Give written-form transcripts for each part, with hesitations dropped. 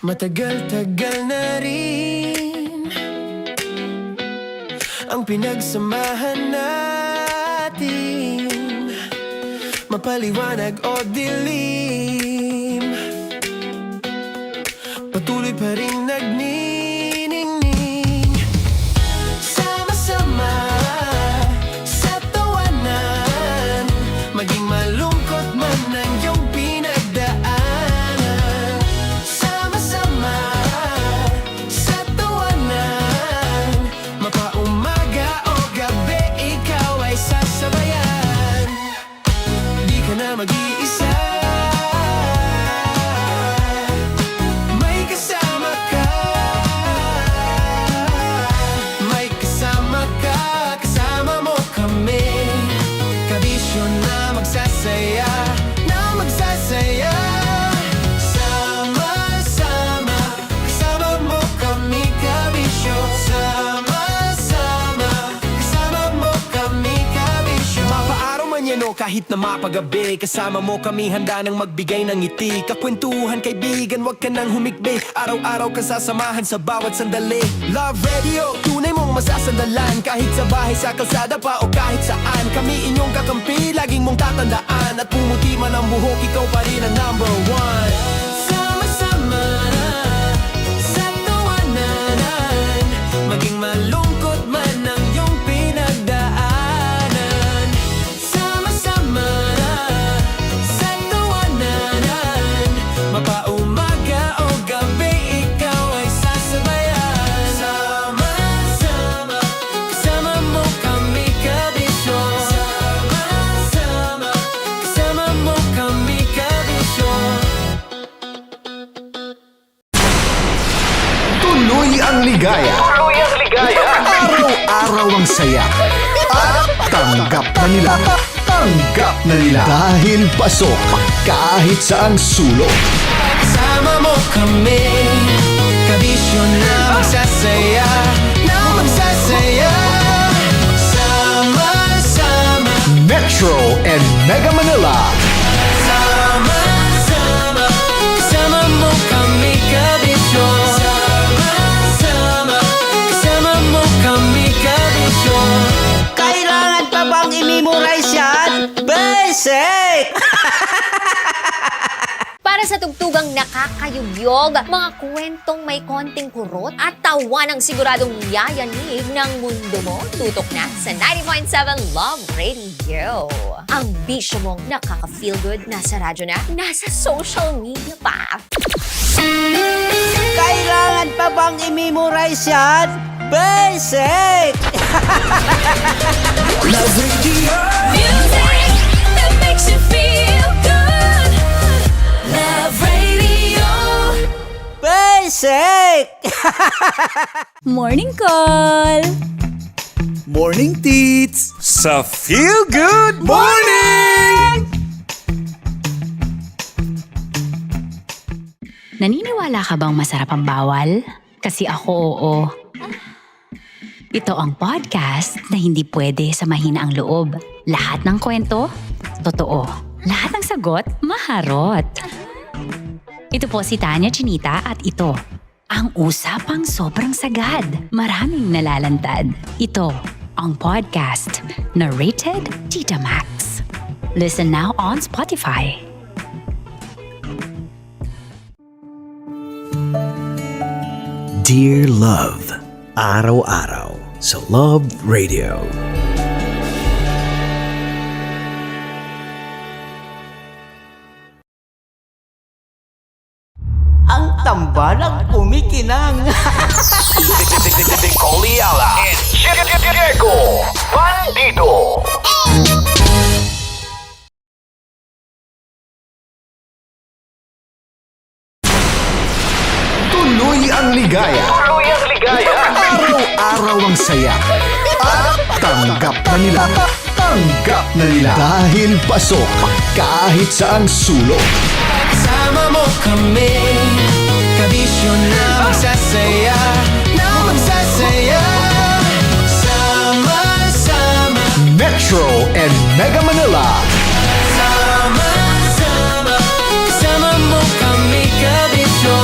Matagal-tagal na rin ang pinagsamahan natin, mapaliwanag o dilim, patuloy pa rin nagniningning. Sama-sama sa tawanan, maging malungkot man ang iyong pinagdaanan. Sama-sama sa tawanan, mapaumaga o gabi, ikaw ay sasabayan. Di ka na mag-iisa, may kasama ka. May kasama ka, kasama mo kami. Kabisyo na magsasaya, na magsasaya. Sama-sama, kasama mo kami, kabisyo. Sama-sama, kasama mo kami, kabisyo. Mapaaraw man yan o kahit na mapagabi, kasama mo kami, handa nang magbigay ng ngiti. Kakwentuhan, kaibigan, wag ka nang humikbi. Araw-araw kasasamahan sa bawat sandali. Love Radio, tunay mong masasandalan. Kahit sa bahay, sa kalsada pa o kahit saan, kami inyong kakampi, laging mong tatandaan. At pumuti man ang buhok, ikaw pa rin ang number one. Sama-sama sa tawanan, maging malungkot man ang iyong pinagdaanan. Sama-sama sa tawanan, mapaumaga o gabi, ikaw ay sasabayan. Sama-sama, kasama mo kami, kabisyo. Sama-sama, kasama mo kami, kabisyo. Tuloy ang ligaya. Araw-araw ang saya. At tanggap na nila. Tanggap na nila. Dahil pasok kahit saang sulok. Kasama mo kami, kabisyo na magsasaya, na magsasaya. Sama-sama, Metro and Mega Manila. sama-sama, kasama mo kami, kabisyo. Sama-sama, kasama mo kami, kabisyo. Kailangan pa bang i-memorize yan? Basic! Para sa tugtugang nakakayugyog, mga kwentong may konting kurot at tawa ng siguradong yayanig ng mundo mo, tutok na sa 90.7 Love Radio. Ang bisyo mong nakaka-feel good, nasa radyo na, nasa social media pa. Kailangan pa bang i-memorize yan? Basic! Love Radio. Music that makes you feel good. Love Radio. Basic! Morning call. Morning, Tits! Sa Feel Good Morning! Naniniwala ka bang masarap ang bawal? Kasi ako oo. Ito ang podcast na hindi pwede sa mahina ang loob. Lahat ng kwento, totoo. Lahat ng sagot, maharot. Ito po si Tanya Chinita at ito, ang usapang sobrang sagad. Maraming nalalantad. Ito, ang podcast na rated Tita Max. Listen now on Spotify. Dear Love, araw-araw sa Love Radio. Ang tambalang kumikinang. Nicole Ayala and Diego Bandido. Tuloy ang ligaya. Araw-araw ang saya. At tanggap na nila. Tanggap na nila. Dahil pasok kahit saang sulok. Kasama mo kami, kabisyo na magsasaya, na magsasaya. Sama-sama, Metro and Mega Manila. sama-sama, kasama mo kami, kabisyo.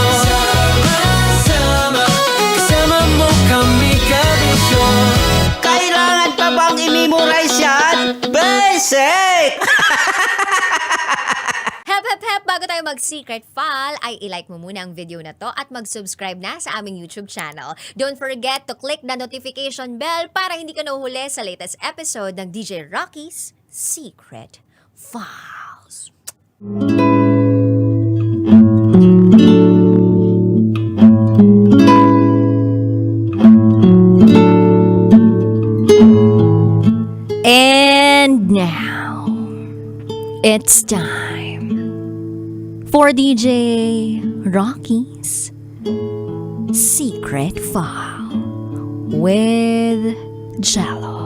tayo mag-secret file, ay ilike mo muna ang video na to at mag-subscribe na sa aming YouTube channel. Don't forget to click the notification bell para hindi ka nahuhuli sa latest episode ng DJ Rocky's Secret Files. And now, it's time for DJ Rocky's Secret File with Jello.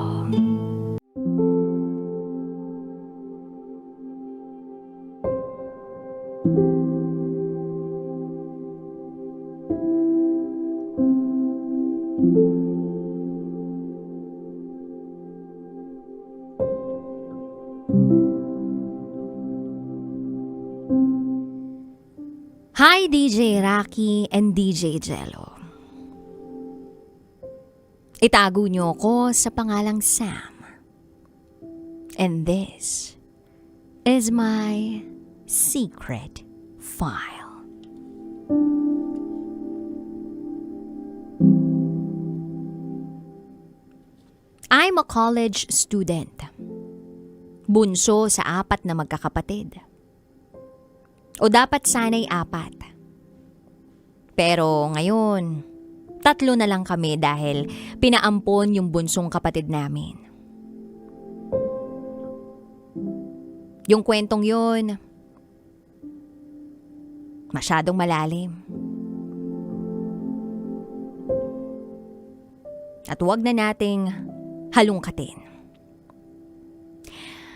Hi DJ Rocky and DJ Jello. Itago niyo ako sa pangalang Sam. And this is my secret file. I'm a college student. Bunso sa 4 na magkakapatid. O dapat sana'y 4. Pero ngayon, 3 na lang kami dahil pinaampon yung bunsong kapatid namin. Yung kwentong yun, masyadong malalim. At huwag na nating halungkatin.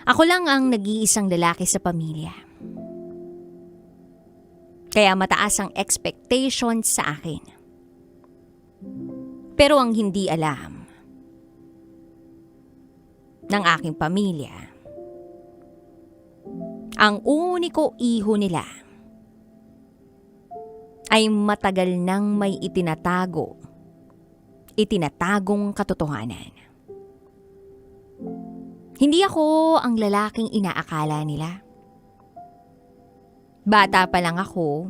Ako lang ang nag-iisang lalaki sa pamilya. Kaya mataas ang expectations sa akin. Pero ang hindi alam ng aking pamilya, ang uniko iho nila ay matagal nang may itinatagong katotohanan. Hindi ako ang lalaking inaakala nila. Bata pa lang ako,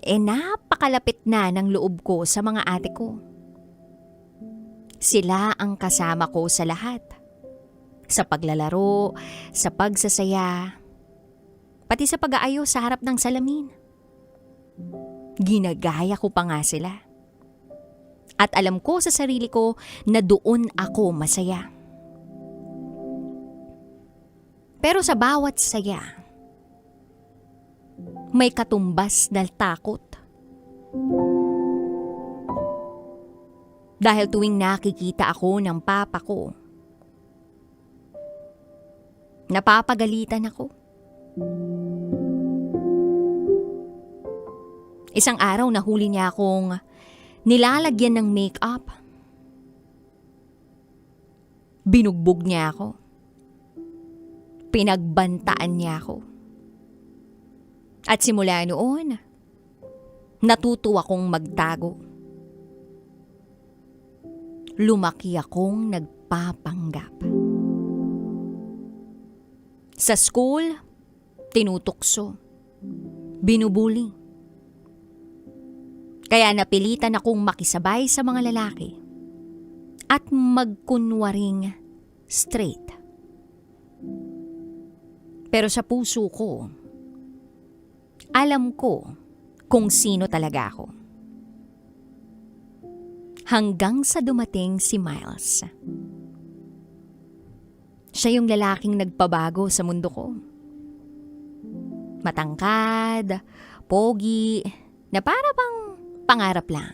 napakalapit na ng loob ko sa mga ate ko. Sila ang kasama ko sa lahat. Sa paglalaro, sa pagsasaya, pati sa pag-aayos sa harap ng salamin. Ginagaya ko pa nga sila. At alam ko sa sarili ko na doon ako masaya. Pero sa bawat saya, may katumbas na takot. Dahil tuwing nakikita ako ng papa ko, napapagalitan ako. Isang araw nahuli niya akong nilalagyan ng make-up. Binugbog niya ako. Pinagbantaan niya ako. At simula noon, natuto akong magtago. Lumaki akong nagpapanggap. Sa school, tinutukso, binubuli. Kaya napilitan akong makisabay sa mga lalaki at magkunwaring straight. Pero sa puso ko, alam ko kung sino talaga ako. Hanggang sa dumating si Miles. Siya yung lalaking nagpabago sa mundo ko. Matangkad, pogi, na para bang pangarap lang.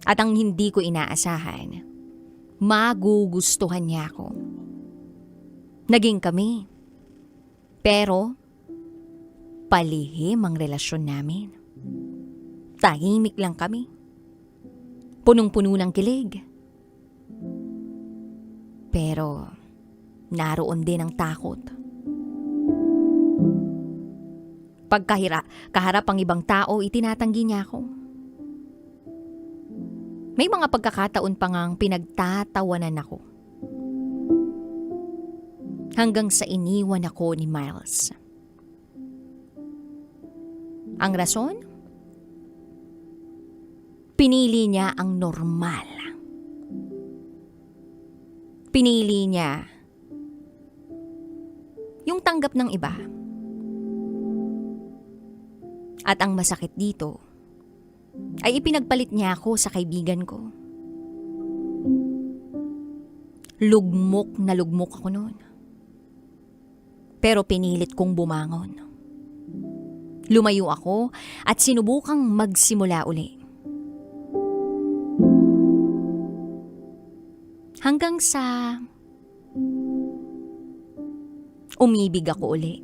At ang hindi ko inaasahan, magugustuhan niya ako. Naging kami. Pero palihim ang relasyon namin. Tahimik lang kami. Punong-puno ng kilig. Pero naroon din ang takot. Kaharap ang ibang tao, itinatanggi niya ako. May mga pagkakataon pa ngang pinagtatawanan ako. Hanggang sa iniwan ako ni Miles. Ang rason? Pinili niya ang normal. Pinili niya yung tanggap ng iba. At ang masakit dito ay ipinagpalit niya ako sa kaibigan ko. Lugmok na lugmok ako noon. Pero pinilit kong bumangon. Lumayo ako at sinubukang magsimula uli. Hanggang sa umibig ako uli.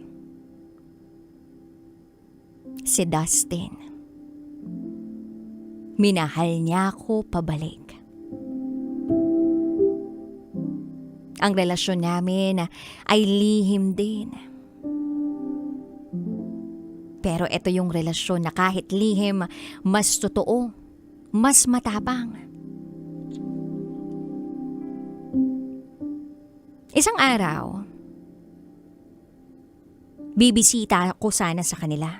Si Dustin. Minahal niya ako pabalik. Ang relasyon namin ay lihim din. Pero ito yung relasyon na kahit lihim, mas totoo, mas matapang. Isang araw, bibisita ako sana sa kanila.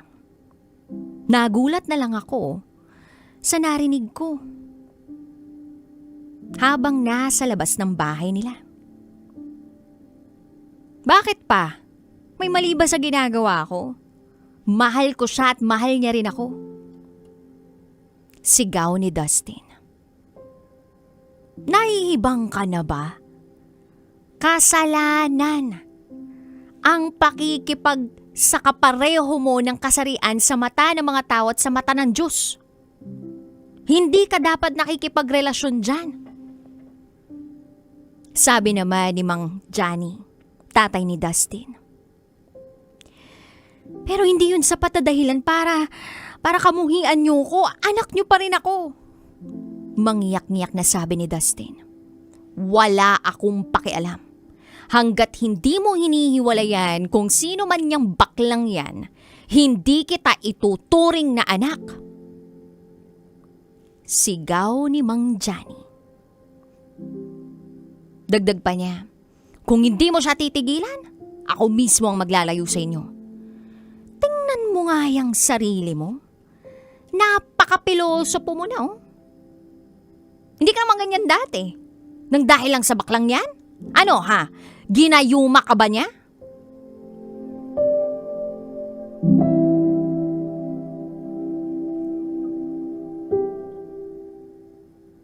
Nagulat na lang ako sa narinig ko habang nasa labas ng bahay nila. Bakit pa? May mali ba sa ginagawa ko? Mahal ko siya at mahal niya rin ako. Sigaw ni Dustin. Nahihibang ka na ba? Kasalanan ang pakikipag sa kapareho mo ng kasarian sa mata ng mga tao at sa mata ng Diyos. Hindi ka dapat nakikipagrelasyon dyan. Sabi naman ni Mang Johnny, tatay ni Dustin. Pero hindi yun sapat na dahilan para kamuhian niyo ko. Anak niyo pa rin ako. Mangyak-ngyak na sabi ni Dustin. Wala akong pakialam. Hanggat hindi mo hinihiwalayan kung sino man niyang baklang yan, hindi kita ituturing na anak. Sigaw ni Mang Johnny. Dagdag pa niya, kung hindi mo siya titigilan, ako mismo ang maglalayo sa inyo. Tingnan mo nga yung sarili mo. Napaka-pilosopo mo na, oh. Hindi ka naman ganyan dati. Nang dahil lang sa baklang yan? Ano ha? Ginayuma ka ba niya?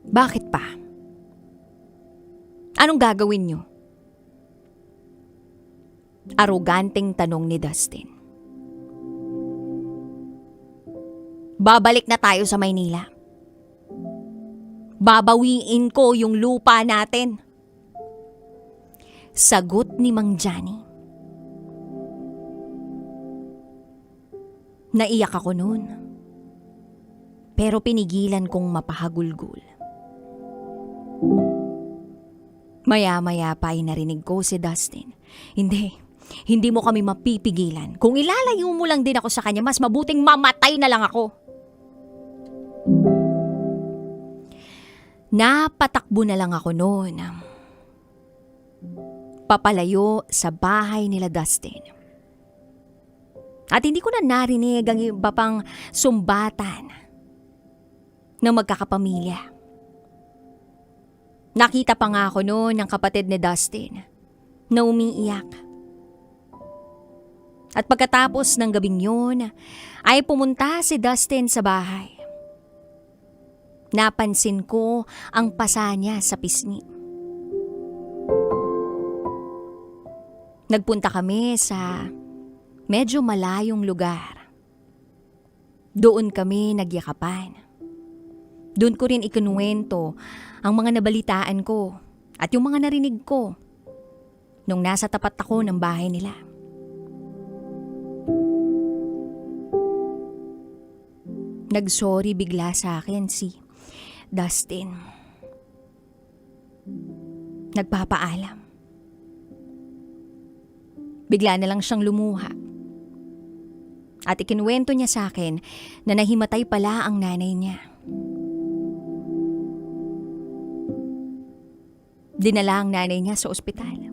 Bakit pa? Anong gagawin niyo? Aroganteng tanong ni Dustin. Babalik na tayo sa Maynila. Babawiin ko yung lupa natin. Sagot ni Mang Johnny. Naiyak ako noon. Pero pinigilan kong mapahagulgul. Maya-maya pa ay narinig ko si Dustin. Hindi mo kami mapipigilan. Kung ilalayo mo lang din ako sa kanya, mas mabuting mamatay na lang ako. Napatakbo na lang ako noon. Papalayo sa bahay nila Dustin. At hindi ko na narinig ang iba pang sumbatan ng magkakapamilya. Nakita pa nga ako noon ng kapatid ni Dustin na umiiyak. At pagkatapos ng gabing yun, ay pumunta si Dustin sa bahay. Napansin ko ang pasa niya sa pisngi. Nagpunta kami sa medyo malayong lugar. Doon kami nagyakapan. Doon ko rin ikinuwento ang mga nabalitaan ko at yung mga narinig ko nung nasa tapat ako ng bahay nila. Nagsorry bigla sa akin si Dustin. Nagpapaalam. Bigla na lang siyang lumuha. At ikinuwento niya sa akin na nahimatay pala ang nanay niya. Dinala ang nanay niya sa ospital.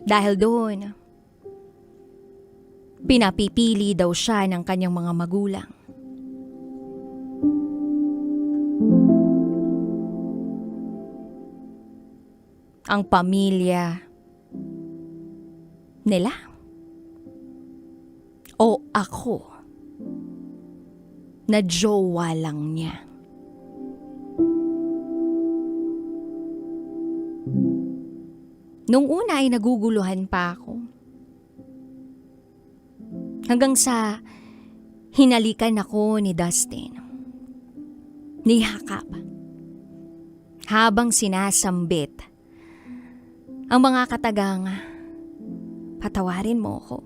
Dahil doon, Pinapipili daw siya ng kanyang mga magulang. Ang pamilya nila o ako na jowa lang niya. Nung una ay naguguluhan pa ako. Hanggang sa hinalikan ako ni Dustin. Nihakap. Habang sinasambit ang mga katagang, patawarin mo ako.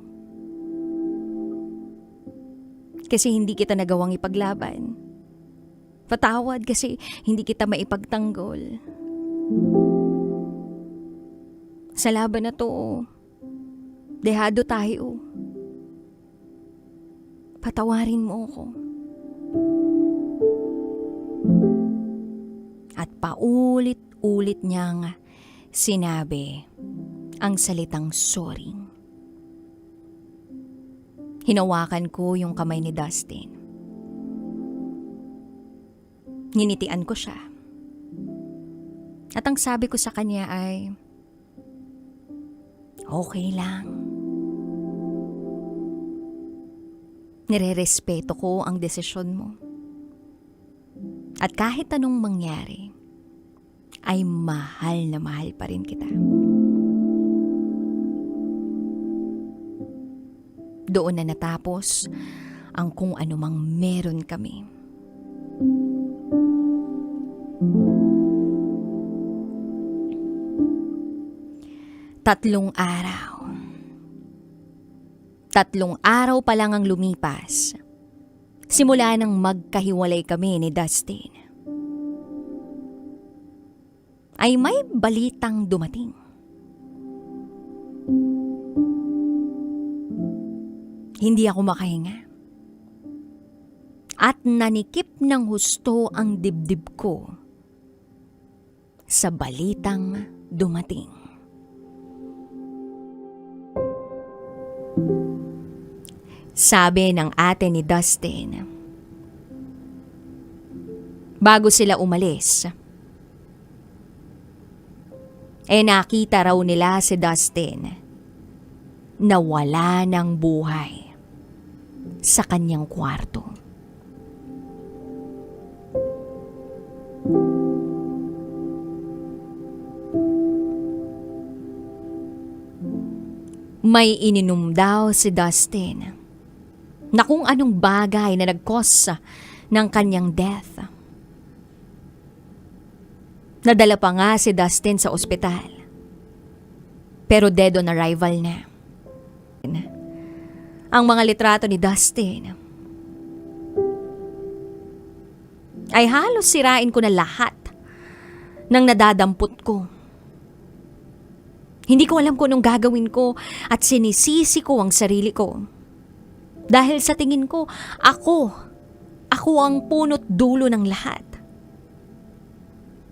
Kasi hindi kita nagawang ipaglaban. Patawad kasi hindi kita maipagtanggol. Sa laban na to, dehado tayo. Patawarin mo ako. At paulit-ulit niyang sinabi ang salitang sorry. Hinawakan ko yung kamay ni Dustin. Ninitian ko siya. At ang sabi ko sa kanya ay, okay lang. Nirerespeto ko ang desisyon mo. At kahit anong mangyari, ay mahal na mahal pa rin kita. Doon na natapos ang kung anumang meron kami. Tatlong araw pa lang ang lumipas. Simula nang magkahiwalay kami ni Dustin. Ay may balitang dumating. Hindi ako makahinga. At nanikip ng husto ang dibdib ko sa balitang dumating. Sabi ng ate ni Dustin, bago sila umalis, nakita raw nila si Dustin na wala ng buhay sa kanyang kwarto. May ininom daw si Dustin na kung anong bagay na nag-cause ng kanyang death. Nadala pa nga si Dustin sa ospital. Pero dead on arrival na. Ang mga litrato ni Dustin ay halos sirain ko na lahat ng nadadampot ko. Hindi ko alam kung anong gagawin ko at sinisisi ko ang sarili ko. Dahil sa tingin ko, ako ang punot dulo ng lahat.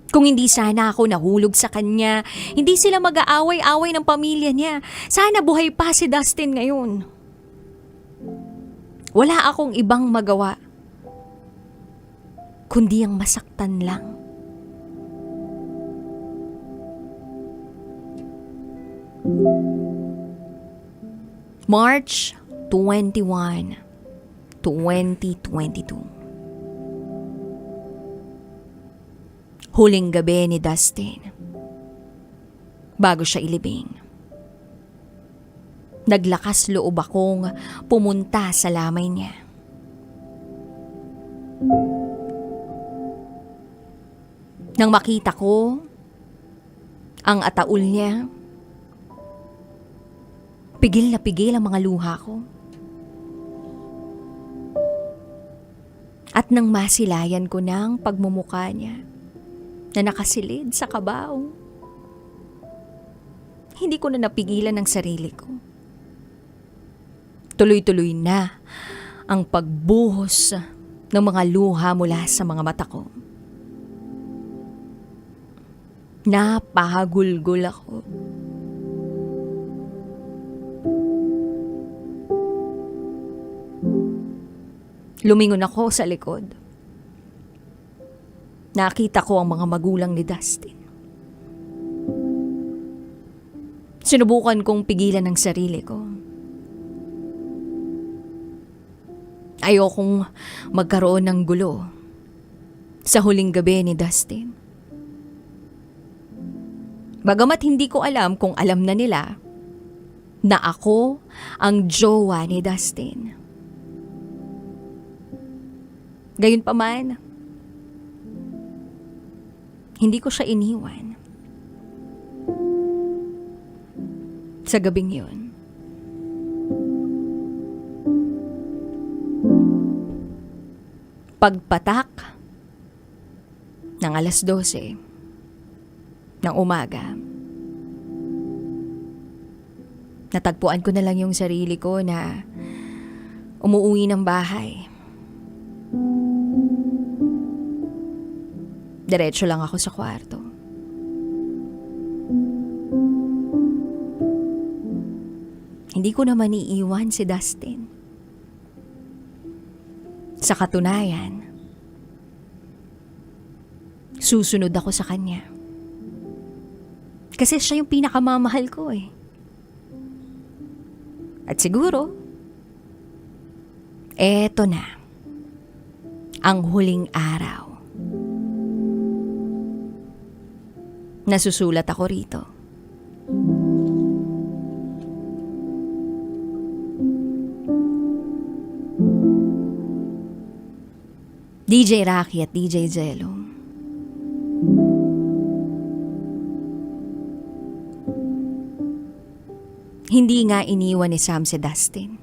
Kung hindi sana ako nahulog sa kanya, hindi sila mag-aaway-away ng pamilya niya. Sana buhay pa si Dustin ngayon. Wala akong ibang magawa, kundi ang masaktan lang. March 21, 2022. Huling gabi ni Dustin. Bago siya ilibing. Naglakas loob akong pumunta sa lamay niya. Nang makita ko ang ataul niya, pigil na pigil ang mga luha ko. At nang masilayan ko ng pagmumuka niya na nakasilid sa kabaong, hindi ko na napigilan ang sarili ko. Tuloy-tuloy na ang pagbuhos ng mga luha mula sa mga mata ko. Napahagulgol ako. Lumingon ako sa likod. Nakita ko ang mga magulang ni Dustin. Sinubukan kong pigilan ang sarili ko. Ayokong magkaroon ng gulo sa huling gabi ni Dustin. Bagamat hindi ko alam kung alam na nila na ako ang jowa ni Dustin. Gayunpaman, hindi ko siya iniwan. Sa gabing yun. Pagpatak ng 12:00 ng umaga, natagpuan ko na lang yung sarili ko na umuwi ng bahay. Diretso lang ako sa kwarto. Hindi ko naman iiwan si Dustin. Sa katunayan, susunod ako sa kanya. Kasi siya yung pinakamamahal ko eh. At siguro, eto na ang huling araw. Nasusulat ako rito. DJ Rocky at DJ Jello. Hindi nga iniwan ni Sam si Dustin.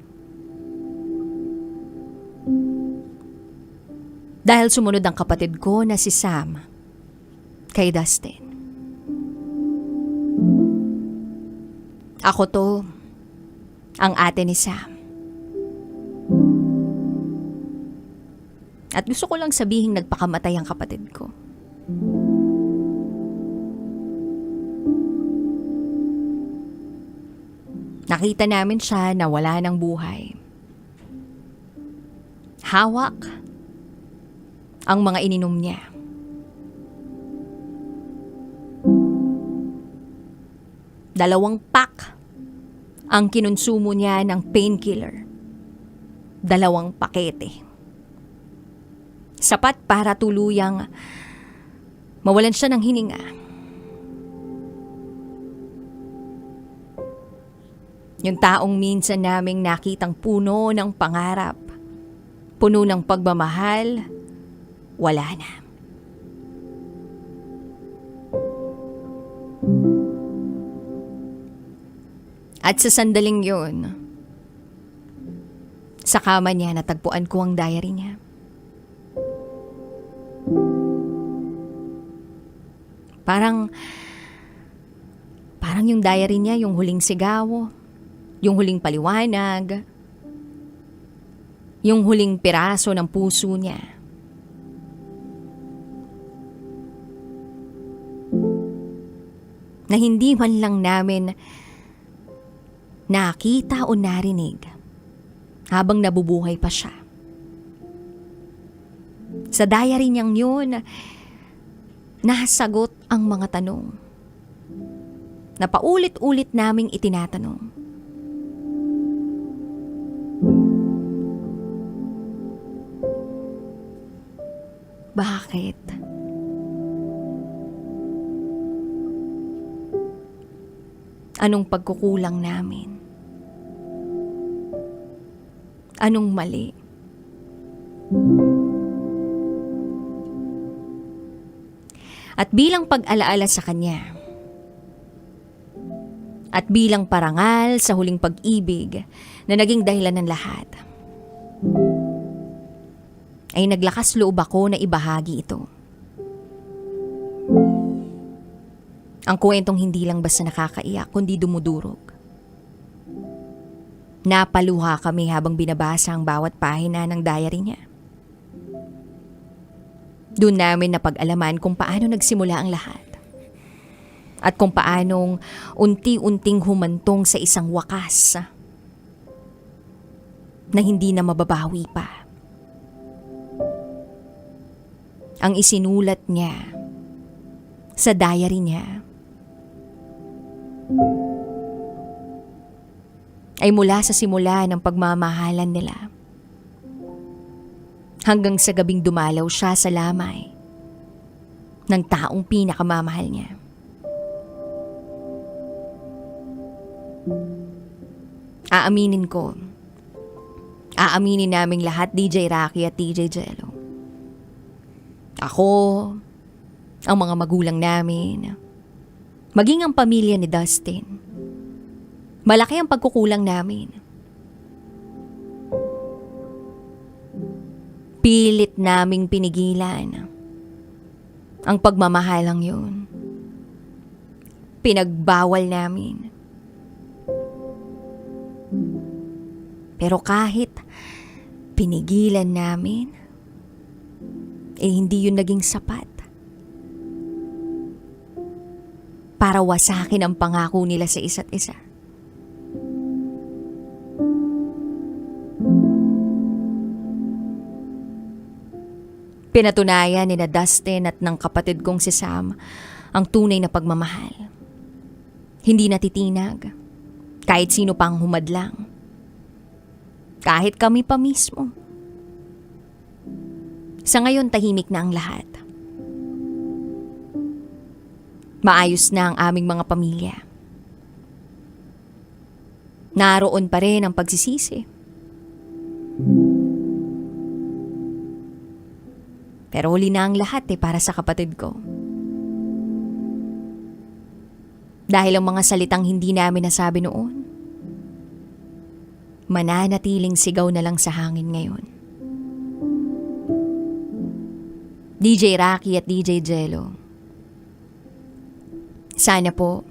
Dahil sumunod ang kapatid ko na si Sam kay Dustin. Ako to, ang ate ni Sam. At gusto ko lang sabihing nagpakamatay ang kapatid ko. Nakita namin siya na wala ng buhay. Hawak ang mga ininom niya. Dalawang pack ang kinonsumo niya ng painkiller. 2 pakete. Sapat para tuluyang mawalan siya ng hininga. Yung taong minsan naming nakitang puno ng pangarap, puno ng pagmamahal, wala na. At sa sandaling yun, sa kama niya natagpuan ko ang diary niya. Parang yung diary niya, yung huling sigaw, yung huling paliwanag, yung huling piraso ng puso niya. Na hindi man lang namin nakita o narinig habang nabubuhay pa siya. Sa diary niyang yun, nasagot ang mga tanong na paulit-ulit naming itinatanong. Bakit? Anong pagkukulang namin? Anong mali? At bilang pag-alaala sa kanya, at bilang parangal sa huling pag-ibig na naging dahilan ng lahat, ay naglakas loob ako na ibahagi ito. Ang kwentong hindi lang basta nakakaiyak, kundi dumudurog. Napaluha kami habang binabasa ang bawat pahina ng diary niya. Doon namin napag-alaman kung paano nagsimula ang lahat. At kung paanong unti-unting humantong sa isang wakas na hindi na mababawi pa. ang isinulat niya sa diary niya ay mula sa simula ng pagmamahalan nila hanggang sa gabing dumalaw siya sa lamay ng taong pinakamamahal niya. Aaminin naming lahat, DJ Rocky at DJ Jello. Ako, ang mga magulang namin, maging ang pamilya ni Dustin. Malaki ang pagkukulang namin. Pilit naming pinigilan ang pagmamahalang yun. Pinagbawal namin. Pero kahit pinigilan namin, hindi yun naging sapat para wasakin ang pangako nila sa isa't isa. Pinatunayan ni na Dustin at ng kapatid kong si Sam ang tunay na pagmamahal. Hindi natitinag kahit sino pang humadlang. Kahit kami pa mismo. Sa ngayon tahimik na ang lahat. Maayos na ang aming mga pamilya. Naroon pa rin ang pagsisisi. Pero huli na ang lahat para sa kapatid ko. Dahil ang mga salitang hindi namin nasabi noon, mananatiling sigaw na lang sa hangin ngayon. DJ Rocky at DJ Jello, sana po,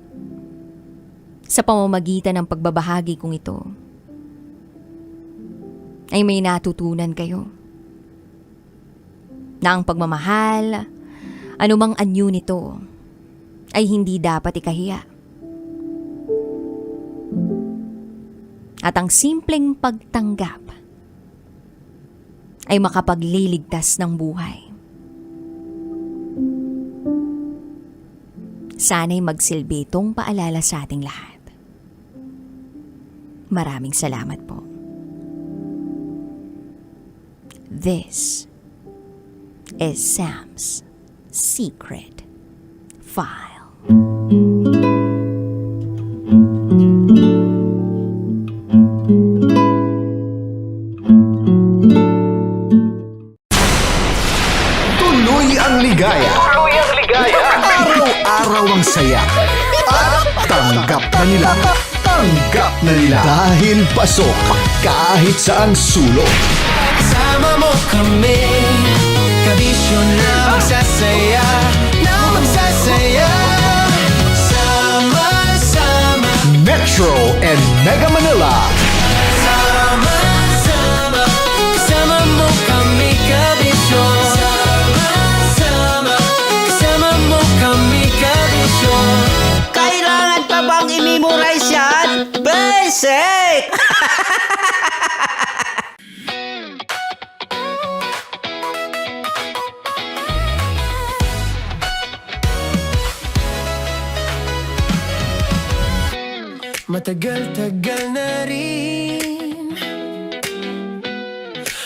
sa pamamagitan ng pagbabahagi kong ito, ay may natutunan kayo. Na ang pagmamahal, anumang anyo nito, ay hindi dapat ikahiya. At ang simpleng pagtanggap ay makapagliligtas ng buhay. Sana'y magsilbi itong paalala sa ating lahat. Maraming salamat po. This is Sam's Secret File. Tuloy ang ligaya. Tuloy ang ligaya. Araw-araw ang saya. At tanggap na nila. Tanggap na nila. Dahil pasok kahit saang sulok. Sama mo kami, kabisyo na magsasaya, sama-sama. Metro and Mega Manila. Sama-sama, kasama mo kami, kabisyo. Sama-sama, kasama mo kami, kabisyo. Kailangan pa bang i-memorize yan? Basic! Matagal-tagal na rin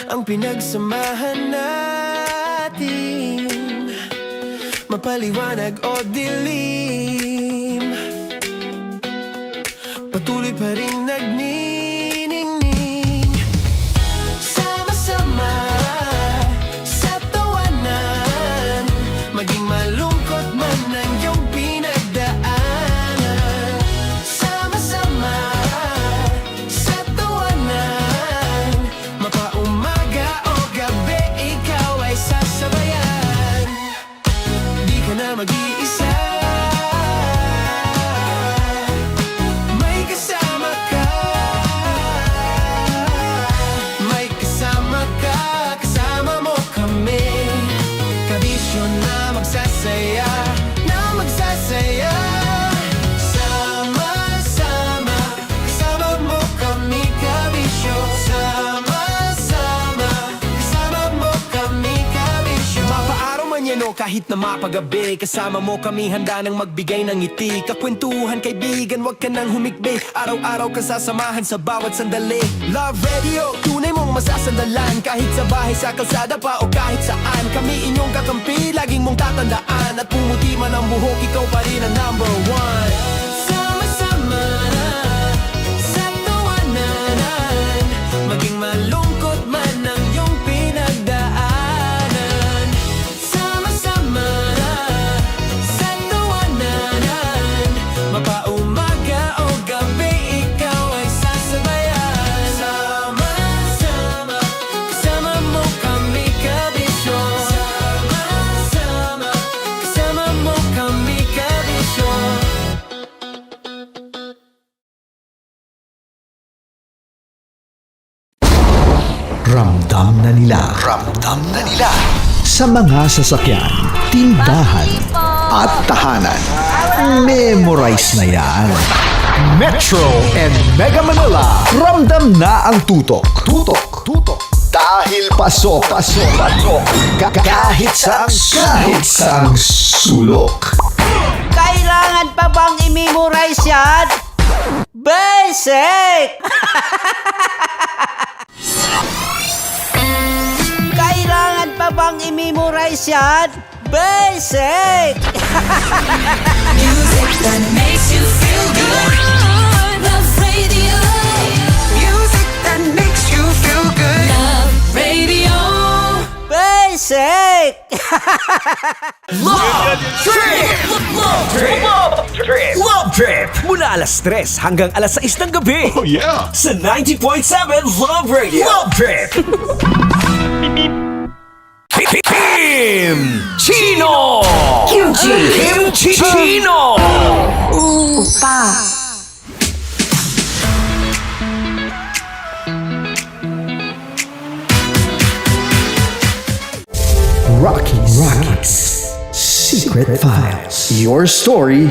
ang pinagsamahan natin, mapaliwanag o dilim, patuloy pa rin nagniningning. Sama-sama sa tawanan, maging malungkot man ang iyong pinagdaanan. Sama-sama sa tawanan, mapaumaga o gabi, ikaw ay sasabayan. Di ka na mag-iisa, may kasama ka. kahit na mapagabi. Kasama mo kami handa nang magbigay ng ngiti. Kakwentuhan kaibigan, wag ka nang humikbi. Araw-araw kasasamahan sa bawat sandali. Love Radio, tunay mong masasandalan. Kahit sa bahay, sa kalsada pa o kahit saan. Kami inyong kakampi, laging mong tatandaan. At pumuti man ang buhok, ikaw pa rin ang number one. Sama-sama sa tawanan, maging malungkot man ang iyong pinagdaanan. Sama-sama sa tawanan, mapaumaga o gabi, ikaw ay sasabayan. Sama-sama, kasama mo kami kabisyo. Sama-sama, kasama mo kami kabisyo. Ramdam na nila sa mga sasakyan, tindahan at tahanan. Memorize na yan. Metro and Mega Manila, ramdam na ang tutok. Dahil pasok. Kahit saang sulok. Kailangan pa bang i-memorize yan? Basic! Kailangan pa bang i-memorize yan? Basic! Music that makes you feel good. Love Radio. Music that makes you feel good. Love Radio. Basic! Love Trip! Mula alas 3 hanggang alas 6 ng gabi. Oh yeah! Sa 90.7 Love Radio. Love Trip! Kim Chino! Kimchi Chino! Rockies Secret Files. Your story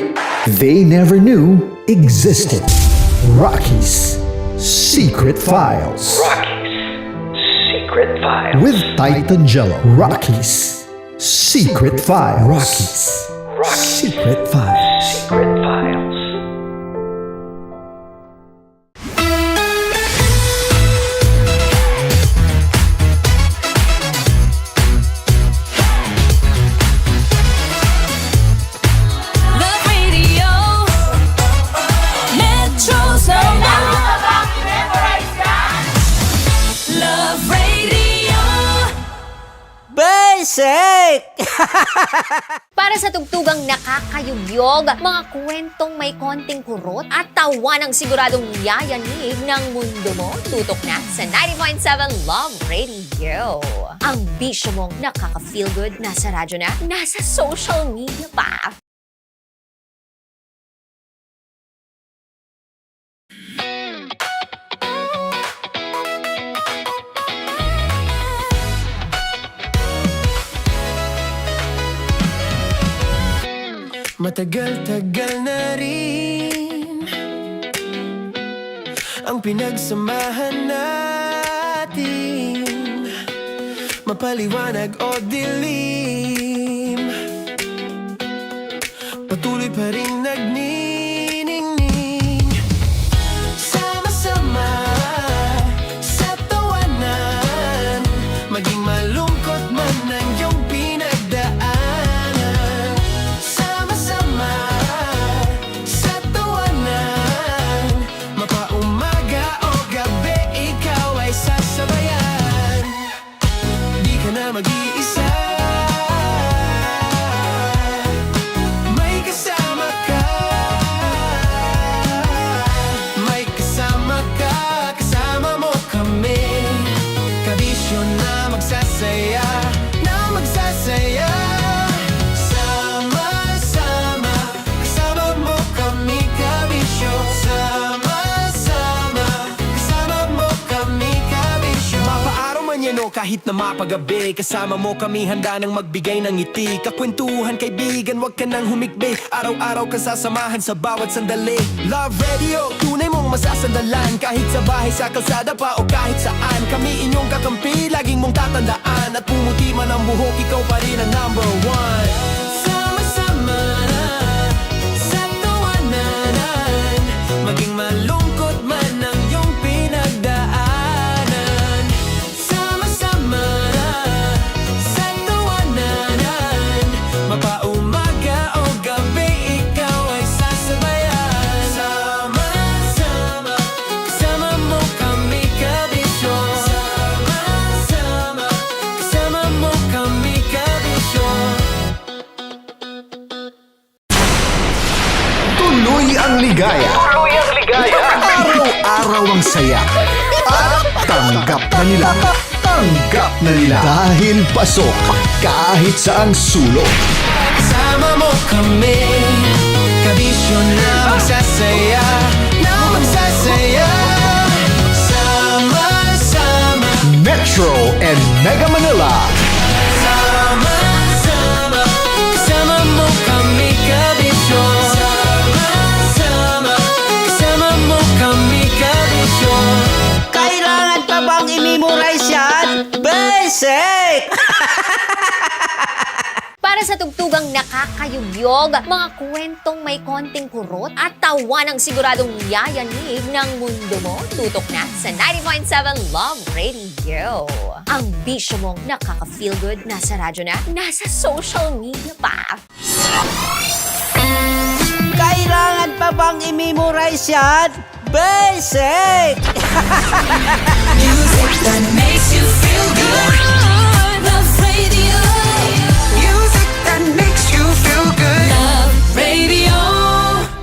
they never knew existed. Rockies Secret Files. Secret Files. With Titan Jello. Rockies Secret Files. Secret Files. Secret Files. Love Radio. Metro's number. Love Radio. Basic! Para sa tugtugang nakakayugyog, mga kwentong may konting kurot at tawa ng siguradong yayanig ng mundo mo, tutok na sa 90.7 Love Radio. Ang bisyo mong nakaka-feel good, nasa radyo na, nasa social media pa. Matagal-tagal na rin ang pinagsamahan natin, mapaliwanag o dilim, patuloy pa rin nagniningning. Sama-sama sa tawanan, maging malungkot man ang iyong pinagdaanan. Sama-sama sa tawanan, mapaumaga o gabi, ikaw ay sasabayan. Di ka na mag-iisa, may kasama ka. May kasama ka, kasama mo kami. Kabisyo na magsasaya, na magsasaya. Sama-sama, kasama mo kami, kabisyo. Sama-sama, kasama mo kami, kabisyo. Mapaaraw man yan o kahit na mapagabi, kasama mo kami handa nang magbigay ng ngiti. Kakwentuhan kaibigan, wag ka nang humikbi. Araw-araw kasasamahan sa bawat sandali. Love Radio, tunay mong masasandalan. Kahit sa bahay, sa kalsada pa o kahit saan, kami inyong kakampi, laging mong tatandaan. At pumuti man ang buhok, ikaw pa rin ang number one. Sama-sama na sa tawanan, maging malungkot man ang iyong pinagdaanan. Sama-sama na sa tawanan, mapaumaga o gabi, ikaw ay sasabayan. Sama-sama, kasama mo kami kabisyo. Sama-sama, kasama mo kami kabisyo. Tuloy ang ligaya. Araw-araw ang saya. At tanggap na nila. Tanggap na nila. Dahil pasok kahit saang sulok. Kasama mo kami, kabisyo na magsasaya, na magsasaya. Sama-sama, Metro and Mega Manila. sama-sama, kasama mo kami kabisyo. Sama-sama, kasama mo kami kabisyo. Kailangan pa bang i-memorize yan? Basic! Para sa tugtugang nakakayugyog, mga kwentong may konting kurot at tawa ng siguradong yayanig ng mundo mo, tutok na sa 90.7 Love Radio. Ang bisyo mong nakaka-feel good, nasa radyo na, nasa social media pa. Kailangan pa bang i-memorize yan? Basic! Music that makes you feel good. Love Radio. Music that makes you feel good. Love Radio.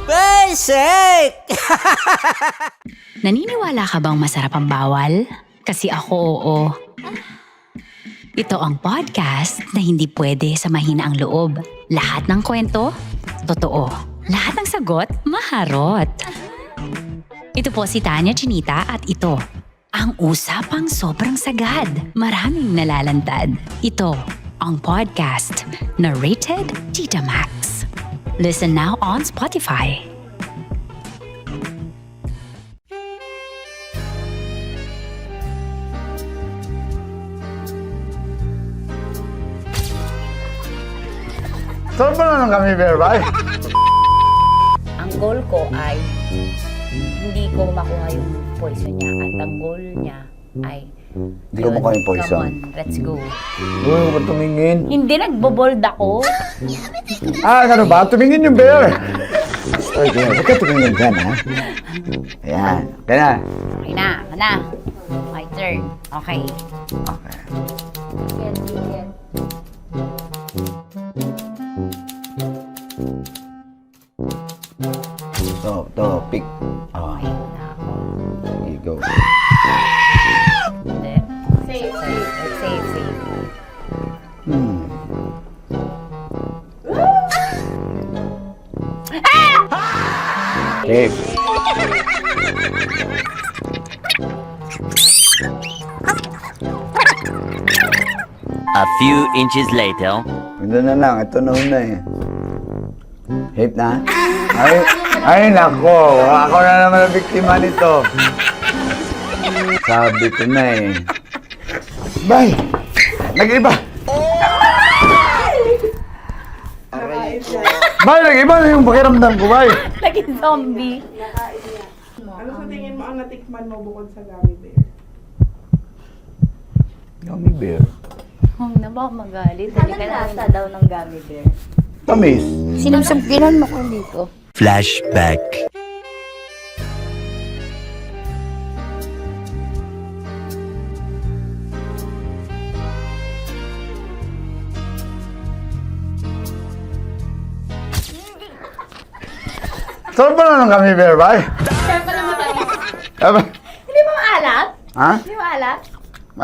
Basic! Naniniwala ka bang masarap ang bawal? Kasi ako oo. Ito ang podcast na hindi pwede sa mahina ang loob. Lahat ng kwento, totoo. Lahat ng sagot, maharot. Ito po si Tanya Chinita at ito, ang usapang sobrang sagad. Maraming nalalantad. Ito, ang podcast na rated Tita Max. Listen now on Spotify. Saan ba na lang kami, Berbay? Ang goal ko ay hindi ko makuha yung poison niya at ang goal niya ay Hindi ko makuha yung poison. Come on, let's go. Uy, huwag tumingin. Hindi, nagbobold ako. Ano ba? Tumingin yung bear. Oy, bear, huwag ka tumingin dyan, ha? Ayan. Kaya na. Okay na, na. My turn. Okay. Okay. Yan, yan. To, pick. Oh, Okay na ako. here you go. Hindi. Safe, safe. Safe, safe. Safe. A few inches later. Ito na lang. Ito na una eh. Safe na? Ay, nako. Ako na naman ang biktima nito. Sabi ko na eh. Bay! Nag-iba! Bay, nag-iba na yung pakiramdam ko, bay! Naging zombie. Ano sa tingin mo ang natikman mo bukod sa gummy bear? Gummy bear? Oh, na baka magalit. Ano lasa daw ng gummy bear? Tamis. Sinusumpilan mo ko dito. Flashback. Saan ba na lang kami, bear, bay? Saan pa naman kami? Aba, Hindi mo maalat? ha? Hindi mo maalat?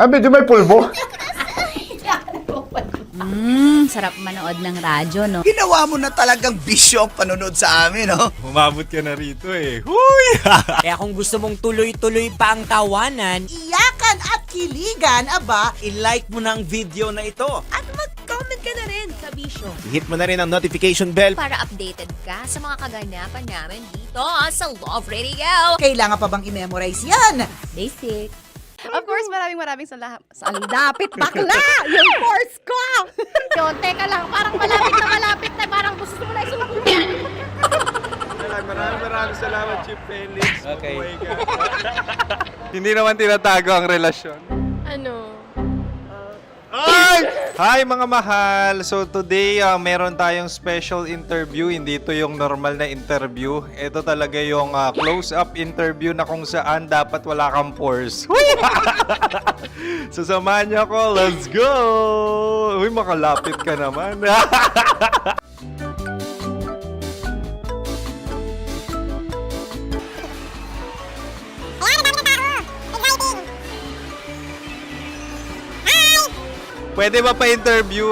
Medyo may pulbo. Sarap manood ng radyo, no? Ginawa mo na talagang bisyo ang panonood sa amin, no? Umabot ka na rito eh. Huy! Kaya kung gusto mong tuloy-tuloy pa ang tawanan, Iyakan at kiligan, aba, i-like mo na ang video na ito. at mag-comment ka na rin, kabisyo, Hit mo na rin ang notification bell. para updated ka sa mga kaganapan namin dito sa Love Radio. Kailangan pa bang i-memorize yan? Basic. Of course, maraming salamat. Ang lapit bakla! Yung course ko! Yun, teka lang, parang malapit na, parang gusto mo na isulat. Maraming salamat, Chief Felix. Okay. Hindi naman tinatago ang relasyon. Ano? Hi mga mahal! So today, meron tayong special interview. Hindi ito yung normal na interview. Ito talaga yung close-up interview na kung saan dapat wala kang pores. So samahan niyo ako. Let's go! Uy, makalapit ka naman. Pwede ba pa-interview?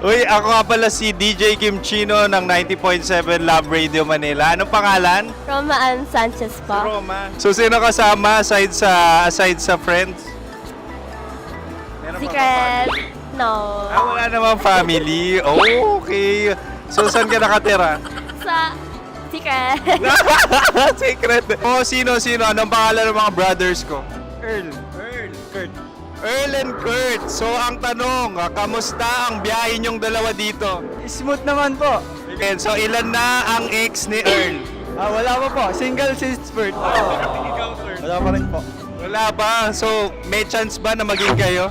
Uy, ako nga pala si DJ Kim Chino ng 90.7 Love Radio Manila. Anong pangalan? Roma Ann Sanchez po. Roma. So, sino kasama aside sa friends? Meron pa ba Secret. No. wala namang family. Oh, okay. So, saan ka nakatira? Sa secret. Secret. Oh, sino? Anong pangalan ng mga brothers ko? Earl, Kurt. Earl and Kurt. So, ang tanong, kamusta ang biyahe niyong dalawa dito? Smooth naman po. And so, ilan na ang ex ni Earl? Wala pa po. Single since birth. Wala pa rin po. Wala ba? So, may chance ba na maging kayo?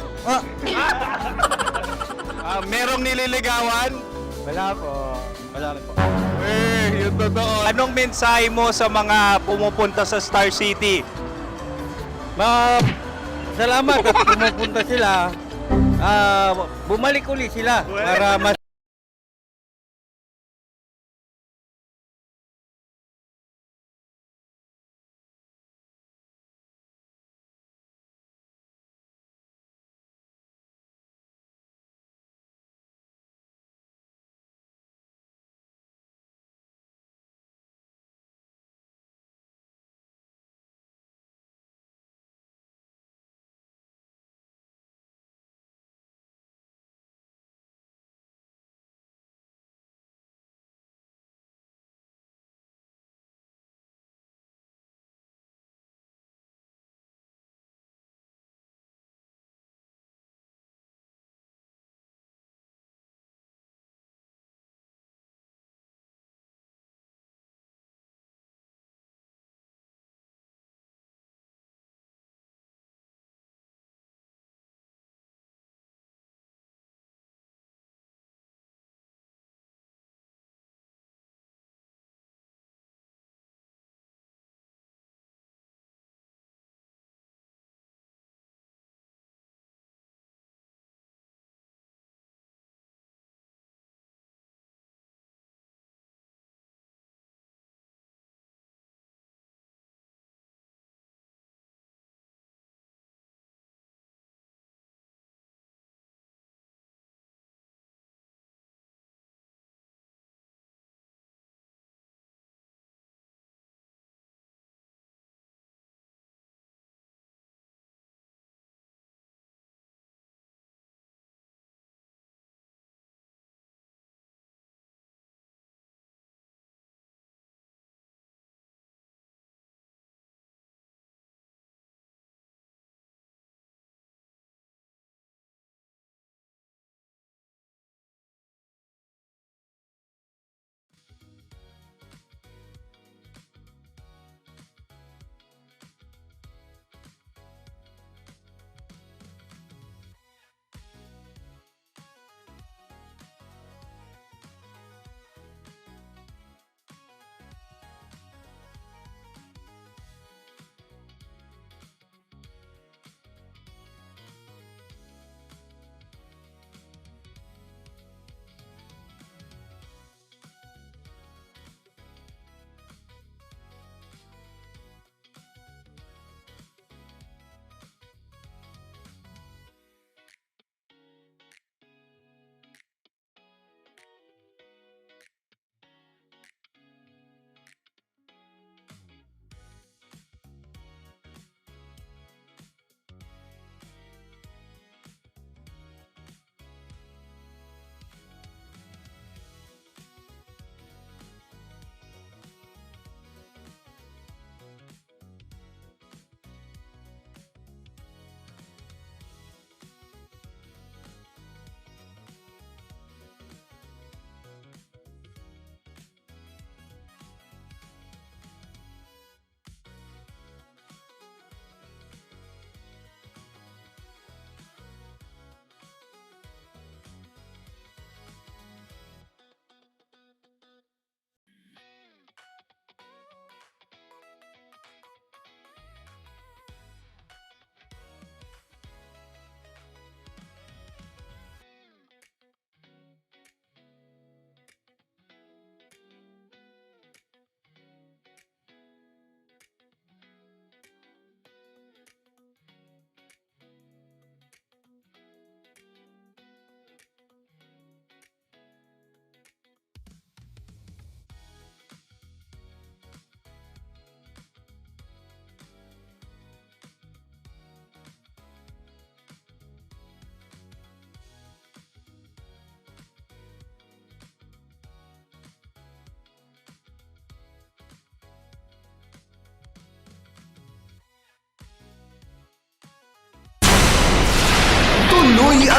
Merong nililigawan? Wala po. Wala rin po. Yung totoo. Anong mensahe mo sa mga pumupunta sa Star City? Salamat at pumupunta sila. Bumalik uli sila para mas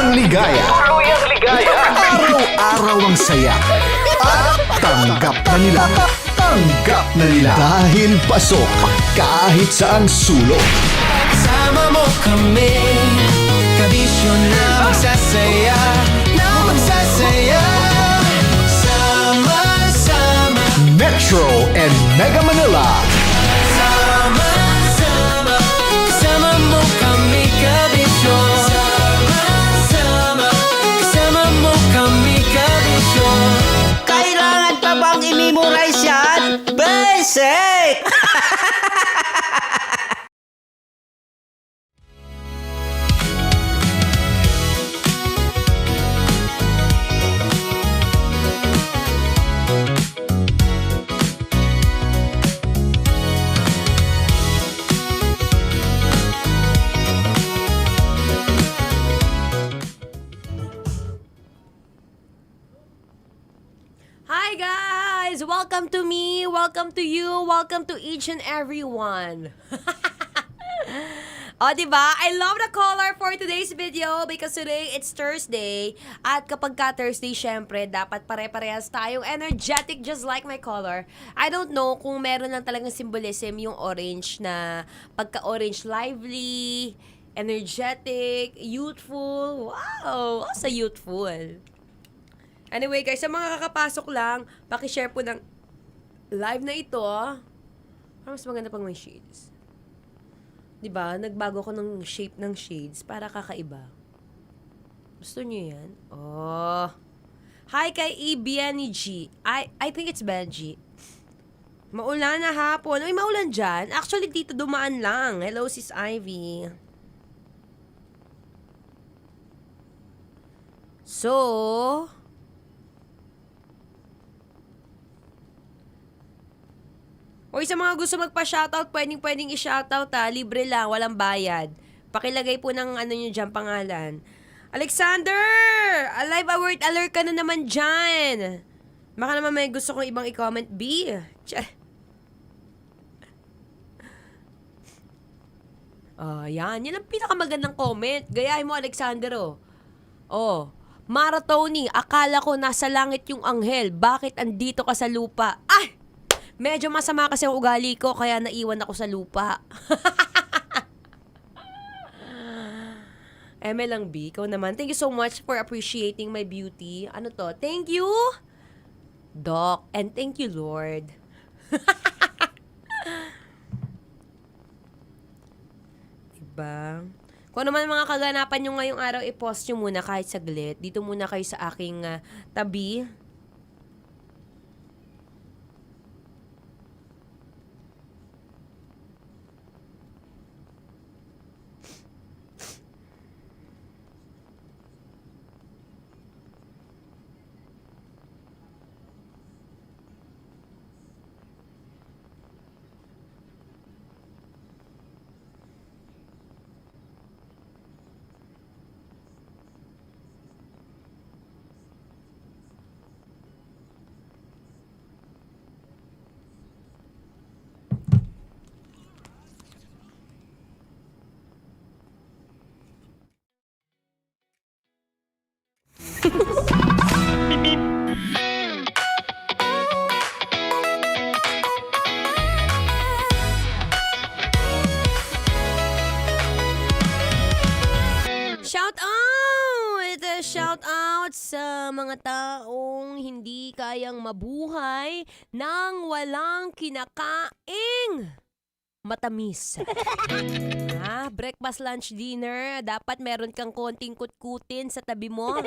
Tuluyang ligaya. Araw-araw ang saya. At tanggap na nila. Tanggap na nila. Dahil pasok kahit saang sulok. Sama mo kami, kabisyo na magsasaya, sama-sama. Metro and Mega Manila. Sama-sama, kasama mo kami, kabisyo. Sama-sama, kasama mo kami, kabisyo. Kailangan pa bang i-memorize yan? Basic! Hi guys! Welcome to me, welcome to you, welcome to each and everyone. O, diba? I love the color for today's video because today it's Thursday. At kapag ka Thursday, syempre, dapat pare-parehas tayong energetic just like my color. I don't know kung meron lang talagang symbolism yung orange na pagka-orange lively, energetic, youthful. Wow! Sa youthful. Anyway guys, sa mga kakapasok lang, pakishare po ng live na ito. Para mas maganda pang may shades. Diba? Nagbago ko ng shape ng shades para kakaiba. Gusto niyo yan? Oh. Hi kay Benny G. I think it's Benji. Maulan na hapon. Uy, maulan dyan. Actually, dito dumaan lang. Hello, sis Ivy. So, Uy, sa mga gusto magpa-shoutout, pwedeng i-shoutout ha. Libre lang, walang bayad. Pakilagay po ng ano nyo dyan, pangalan. Alexander! Alive alert ka na naman dyan. Baka naman may gusto kong ibang i-comment, B. Yan. Yan ang pinakamagandang comment. Gayahin mo, Alexander, oh. Oh. Maratoni, akala ko nasa langit yung anghel. Bakit andito ka sa lupa? Ay! Medyo masama kasi ang ugali ko, kaya naiwan ako sa lupa. lang B, ikaw naman. Thank you so much for appreciating my beauty. Ano to? Thank you, Doc. And thank you, Lord. Diba? Kung ano man mga kaganapan nyo ngayong araw, i-post nyo muna kahit saglit. Dito muna kayo sa aking tabi. Shout out sa mga taong hindi kayang mabuhay nang walang kinakaing matamis. Breakfast, lunch, dinner, dapat meron kang konting kutkutin sa tabi mo.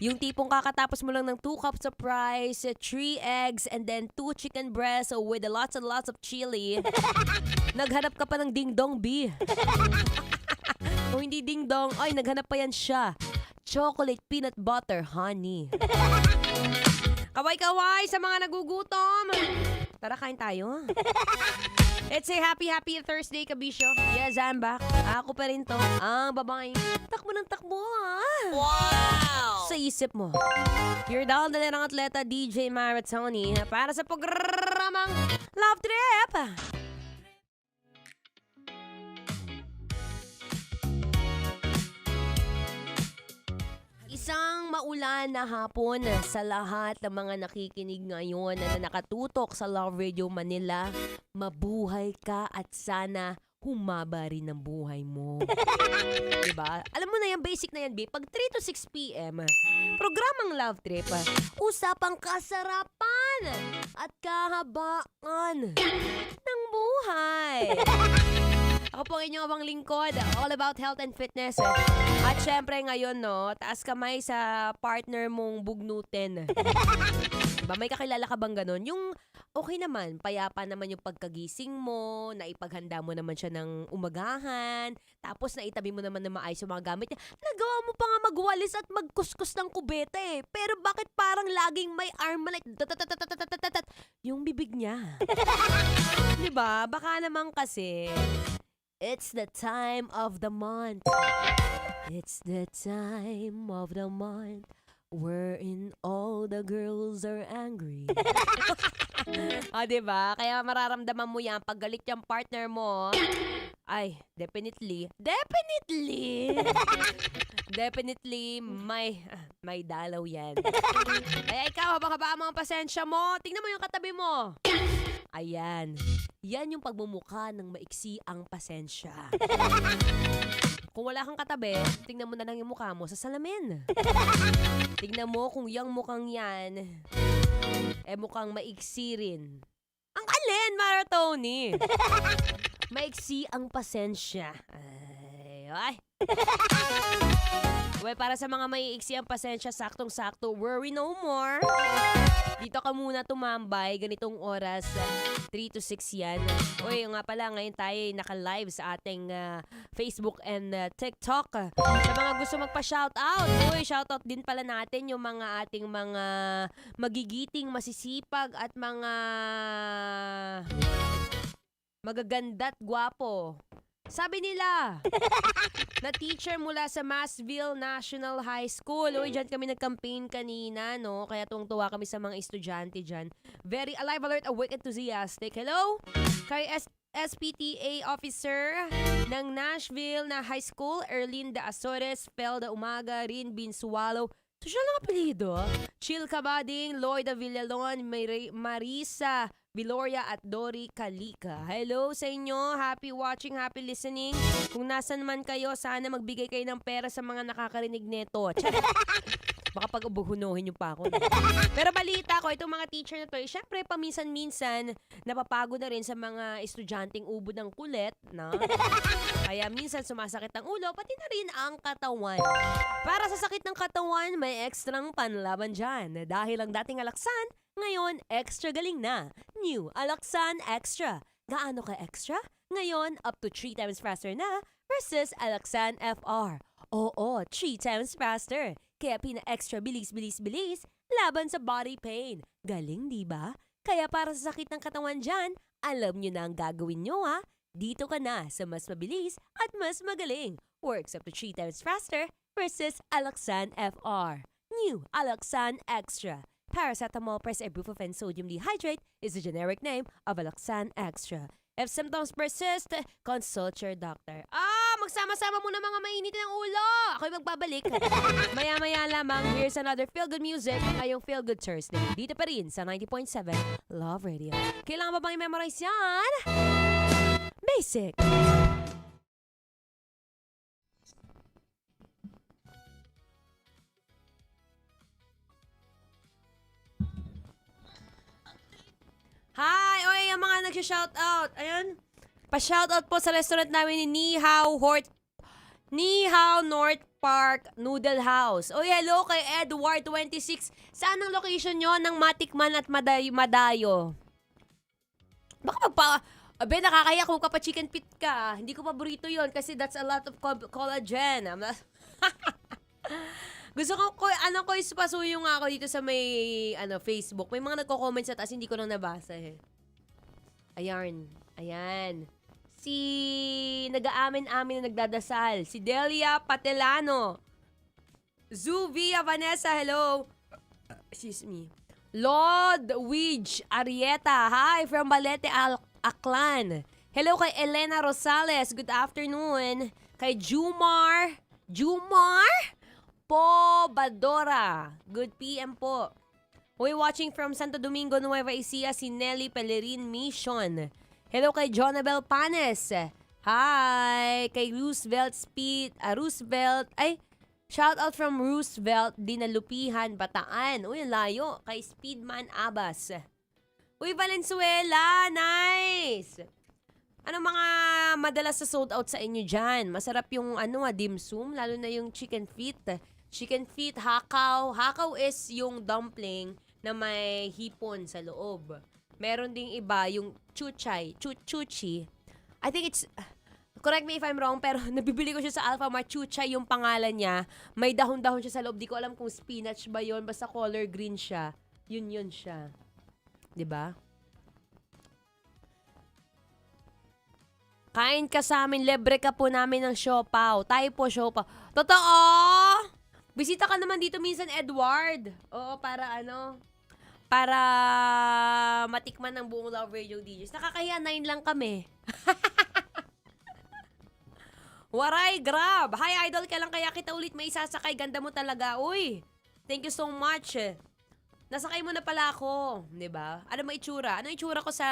Yung tipong kakatapos mo lang ng 2 cups of rice, 3 eggs, and then 2 chicken breasts with lots and lots of chili. Naghanap ka pa ng ding-dong, B. Kung hindi ding-dong, ay, naghanap pa yan siya. Chocolate peanut butter honey. Kaway-kaway sa mga nagugutom. Tara, kain tayo. Let's say happy Thursday, Kabisyo. Yes, I'm back. Ako pa rin to. Ang babaeng takbo ng takbo, ha? Wow! Sa isip mo. You're down the lerang atleta, DJ Maratoni, para sa programang Love Trip. maulan na hapon sa lahat ng mga nakikinig ngayon na nakatutok sa Love Radio Manila. Mabuhay ka at sana humaba rin ang buhay mo. Diba? Alam mo na yan, basic na yan, B. Pag 3 to 6 p.m., programang Love Trip, usapang kasarapan at kahabaan ng buhay. Ako po ang inyong abang lingkod, all about health and fitness. At syempre ngayon, no, taas kamay sa partner mong bugnutin. Diba? May kakilala ka bang ganun? Yung okay naman, payapa naman yung pagkagising mo, naipaghanda mo naman siya ng umagahan, tapos naitabi mo naman na maayos yung mga gamit niya. Nagawa mo pa nga magwalis at magkuskus ng kubeta eh. Pero bakit parang laging may armalite yung bibig niya? Diba? Baka naman kasi it's the time of the month. It's the time of the month wherein all the girls are angry. Diba? Kaya mararamdaman mo yan pag galit yung partner mo. Ay, definitely may dalaw yan. Ay, ikaw, habang mo ang pasensya mo, tingnan mo yung katabi mo. Ayan. Yan yung pagmumukha ng maiksi ang pasensya. Kung wala kang katabi, tingnan mo na lang yung mukha mo sa salamin. Tingnan mo kung yung mukhang yan, mukhang maiksi rin. Ang alin, Maratoni? Maiksi ang pasensya. Ay. Well, para sa mga maiiksi ang pasensya, saktong-sakto, worry no more. Dito ka muna tumambay, ganitong oras, 3 to 6 yan. Uy, nga pala, ngayon tayo naka-live sa ating Facebook and TikTok. Sa mga gusto magpa-shoutout, uy, shoutout din pala natin yung mga ating mga magigiting, masisipag at mga magaganda't gwapo. Sabi nila, na teacher mula sa Massville National High School. Uy, dyan kami nag-campaign kanina, no? Kaya tuwang-tuwa kami sa mga estudyante dyan. Very alive, alert, awake, enthusiastic. Hello? Kay SPTA officer ng Nashville na High School, Erlinda Azores, Felda Umaga, Rin Binsualo. Social ang apelido. Chill Kabading, Lloyda Villalon, Marisa Viloria at Dory Kalika. Hello sa inyo. Happy watching, happy listening. Kung nasan man kayo, sana magbigay kayo ng pera sa mga nakakarinig nito. Baka pag-ubuhunuhin nyo pa ako. Pero balita ko, itong mga teacher na to, syempre, paminsan-minsan, napapagod na rin sa mga estudyanteng ubod ng kulit, no? Kaya minsan sumasakit ang ulo, pati na rin ang katawan. Para sa sakit ng katawan, may ekstrang panlaban dyan. Dahil ang dating Alaxan, ngayon, extra galing na. New Alaxan Extra. Gaano ka extra? Ngayon, up to 3 times faster na versus Alaxan FR. Oo, 3 times faster. Kaya pina-extra bilis laban sa body pain. Galing, di ba? Kaya para sa sakit ng katawan dyan, alam nyo na ang gagawin nyo, ha? Dito ka na sa mas mabilis at mas magaling. Works up to 3 times faster versus Alaxan FR. New Alaxan Extra. Paracetamol plus ibuprofen sodium dehydrate is the generic name of Alaxan Extra. If symptoms persist, consult your doctor. Magsama-sama muna mga mainit ng ulo. Ako'y magbabalik. Maya-maya lamang, here's another feel-good music ngayong Feel-Good Thursday. Dito pa rin sa 90.7 Love Radio. Kailangan ba bang i-memorize yan? Basic. Hi! Oy, yung mga nag-shoutout. Ayun. Pa-shoutout po sa restaurant namin ni Ni Hao North Park Noodle House. Oy, hello kay Edward 26. Saan ang location nyo ng Matikman at Madayo? Baka nakakaya kung chicken pit ka. Hindi ko paborito yon kasi that's a lot of collagen. Gusto ko, pasuyo nga ako dito sa may, Facebook. May mga nagko-comment sa taas, hindi ko lang nabasa eh. Ayan. Si nag-aamin-amin na nagdadasal. Si Delia Patelano. Zuvia Vanessa, hello. Excuse me. Lord Widge Arieta, hi from Balete, Aklan. Hello kay Elena Rosales, good afternoon. Kay Jumar? Pobadora. Good PM po. Uy, watching from Santo Domingo, Nueva Ecija, si Nelly Pellerin Mission. Hello kay Jonabel Panes. Hi! Kay Roosevelt shout out from Roosevelt, Dinalupihan, Bataan. Uy, layo. Kay Speedman Abbas. Uy, Valenzuela! Nice! Ano mga madalas sa sold out sa inyo dyan? Masarap yung dim sum, lalo na yung chicken feet. Chicken feet, hakaw. Hakaw is yung dumpling na may hipon sa loob. Meron ding iba, yung chuchi. I think it's, correct me if I'm wrong, pero nabibili ko siya sa Alphamart. Chuchay yung pangalan niya. May dahon-dahon siya sa loob. Di ko alam kung spinach ba yon, basta color green siya. Yun siya. 'Di ba? Kain ka sa amin, libre ka po namin ng siopaw. Tayo po siopaw. Totoo? Bisita ka naman dito minsan, Edward. Oo, para matikman ng buong Love Radio DJs. Nakakahiya, 9 lang kami. Waray, grab. Hi, idol, kailan kaya kita ulit may isasakay? Ganda mo talaga. Uy, thank you so much. Nasakay mo na pala ako. 'Di ba? Ano may itsura? Ano itsura ko sa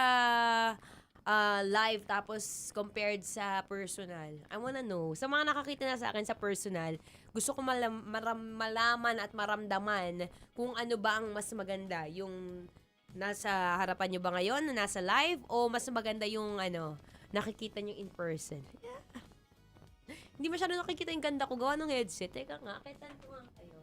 live tapos compared sa personal? I wanna know. Sa mga nakakita na sa akin sa personal, gusto ko malaman at maramdaman kung ano ba ang mas maganda. Yung nasa harapan nyo ba ngayon, na nasa live, o mas maganda yung nakikita nyo in person? Yeah. Hindi masyado nakikita yung ganda ko. Gawa ng headset. Teka nga, kaitan ko nga kayo.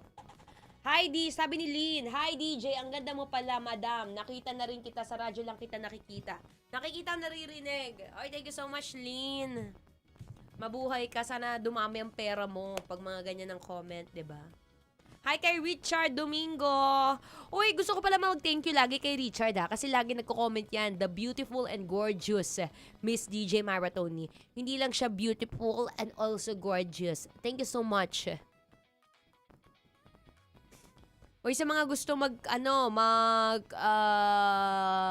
Hi, sabi ni Lynn. Hi, DJ. Ang ganda mo pala, madam. Nakita na rin kita. Sa radyo lang kita nakikita. Nakikita, naririnig. Ay, thank you so much, Lynn. Mabuhay ka. Sana dumami ang pera mo pag mga ganyan ng comment, diba? Hi kay Richard Domingo. Uy, gusto ko pala mag-thank you lagi kay Richard kasi lagi nagko-comment yan. The beautiful and gorgeous Miss DJ Maratoni. Hindi lang siya beautiful and also gorgeous. Thank you so much. Uy, sa mga gusto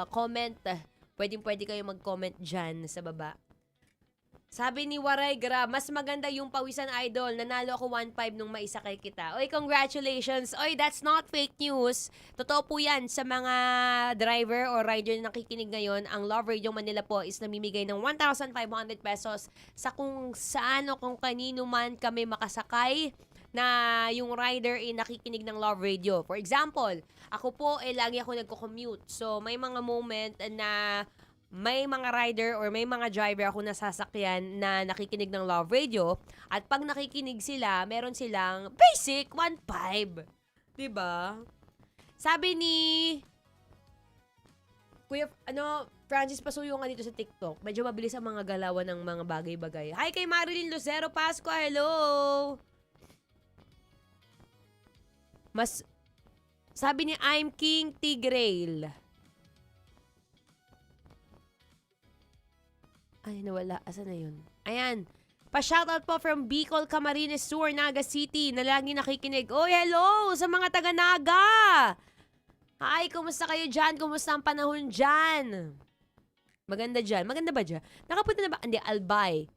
comment, pwede kayo mag-comment dyan sa baba. Sabi ni Waray Gra, mas maganda yung pawisan, idol. Nanalo ako 1.5 nung maisakay kita. Oy, congratulations. Oy, that's not fake news. Totoo po yan sa mga driver o rider na nakikinig ngayon. Ang Love Radio Manila po is namimigay ng 1,500 pesos sa kung saan o kung kanino man kami makasakay na yung rider ay nakikinig ng Love Radio. For example, ako po lagi ako nagko-commute. So, may mga moment na may mga rider or may mga driver ako na sasakyan na nakikinig ng Love Radio at pag nakikinig sila, meron silang basic 1.5. Diba? Sabi ni Kuya, Francis Pasuyungan dito sa TikTok, medyo mabilis ang mga galawan ng mga bagay-bagay. Hi kay Marilyn Lucero Pascua, hello! Sabi ni I'm King Tigrail. Ay, nawala. Asa na yun? Ayan. Pa-shoutout po from Bicol, Camarines Sur, Naga City, na lagi nakikinig. Oh, hello sa mga taga-Naga! Hi, kumusta kayo dyan? Kumusta ang panahon dyan? Maganda dyan. Maganda ba dyan? Nakapunta na ba? Hindi, Albay.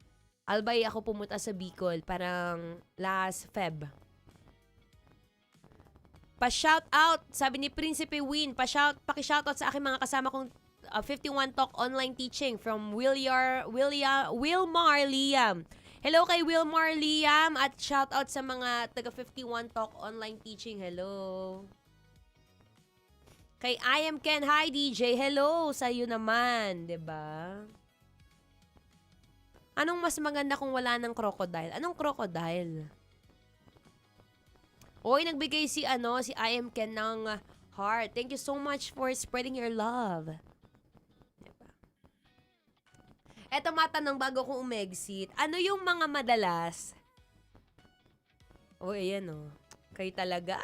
Albay ako pumunta sa Bicol. Parang last Feb. Pa-shoutout, sabi ni Prinsipe Win, paki-shoutout sa aking mga kasama kong 51 Talk online teaching from Wilmar Liam. Hello kay Wilmar Liam at shoutout sa mga taga 51 Talk online teaching. Hello. Kay I am Ken, hi DJ. Hello sa iyo naman, 'di ba? Anong mas maganda kung wala ng crocodile? Anong crocodile? Oy, nagbigay si I am Ken ng heart. Thank you so much for spreading your love. Eto matanong bago ko umexit. Ano yung mga madalas? Ayan Kayo talaga.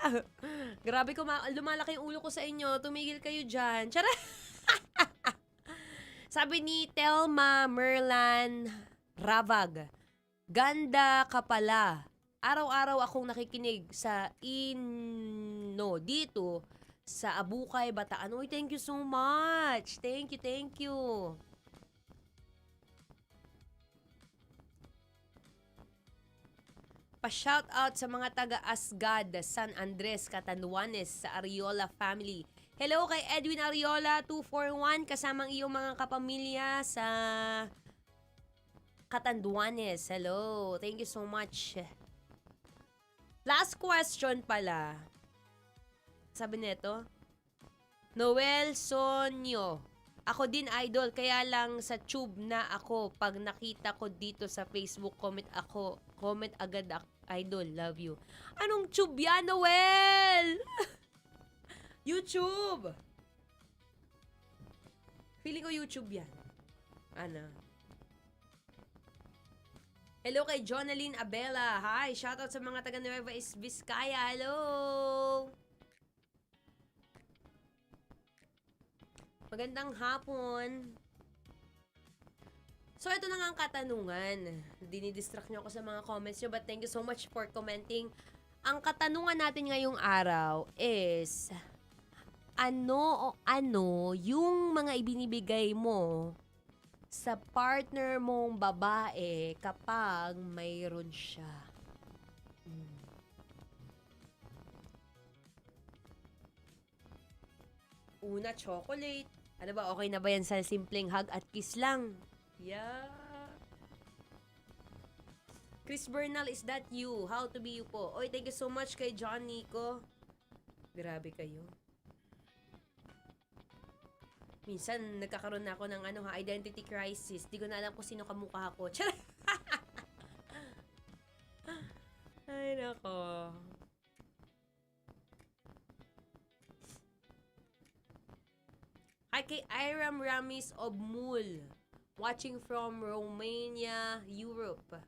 Grabe ko, lumalaki yung ulo ko sa inyo. Tumigil kayo dyan. Tara! Sabi ni Telma Merlan Ravag, ganda ka pala. Araw-araw akong nakikinig sa dito sa Abukay, Bataan. Uy, thank you so much. Thank you. Pa-shoutout sa mga taga-Asgad, San Andres, Catanduanes, sa Ariola family. Hello kay Edwin Ariola 241 kasamang iyong mga kapamilya sa Catanduanes. Hello. Thank you so much. Last question pala. Sabi nito, Noel Sonyo. Ako din idol, kaya lang sa tube na ako. Pag nakita ko dito sa Facebook, comment agad idol, love you. Anong tube yan, Noel? YouTube. Feeling ko YouTube yan. Ana. Hello kay Jonaline Abela. Hi, shoutout sa mga taga Nueva Vizcaya. Hello. Magandang hapon. So, ito na nga ang katanungan. Dinidistract nyo ako sa mga comments nyo, but thank you so much for commenting. Ang katanungan natin ngayong araw is, ano yung mga ibinibigay mo sa partner mong babae kapag mayroon siya? Una, chocolate. Ano ba, okay na ba yan sa simpleng hug at kiss lang? Yeah. Chris Bernal, is that you? How to be you po? Oy, thank you so much kay John Nico. Grabe kayo. Minsan, nagkakaroon na ako ng identity crisis. Di ko na alam kung sino kamukha ko. Charot! Ay, nako. Hi kay Iram Ramis Obmul. Watching from Romania, Europe.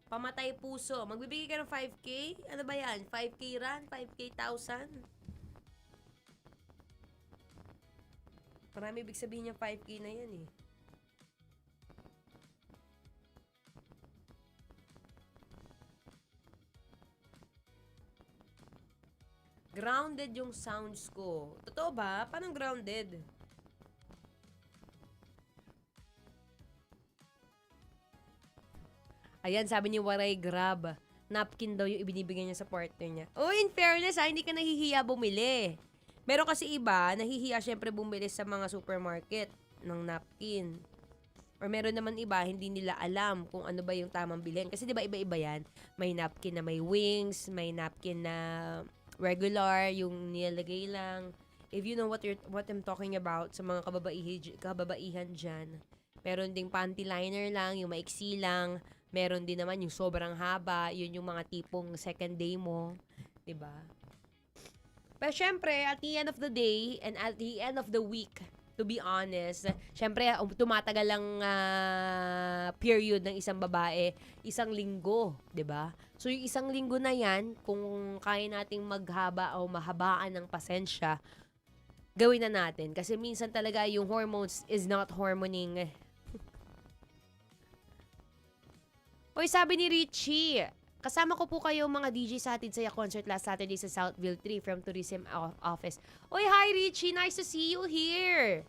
Pamatay puso. Magbibigay ka ng 5K? Ano ba yan? 5K run? 5K thousand? Marami ibig sabihin niya 5K na yan eh. Grounded yung sounds ko. Totoo ba? Paano grounded? Ayan, sabi ni Waray Grab. Napkin daw yung ibinibigay niya sa partner niya. Oh, in fairness hindi ka nahihiya bumili. Meron kasi iba, nahihiya syempre bumili sa mga supermarket ng napkin. Or meron naman iba, hindi nila alam kung ano ba yung tamang bilhin. Kasi di ba iba-iba yan? May napkin na may wings, may napkin na regular, yung nilagay lang. If you know what I'm talking about sa mga kababaihan dyan. Meron ding panty liner lang, yung maiksi lang. Meron din naman yung sobrang haba, yun yung mga tipong second day mo. Diba? Pero syempre, at the end of the day, and at the end of the week, to be honest, syempre, tumatagal lang period ng isang babae, isang linggo, 'di ba? So yung isang linggo na 'yan, kung kaya nating maghaba o mahabaan ng pasensya, gawin na natin kasi minsan talaga yung hormones is not hormoning. Oy, sabi ni Richie, kasama ko po kayo mga DJ sa Hatid Saya concert last Saturday sa Southville 3 from Tourism Office. Oy, hi Richie, nice to see you here.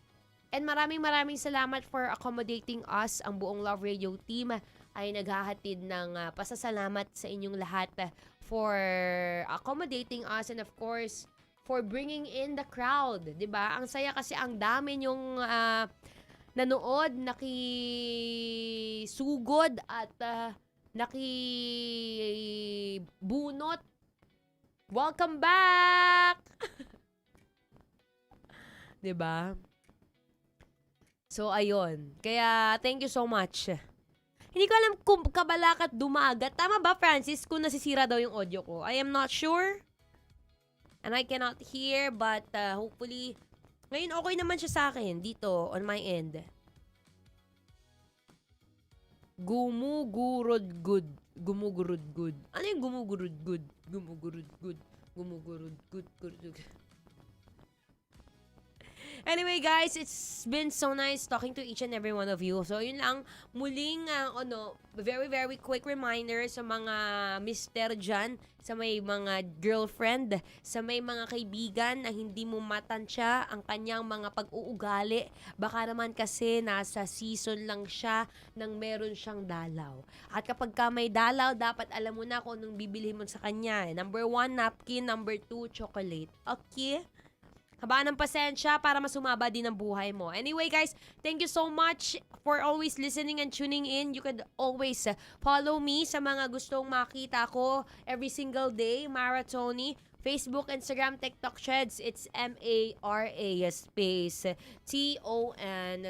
And maraming salamat for accommodating us. Ang buong Love Radio team ay naghahatid ng pasasalamat sa inyong lahat for accommodating us and of course for bringing in the crowd, 'di ba? Ang saya kasi ang dami yung nanood, nakisugod at nakibunot. Welcome back! 'Di ba? So, ayun. Kaya, thank you so much. Hindi ko alam kung kabalakat dumagat. Tama ba, Francis, kung nasisira daw yung audio ko? I am not sure. And I cannot hear, but hopefully, ngayon okay naman siya sa akin dito on my end. Gumugurod good. Gumugurod good. Ano yung gumugurod good? Gumugurod good. Gumugurod good. Anyway guys, it's been so nice talking to each and every one of you. So yun lang, muling very very quick reminder sa mga mister dyan, sa may mga girlfriend, sa may mga kaibigan na hindi mo matansya ang kanyang mga pag-uugali. Baka naman kasi nasa season lang siya nang meron siyang dalaw. At kapag ka may dalaw, dapat alam mo na kung anong bibili mo sa kanya. Number 1, napkin. Number 2, chocolate. Okay? Habaan ng pasensya para mas humaba din ang buhay mo. Anyway guys, thank you so much for always listening and tuning in. You could always follow me sa mga gustong makita ko every single day. Mara Tony, Facebook, Instagram, TikTok, Threads. It's MARA space TONEE.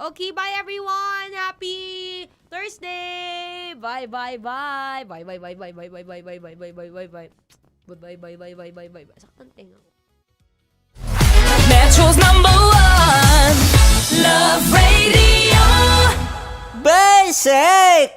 Okay, bye everyone. Happy Thursday. Bye bye bye. Bye bye bye bye bye bye bye bye bye bye bye bye bye. Bye bye bye bye bye bye bye. Saktan tenga ko. Metro's #1 Love Radio. Basic!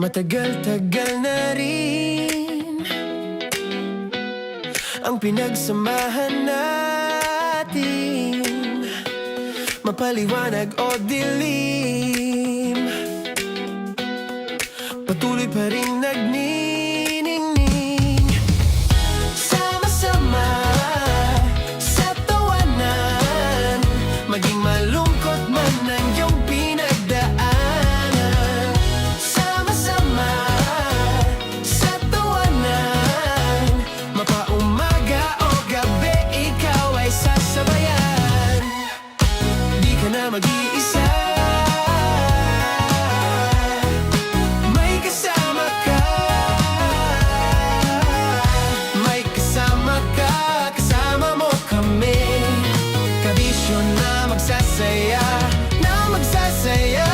Matagal-tagal na rin ang pinagsamahan natin, mapaliwanag o dilim, patuloy pa rin nagniningning. Sama-sama sa tawanan, maging malungkot man ang iyong pinagdaanan. Sama-sama sa tawanan, mapaumaga o gabi, ikaw ay sasabayan. Di ka na mag-iisa, may kasama ka. May kasama ka, kasama mo kami. Kabisyo na magsasaya, na magsasaya.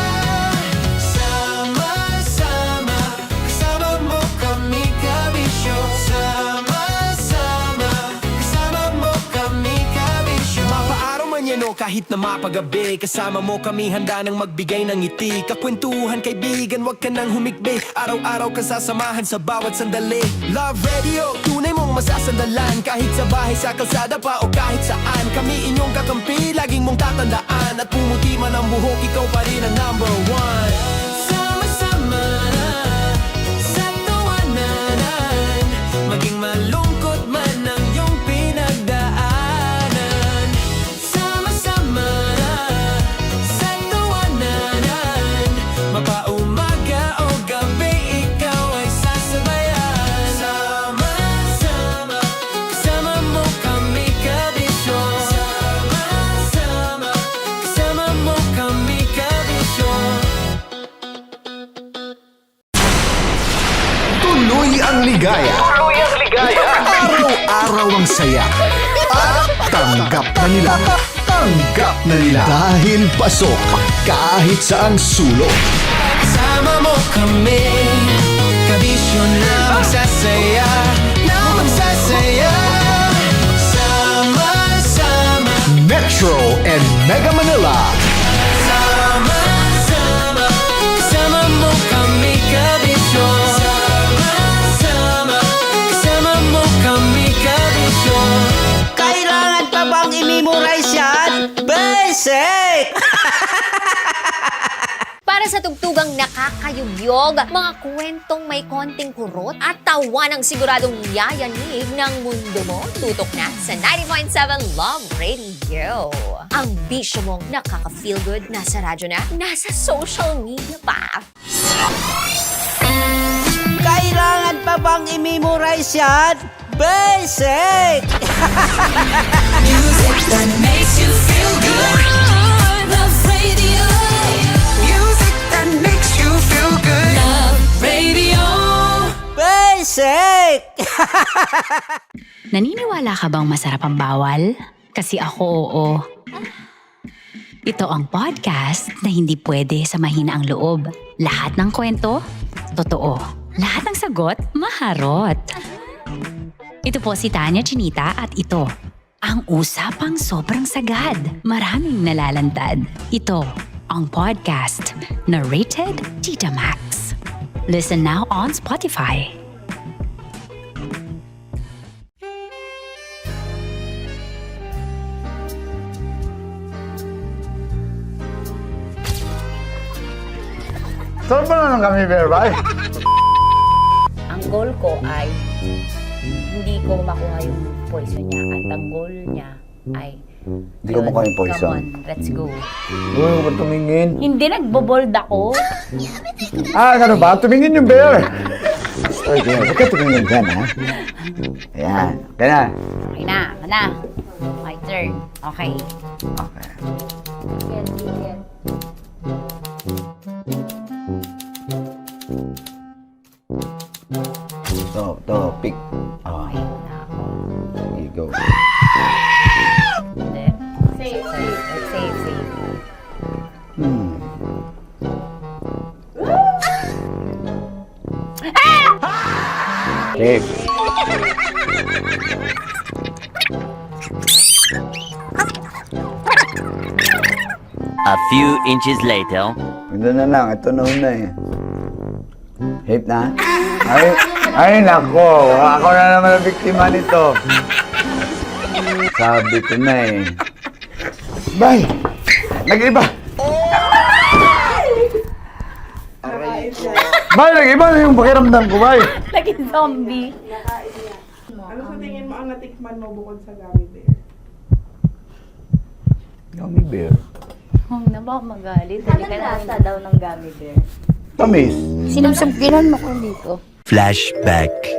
Sama-sama, kasama mo kami, kabisyo. Sama-sama, kasama mo kami, kabisyo. Mapaaraw man yan o kahit na mapagabi, kasama mo kami, handa nang magbigay ng ngiti. Kakwentuhan, kaibigan, wag ka nang humikbi. Araw-araw ka sasamahan sa bawat sandali. Love Radio, tunay mong masasandalan. Kahit sa bahay, sa kalsada pa o kahit saan, kami inyong kakampi, laging mong tatandaan. At pumuti man ang buhok, ikaw pa rin ang #1. Sama-sama sa tawanan, maging malungkot man ang iyong pinagdaanan. Sama-sama sa tawanan, mapaumaga o gabi, ikaw ay sasabayan. Sama-sama, kasama mo kami, kabisyo. Sama-sama, kasama mo kami, kabisyo. Tuloy ang ligaya. Araw-araw ang saya. At tanggap na nila. Tanggap na nila. Dahil pasok kahit saang sulok. Kasama mo kami, kabisyo na magsasaya, na magsasaya. Sama-sama, Metro and Mega Manila. sama-sama, kasama mo kami, kabisyo. Sama-sama, kasama mo kami, kabisyo. Kailangan pa bang i-memorize yan? Basic! Para sa tugtugang nakakayugyog, mga kwentong may konting kurot at tawa ng siguradong yayanig ng mundo mo, tutok na sa 90.7 Love Radio. Ang bisyo mong nakaka-feel good, nasa radyo na, nasa social media pa. Kailangan pa bang i-memorize yan? Basic! Music that makes you feel good. Love Radio. Music that makes you feel good. Love Radio. Basic! Naniniwala ka bang masarap ang bawal? Kasi ako oo. Ito ang podcast na hindi pwede sa mahina ang loob. Lahat ng kwento, totoo. Lahat ng sagot, maharot. Ito po si Tanya Chinita at ito, ang usapang sobrang sagad. Maraming nalalantad. Ito, ang podcast na rated Tita Max. Listen now on Spotify. Saan ba na lang kami, Berbay? Ang goal ko ay hindi ko makuha yung poison niya. At ang goal niya ay... Hindi ko makuha yung poison. Come on, let's go. Uy, huwag ka tumingin. Hindi, nagbobold ako. Ano ba? Tumingin yung bear. Oy, bear, huwag ka tumingin dyan, ha? Ayan, kaya na. Okay na, my turn. Okay. Okay. Yan, yan. Pick. Oh. Okay na ako. There you go. Hindi. Safe. Safe. A few inches later. Ito na lang, ito na una eh. Safe na? Ay, nako. Ako na naman ang biktima nito. Sabi ko na eh. Bay! Nag-iba! Bay, nag-iba na yung pakiramdam ko, Bay! Naging zombie. Ano sa tingin mo ang natikman mo bukod sa gummy bear? Gummy bear. Huwag na ba magalit? Hindi ka nasa daw ng gummy bear. Tamis. Sinusumpilan mo ko dito. Flashback.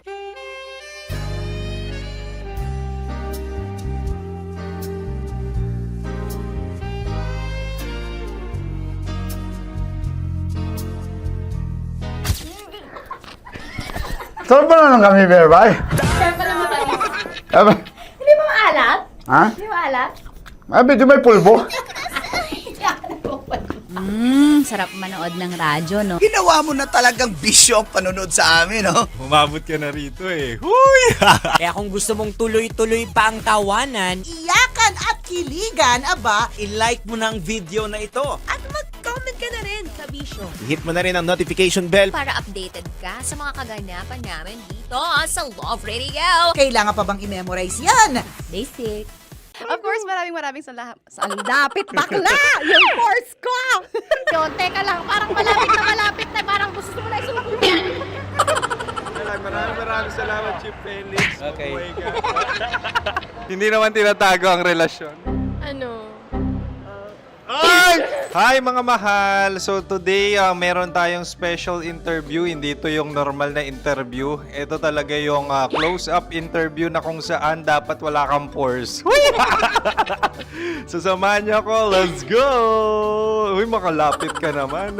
Saan ba na lang kami, Bear, Bay? Siyempre matamis. Aba, Hindi mo maalat? ha? Hindi mo maalat? Ay, medyo may pulbo. Sarap manood ng radyo, no? Ginawa mo na talagang bisyo ang panonood sa amin, no? Umabot ka na rito eh. Huy! Kaya kung gusto mong tuloy-tuloy pa ang tawanan, Iyakan at kiligan, aba, i-like mo na ang video na ito. At mag-comment ka na rin sa bisyo. Hit mo na rin ang notification bell. Para updated ka sa mga kaganapan namin dito sa Love Radio. Kailangan pa bang i-memorize yan? Basic. Of course, maraming lapit bakla! Yung force ko! Yun, teka lang, parang malapit na, parang gusto mo na isulat. Maraming salamat, Chief Felix. Okay. Oh my God. Hindi naman tinatago ang relasyon. Ano? Hi mga mahal! So today, meron tayong special interview. Hindi ito yung normal na interview. Ito talaga yung close-up interview na kung saan dapat wala kang pores. So samahan niyo ako. Let's go! Uy, makalapit ka naman.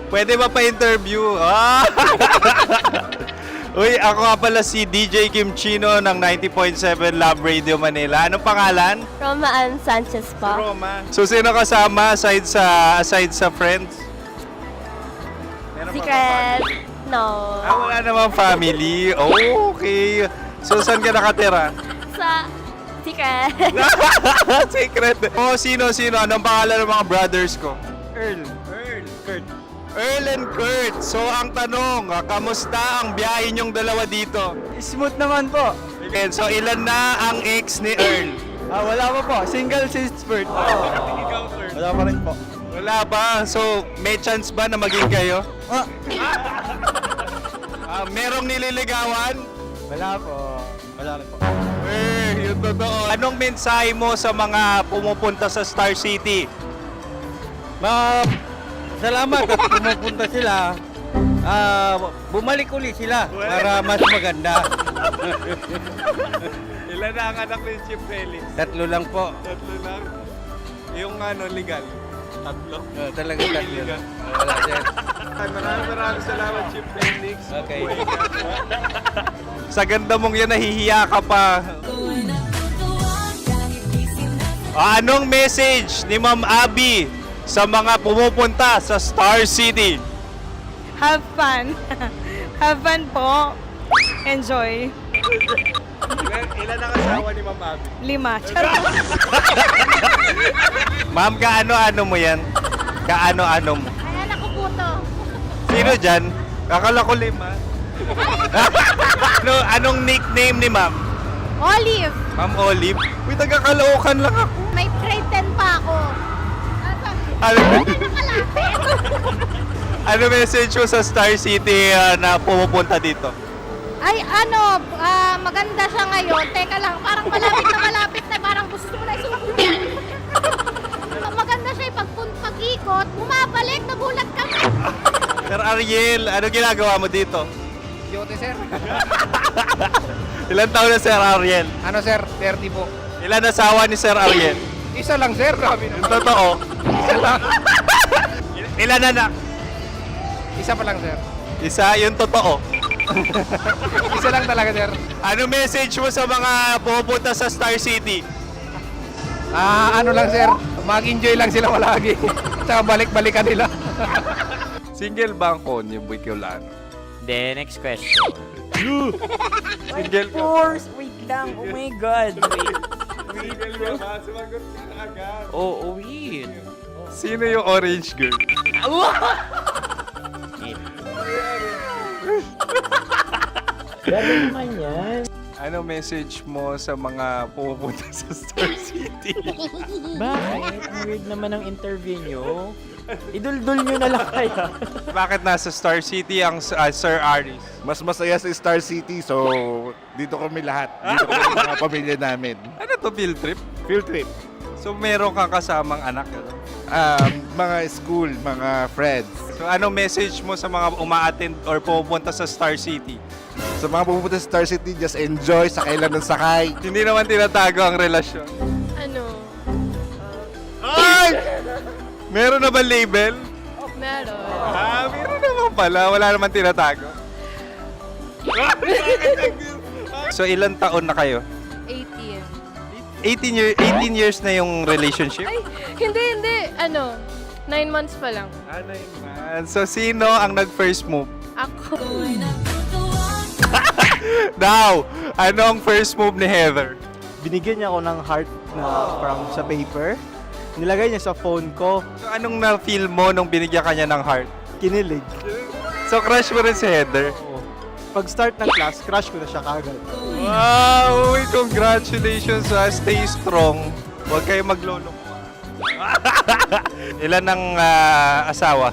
Pwede ba pa-interview? Uy, ako nga pala si DJ Kim Chino ng 90.7 Love Radio Manila. Anong pangalan? Roma Ann Sanchez po. Roma. So, sino kasama aside sa friends? Meron ba Secret. No. wala namang family. Oh, okay. So, saan ka nakatira? Sa Secret. Secret. Oh, sino? Anong pangalan ng mga brothers ko? Earl, Kurt. Earl and Kurt. So, ang tanong, kamusta ang biyahe niyong dalawa dito? Smooth naman po. Okay, so ilan na ang ex ni Earl? Wala pa po. Single since birth. Wala pa rin po. Wala ba? So, may chance ba na maging kayo? Merong nililigawan? Wala po. Wala rin po. Yung totoo. Anong mensahe mo sa mga pumupunta sa Star City? Salamat at pumupunta sila. Bumalik ulit sila para mas maganda. Ilan na ang anak ni Chief Felix? 3 lang po. 3 lang? Yung legal? 3? Talaga 3 lang. Wala din. Maraming salamat, Chief Felix. Okay. Sa ganda mong yan, nahihiya ka pa. Anong message ni Ma'am Abby sa mga pumupunta sa Star City? Have fun. Have fun po. Enjoy. Ilan ang asawa ni Ma'am Abby? 5. Charot. Ma'am, kaano-ano mo yan? Kaano-ano mo? Ay, anak ko po to. Sino dyan? Kakala ko 5. Anong nickname ni Ma'am? Olive. Ma'am Olive? Uy, taga-Caloocan lang ako. May grade 10 pa ako. Ano message mo sa Star City na pumupunta dito? Ay, maganda siya ngayon. Teka lang, parang malapit na, parang gusto mo na isumakit. Maganda siya pag-ikot, bumabalik, nagulat kami. Sir Ariel, ano ginagawa mo dito? Yote, sir. Ilan taon na Sir Ariel? Ano, sir? 30 po. Ilan asawa ni Sir Ariel? Isa lang, sir. Grabe Yung totoo? Isa lang. Ilan anak? Isa pa lang, sir. Isa, yung totoo. Isa lang talaga, sir. Ano message mo sa mga pumupunta sa Star City? Ano lang, sir. Mag-enjoy lang sila palagi. Tsaka balik-balikan nila. Single ba ang konyo, Boy Kiolano? Then, next question. Single Of course! Wait lang. Oh my God. Single ka ba? Sumagot ka na agad. Oh, wait. Sino yung orange girl? Gano'n naman yan. Ano message mo sa mga pumupunta sa Star City? Bakit? Ang weird naman ang interview nyo. Iduldul nyo na lang kaya. Bakit nasa Star City ang Sir Aris? Mas masaya sa Star City, so dito kami lahat. Dito kami mga pamilya namin. Ano to, field trip? Field trip. So meron kang kasamang anak? Ano? Mga school, mga friends. So anong message mo sa mga uma-attend or pumupunta sa Star City? Sa mga pupunta sa Star City, just enjoy, sakay lang ng sakay. Hindi naman tinatago ang relasyon. Ano? Ay! Meron na ba label? Meron. Meron naman pala. Wala naman tinatago. So ilan taon na kayo? 18. 18 years na yung relationship? Ay, hindi. 9 months pa lang. 9 months. So sino ang nag-first move? Ako. Now, ano ang first move ni Heather? Binigyan niya ako ng heart na from sa paper. Nilagay niya sa phone ko. So anong na-feel mo nung binigyan ka niya ng heart? Kinilig. So crush mo rin si Heather? Pag start ng class, crush ko na siya kagad. Wow! Uy, congratulations ha. Stay strong. Huwag kayo maglolo. Ilan ang asawa?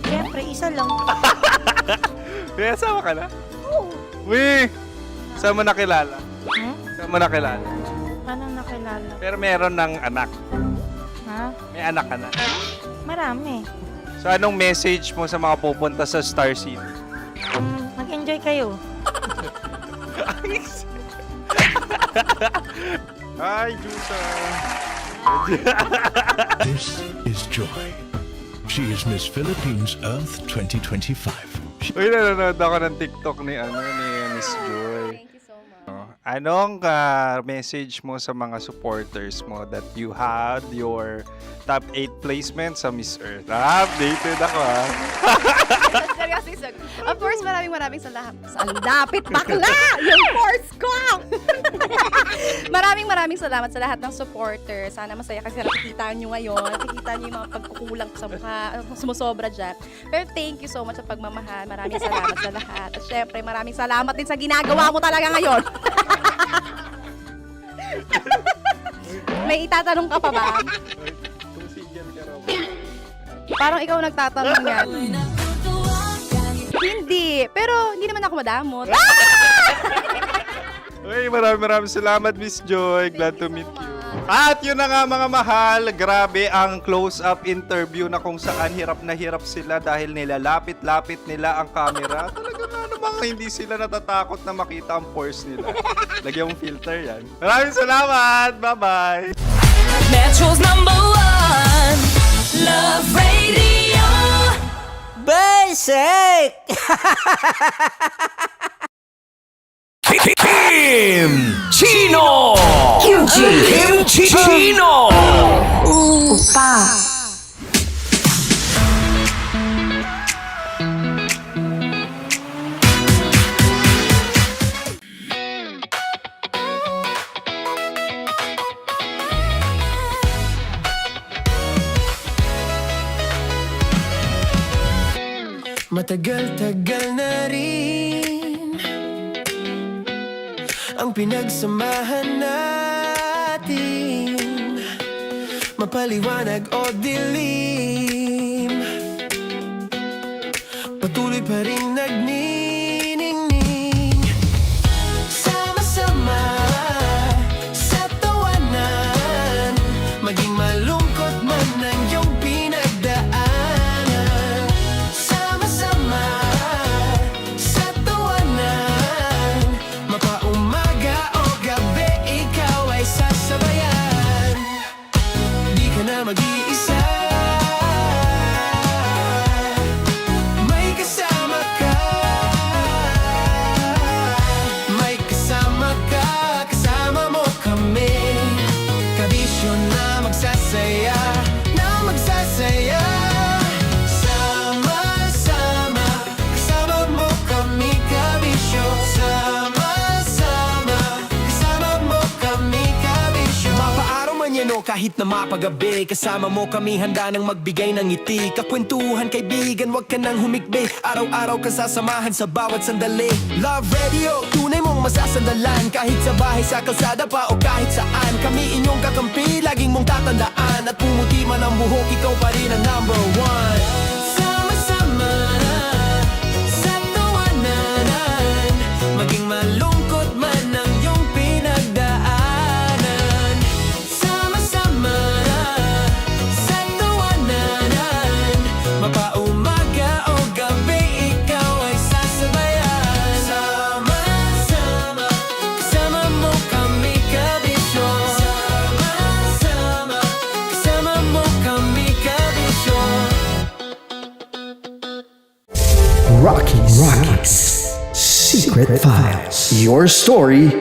Siyempre, isa lang. May asawa ka na? Oo. Uy! Saan mo nakilala? Saan mo nakilala? Paano nakilala? Pero meron ng anak. Ha? May anak ka na. Marami. So anong message mo sa mga pupunta sa Star City? Mag-enjoy kayo. Hi, Jusa! This is Joy. She is Miss Philippines Earth 2025. Uy, nanonood ako ng TikTok ni Miss Joy. Thank you so much. Anong message mo sa mga supporters mo that you had your top 8 placement sa Miss Earth? Updated ako Seryoso. Of course, maraming salamat. Lapit bakla! Yung force ko! maraming salamat sa lahat ng supporters. Sana masaya kasi nakikita nyo ngayon. Nakikita nyo yung mga pagkukulang sa mukha. Sumusobra dyan. Pero thank you so much sa pagmamahal. Maraming salamat sa lahat. At syempre, maraming salamat din sa ginagawa mo talaga ngayon. May itatanong ka pa ba? Parang ikaw nagtatanong yan. Hindi. Pero hindi naman ako madamot. Okay, maraming salamat, Miss Joy. Glad to meet you. At yun na nga mga mahal, grabe ang close-up interview na kung saan hirap na hirap sila dahil nilalapit-lapit nila ang camera. Talaga na namang hindi sila natatakot na makita ang pores nila. Lagyan mong filter yan. Maraming salamat! Bye-bye! Metro's #1 Love Radio. Basic! Kim Chino! Kimchi Chino! Opa. Matagal-tagal na rin ang pinagsamahan natin, mapaliwanag o dilim, patuloy pa rin nagniningning. Sama-sama sa tawanan, maging malungkot man ang iyong pinagdaanan. Sama-sama sa tawanan, mapaumaga o gabi, ikaw ay sasabayan. Di ka na mag-iisa, may kasama ka. May kasama ka, kasama mo kami. Kabisyo na magsasaya, na magsasaya. Sama-sama, kasama mo kami, kabisyo. Sama-sama, kasama mo kami, kabisyo. Mapaaraw man yan o kahit na mapagabi, kasama mo kami, handa nang magbigay ng ngiti. Kakwentuhan, kaibigan, wag ka nang humikbi. Araw-araw ka sasamahan sa bawat sandali. Love Radio, tunay mong masasandalan. Kahit sa bahay, sa kalsada pa o kahit saan, kami inyong kakampi, laging mong tatandaan. At pumuti man ang buhok, ikaw pa rin ang #1. Sama-sama sa tawanan, maging malungkot man ang iyong pinagdaanan. Sama-sama sa tawanan, mapaumaga o gabi, ikaw ay sasabayan. Sama-sama, kasama mo kami, kabisyo. Sama-sama, kasama mo kami, kabisyo. Rockies. Secret Files. Your story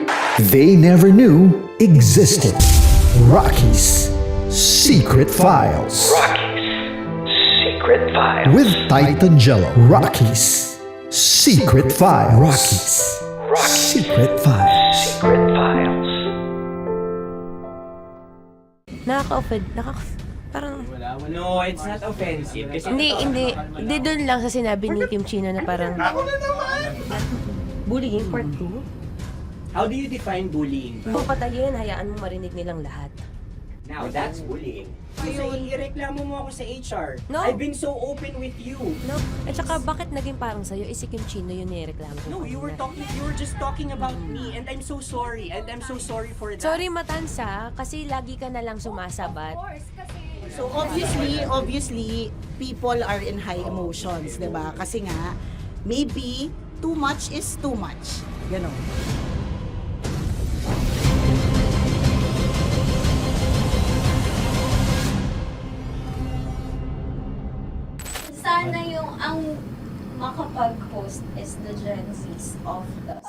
they never knew existed. Rockies. Secret Files. Secret Files. With Titan Jello. Rockies. Secret Files. Rockies. Secret Files. Secret Files. Nakaka-offend. Parang... No, it's not offensive. Kasi Hindi doon lang sa sinabi ni Kim Chino na parang... Bullying, part 2? how do you define bullying? Kung patayin, hayaan mo marinig nilang lahat. Now, that's bullying. So, ireklamo mo ako sa HR. No. I've been so open with you. No. At saka, bakit naging parang sa'yo? Si Kim Chino yun nireklamo ko. No, you were just talking about me, and I'm so sorry. And I'm so sorry for that. Sorry, Matansa, kasi lagi ka na lang sumasabat. So obviously, people are in high emotions, 'di ba? Kasi nga, maybe too much is too much. Ganon. Sana yung ang makapag-host is the Gen Zs of the...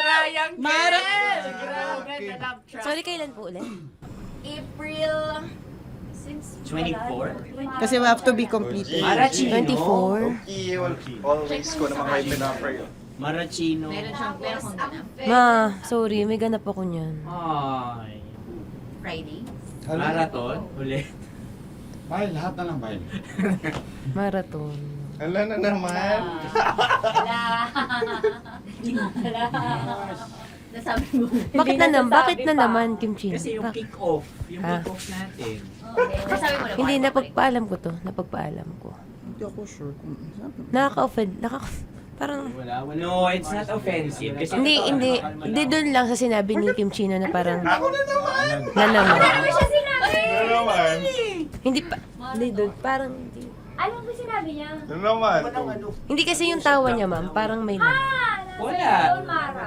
Ryan Mara! Sorry, kailan po ulit? April... Since 24? Kasi we have to be complete. Marachino. 24? Always ko naman kayo pinapray. Marachino. Ma, sorry, may ganap ako niyan. Ay. Friday. Marathon? Ulit. Bye, lahat na lang, bye. Marathon. Ala na naman. Nasabi mo. Bakit na naman, Kim Chin? Kasi yung kick-off. Yung Ah. kick-off natin. Nasabi mo na ba? Hindi, napagpaalam ko to. Napagpaalam ko. Hindi ako sure kung Nakaka-offend. Parang... Wala. No, it's not offensive. Kasi Hindi doon lang sa sinabi ni Kim Chino na parang... Ako na naman! Na naman. Ano siya sinabi? Na naman! Hindi pa... Hindi doon. Parang... Hindi. Ano ba sinabi niya? Na naman! Hindi kasi yung tawa niya, ma'am. Parang may lang. Wala. Mara.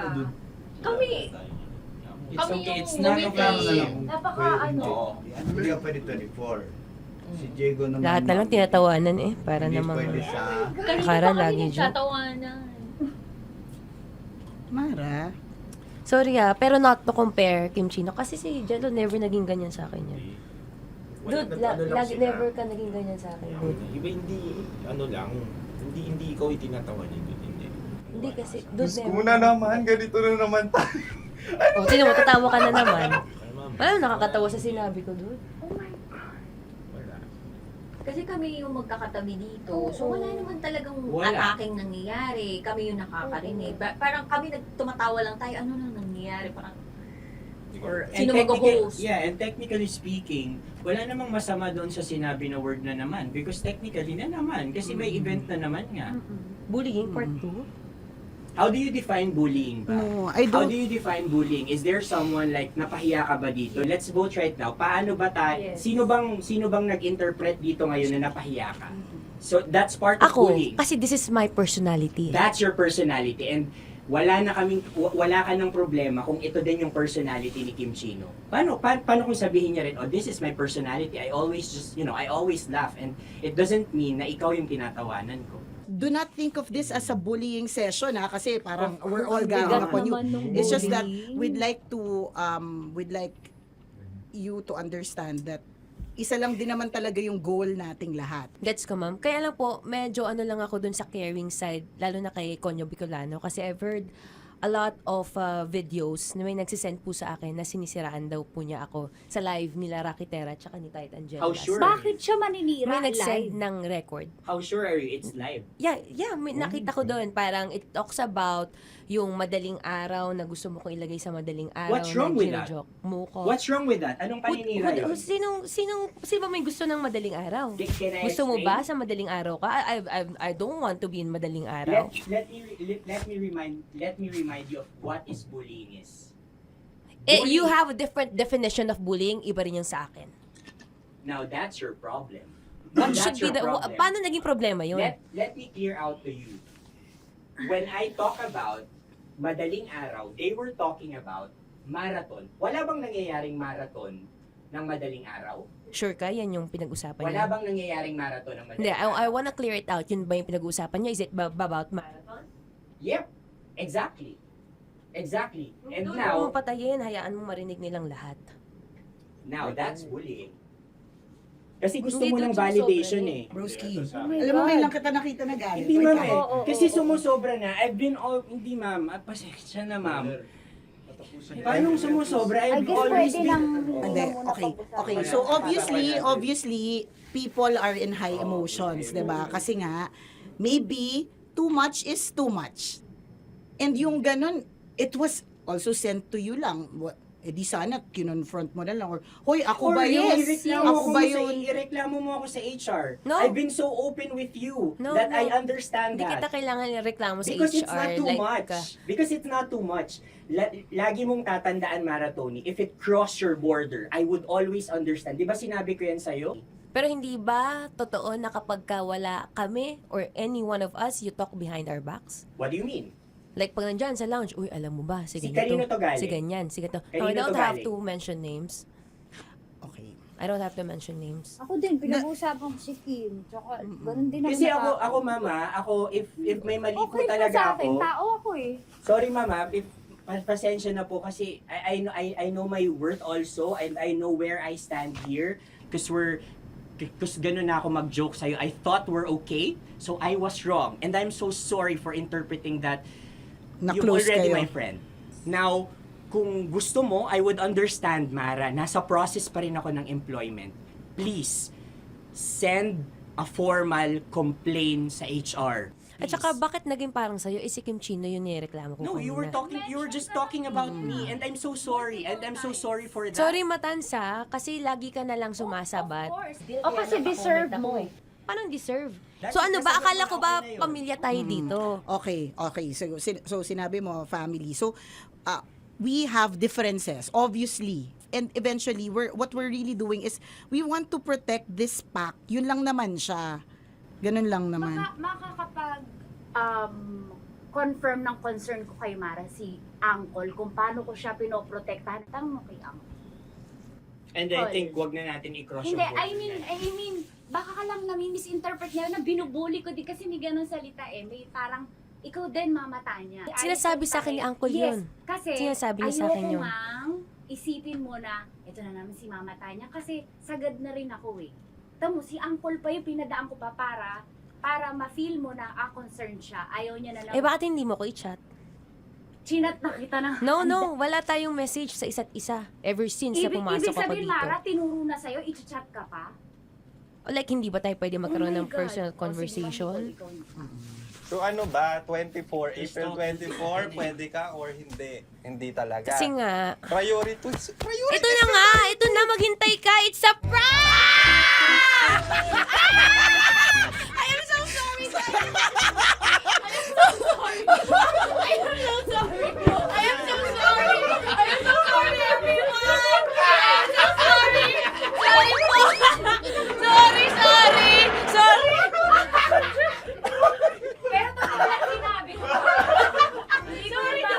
Kami. It's Kami okay. yung It's not ngumiti. offensive. Napaka ano. Hindi ka pwede 24. Si Diego naman. Lahat na lang tinatawanan eh. Para Hindi namang... pwede sa... Akala lagi joke. Tatawanan. Mara. Sorry pero not to compare Kim Chino. Kasi si Jello never naging ganyan sa akin yan. Dude, lagi never ka naging ganyan sa akin. Dude. Iba hindi, ano lang, hindi ikaw itinatawa niya, dude, hindi. Hindi kasi, dude, Diyos ko na naman, ganito na naman tayo. O, sino mo, tatawa ka na naman. Ano, nakakatawa sa sinabi ko, dude. Oh my God. Kasi kami yung magkakatabi dito. So wala naman talagang ataking nangyayari. Kami yung nakakarinig. Parang kami tumatawa lang tayo. Ano nang nangyayari? Parang... Or sino mag-host? Yeah, and technically speaking, wala namang masama doon sa sinabi na word na naman. Because technically na naman. Kasi may event na naman nga. Bullying part 2? How do you define bullying ba? No, I How don't. do you define bullying? Is there someone like napahiya ka ba dito? Let's vote right now. Paano ba Yes. sino bang nag-interpret dito ngayon na napahiya ka? So that's part of Ako, bullying. kasi this is my personality. That's your personality and wala ka ng problema kung ito din yung personality ni Kim Chino. Paano kung sabihin niya rin, oh, this is my personality. I always I always laugh and it doesn't mean na ikaw yung tinatawanan ko. Do not think of this as a bullying session kasi parang we're all ganging upon you. It's just that we'd like you to understand that isa lang din naman talaga yung goal nating lahat. Gets ko, ma'am. Kaya lang po, medyo ano lang ako dun sa caring side, lalo na kay Conyo Bicolano, kasi I've heard a lot of videos na may nagsisend po sa akin na sinisiraan daw po niya ako sa live nila Rocky Terra at ni Tight Angela. How sure? Bakit siya maninira May live? nagsend ng record. How sure are you it's live? Yeah, may nakita ko doon. Parang it talks about yung madaling araw na gusto mo kong ilagay sa madaling araw. What's wrong with that? Mo ko. What's wrong with that? Anong paninira yun? Sino ba may gusto ng madaling araw? Can I Gusto mo explain? ba sa madaling araw ka? I don't want to be in madaling araw. Let me remind you of what is bullying is. You have a different definition of bullying, iba rin yung sa akin. Now that's your problem. What That's should be your problem. paano naging problema yun? Let me clear out to you. When I talk about madaling araw, they were talking about marathon. Wala bang nangyayaring marathon ng madaling araw? Sure ka? Yan yung pinag-usapan Wala niya? bang nangyayaring marathon ng madaling Hindi, araw? I wanna clear it out. Yun ba yung pinag-usapan niya? Is it about marathon? Yep, exactly. Exactly. And Doon now, mo patayin, hayaan mo marinig nilang lahat. now that's bullying. Kasi gusto Hindi mo doon ng validation sumusobra eh. Broski. Oh my Alam mo, God. ngayon lang kita nakita na galit. Hindi ma'am Ikaw. eh. Kasi sumusobra na. I've been all, hindi ma'am. Pasensya na ma'am. Paano sumusobra? I've always been... Hindi, okay. So obviously, people are in high emotions, 'di ba? Kasi nga, maybe too much is too much. And yung ganun, it was also sent to you lang. Di sana kinonfront mo na lang or hoy, ako ba yun? Ako ba yun? Ireklamo mo ako sa HR. No. I've been so open with you that I understand Hindi that. kita kailangan reklamo sa Because HR. it's not too much. Because it's not too much. Lagi mong tatandaan, Maratoni, if it cross your border, I would always understand. Di ba sinabi ko yan sa'yo? Pero hindi ba totoo na kapag wala kami or any one of us, you talk behind our backs? What do you mean? Like pag nandyan sa lounge, uy, alam mo ba, si Si ganito, kanino to galing? si ganyan, si ganito. No, I Kanino don't to have galing? to mention names. Okay. I don't have to mention names. Ako din, pinag-uusapan ko si Kim. Tsaka, ganun din Kasi naman ako mama, if may mali po okay talaga sa akin, ako. tao ako eh. Sorry mama, if pasensya na po kasi I know my worth also and I know where I stand here because ganun na ako mag-joke sa'yo. I thought we're okay, so I was wrong. And I'm so sorry for interpreting that you're Na-close already kayo. my friend. Now, kung gusto mo, I would understand, Mara. Nasa process pa rin ako ng employment. Please, send a formal complaint sa HR. At saka, bakit naging parang sa'yo? Si Kim Chino yun nireklamo ko No, you were just talking about me and I'm so sorry. And I'm so sorry for that. Sorry, Matansa, kasi lagi ka na lang sumasabat. O kasi deserve mo. Paano deserve? So ano ba? Akala ko ba pamilya tayo dito? Okay. So sinabi mo, family. So, we have differences, obviously. And eventually, what we're really doing is, we want to protect this pack. Yun lang naman siya. Ganun lang naman. Makakapag confirm ng concern ko kay Mara si Uncle kung paano ko siya pinoprotektahan. Tanong mo kay Uncle. And I think wag na natin i-cross Hindi, yung I mean, baka ka lang nami-misinterpret niya na binubuli ko din kasi may ganun salita eh. May parang, ikaw din mamata niya. Sinasabi sa akin ni Uncle yun. Kasi Sinasabi niya sa akin yun. ayoko ngang isipin mo na, ito na naman si mamata niya kasi sagad na rin ako eh. Tamo, si Uncle pa yung pinadaan ko pa para ma-feel mo na concerned siya. Ayaw niya na lang. Eh, bakit hindi mo ko i-chat? Chinat na kita na. No, wala tayong message sa isa't isa. Ever since na pumasok Ibig ako sabihin, dito. Mara, tinuro na sa'yo, i-chat ka pa? O like, hindi ba tayo pwede magkaroon Oh my ng God. personal O, sige, conversation? So ano ba, 24, April 24, pwede ka or hindi? Hindi talaga. Kasi nga, Priority. ito na nga, ito na, maghintay ka, it's a prank! I am so sorry, guys! I am so sorry! I am so sorry! I am so sorry, everyone! I am so sorry! Sorry po! Sorry! Pero ito na lang sinabi ko. Sorry na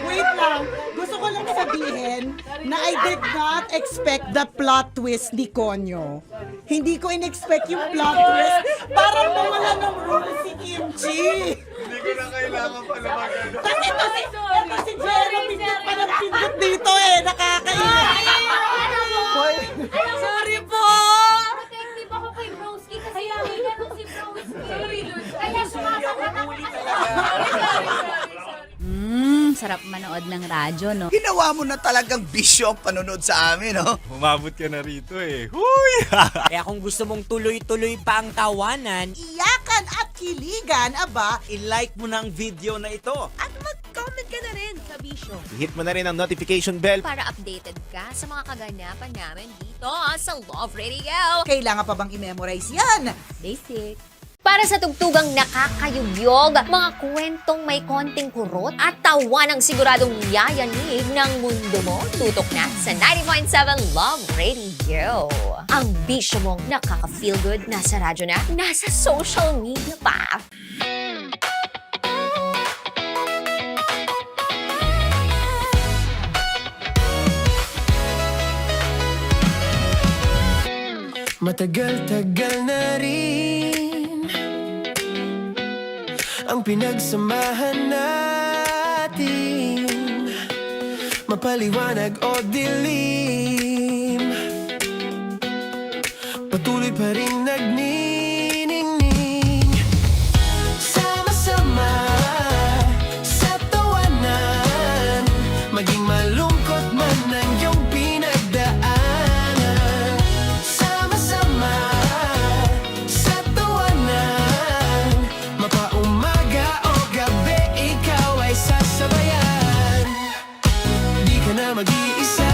Wait lang. Gusto ko lang sabihin na I did not expect the plot twist ni Konyo. Hindi ko in-expect yung plot twist. Parang nawala ng role si Kimchi. Hindi ko na kailangan pa naman. Kasi ito si Jero, pindot pa ng pindot dito eh. Nakakainis. Sorry po! Protective ako kay Broski kasi hindi ganun si Broski. Kaya sumasagot ako. Sarap manood ng radyo, no? Ginawa mo na talagang bisyo ang panonood sa amin, no? Umabot ka na rito eh. Huy! Kaya kung gusto mong tuloy-tuloy pa ang tawanan, Iyakan at kiligan, aba. i-like mo na ang video na ito. At mag-comment ka na rin sa Bisyo. Hit mo na rin ang notification bell. Para updated ka sa mga kaganapan namin dito sa Love Radio. Kailangan pa bang i-memorize yan? Basic. Para sa tugtugang nakakayugyog, mga kwentong may konting kurot at tawa ng siguradong yayanig ng mundo mo, tutok na sa 90.7 Love Radio. Ang bisyo mong nakaka-feel good, nasa radyo na, nasa social media pa. Matagal-tagal na rin ang pinagsamahan natin, mapaliwanag o dilim, patuloy pa rin nagniningning. Sama-sama sa tawanan, maging malungkot man ang iyong pinagdaanan. Sama-sama sa tawanan, mapaumaga o gabi, ikaw ay sasabayan. Di ka na mag-iisa,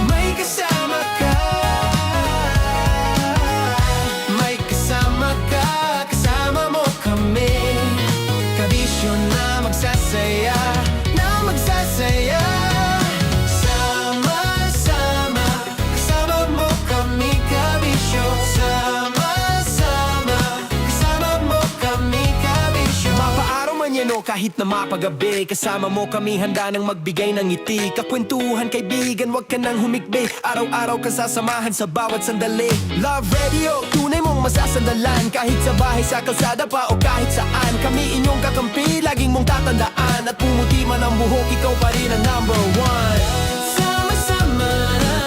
may kasama ka. May kasama ka, kasama mo kami. Kabisyo na magsasaya, na magsasaya. Sama-sama, kasama mo kami, kabisyo. Sama-sama, kasama mo kami, kabisyo. Mapaaraw man yan o kahit na mapagabi, kasama mo kami, handa nang magbigay ng ngiti. Kakwentuhan, kaibigan, wag ka nang humikbi. Araw-araw ka sasamahan sa bawat sandali. Love Radio, tunay mong masasandalan. Kahit sa bahay, sa kalsada pa o kahit saan, kami inyong kakampi. man ang buhok, ikaw pa rin ang number one. Sama-sama na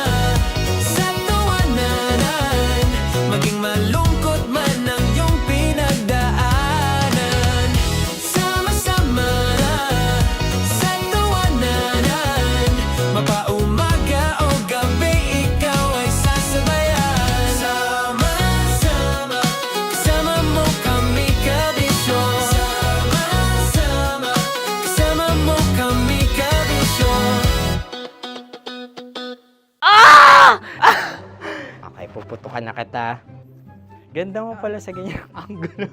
sa tawanan, maging malungkot man ang iyong pinagdaanan. Sama-sama na sa tawanan, mapaumaga o gabi, ikaw ay sasabayan. Sama-sama, kasama mo kami kabisyo. Sama-sama, kasama mo kami kabisyo. Okay, puputukan na kita. Ganda mo pala sa ganyang angulo.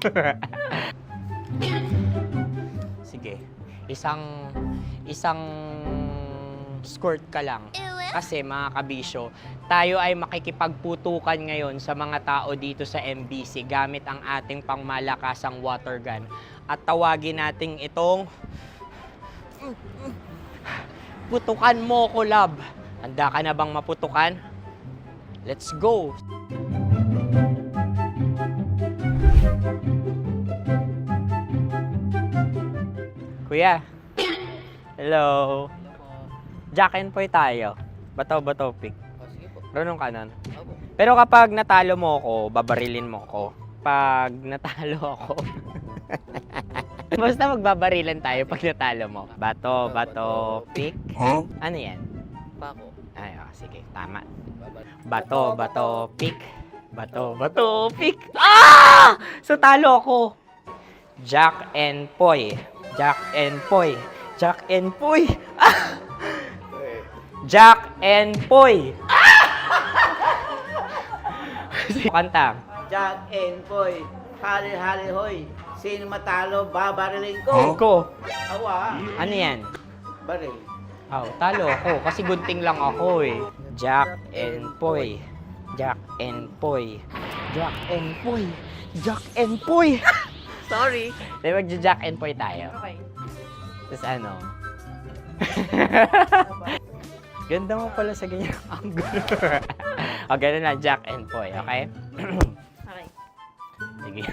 Sige, isang squirt ka lang. Kasi mga kabisyo, tayo ay makikipagputukan ngayon sa mga tao dito sa MBC gamit ang ating pangmalakasang water gun. At tawagin natin itong putukan mo ko, love. Handa ka na bang maputukan? Let's go! Kuya. Hello. Jack and Poy tayo. Bato-bato pick. Runong kanan. Pero kapag natalo mo ako, babarilin mo ako. Pag natalo ako, basta magbabarilan tayo pag natalo mo. Bato, pick. Huh? Ano yan? Pako. Ay, sige. Tama. Bato, pick. Bato, pick. Ah! So, talo ako. Jack and Poy. Jack and Poy. Jack and Poy. Ah! Jack and Poy. Kanta. Jack and Poy, hali-hali hoy. Sino matalo, babarilin ko. Ko. Awa. Ano yan? Baril. Oh, talo ako kasi gunting lang ako eh. Jack and Poy. Jack and Poy. Jack and Poy. Jack and Poy. Sorry. Di magja-Jack and Poy tayo. Okay. Tapos ano? Ganda mo pala sa ganyang angulo. O, ganun lang, Jack and Poy, okay? Okay. Sige.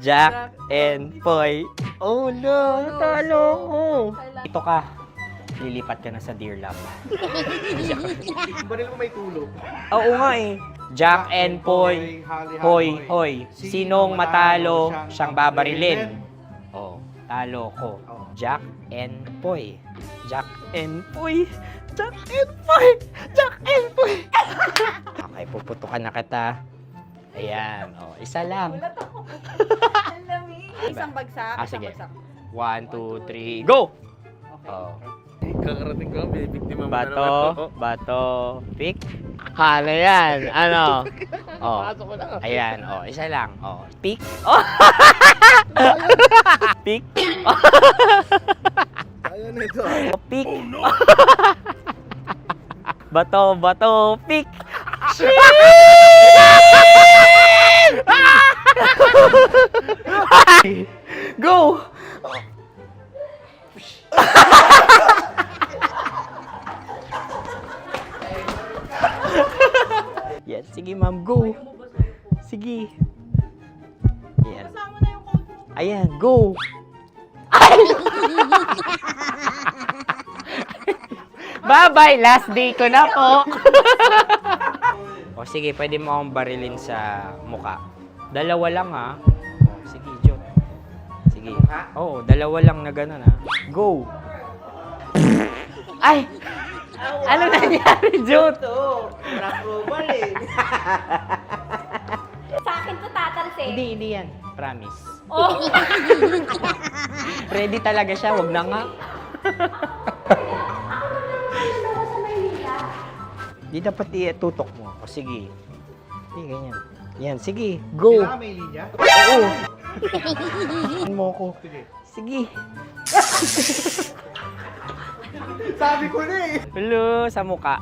Jack and Poy. Oh no, natalo ko. Ito ka. Lilipat ka na sa Dear Love. Baril mo may tulog. Oo nga eh. Jack and Poy. Hoy, hoy. Sinong matalo, siyang babarilin. Oh, talo ko. Jack and Poy. Jack and Poy. Jack and Poy. Jack and Poy. Okay, puputukan na kita. Ayan. Oh, isa lang. Isang bagsak. Ah, isang sige. bagsak. 1, 2, 3, go! Oh. Kakarating ko, may biktima mo na naman. Bato, pick. Ano yan? Ano? Oh. Ayan, oh, isa lang. Oh, pick. Oh. Pick. Ayan na ito. Oh, pick. Bato, pick. Go! Yan, sige ma'am, go. Sige. Yan. Ayan, go. Ay! Bye-bye, last day ko na po. O sige, pwede mo akong barilin sa muka. Dalawa lang ha. O, sige, Jot. Sige. Oo, dalawa lang na gano'n ha. Go. Ay! Ano nangyari, Jot? Approval eh. Sa akin to tatalse. Hindi yan. Promise. Oh. Ready talaga siya, wag na nga. Di dapat itutok mo. O sige. Sige, ganyan. Yan, sige. Go. Kailangan may linya? Oo. Mo ko. Sige. Sabi ko na eh. Hello, sa muka.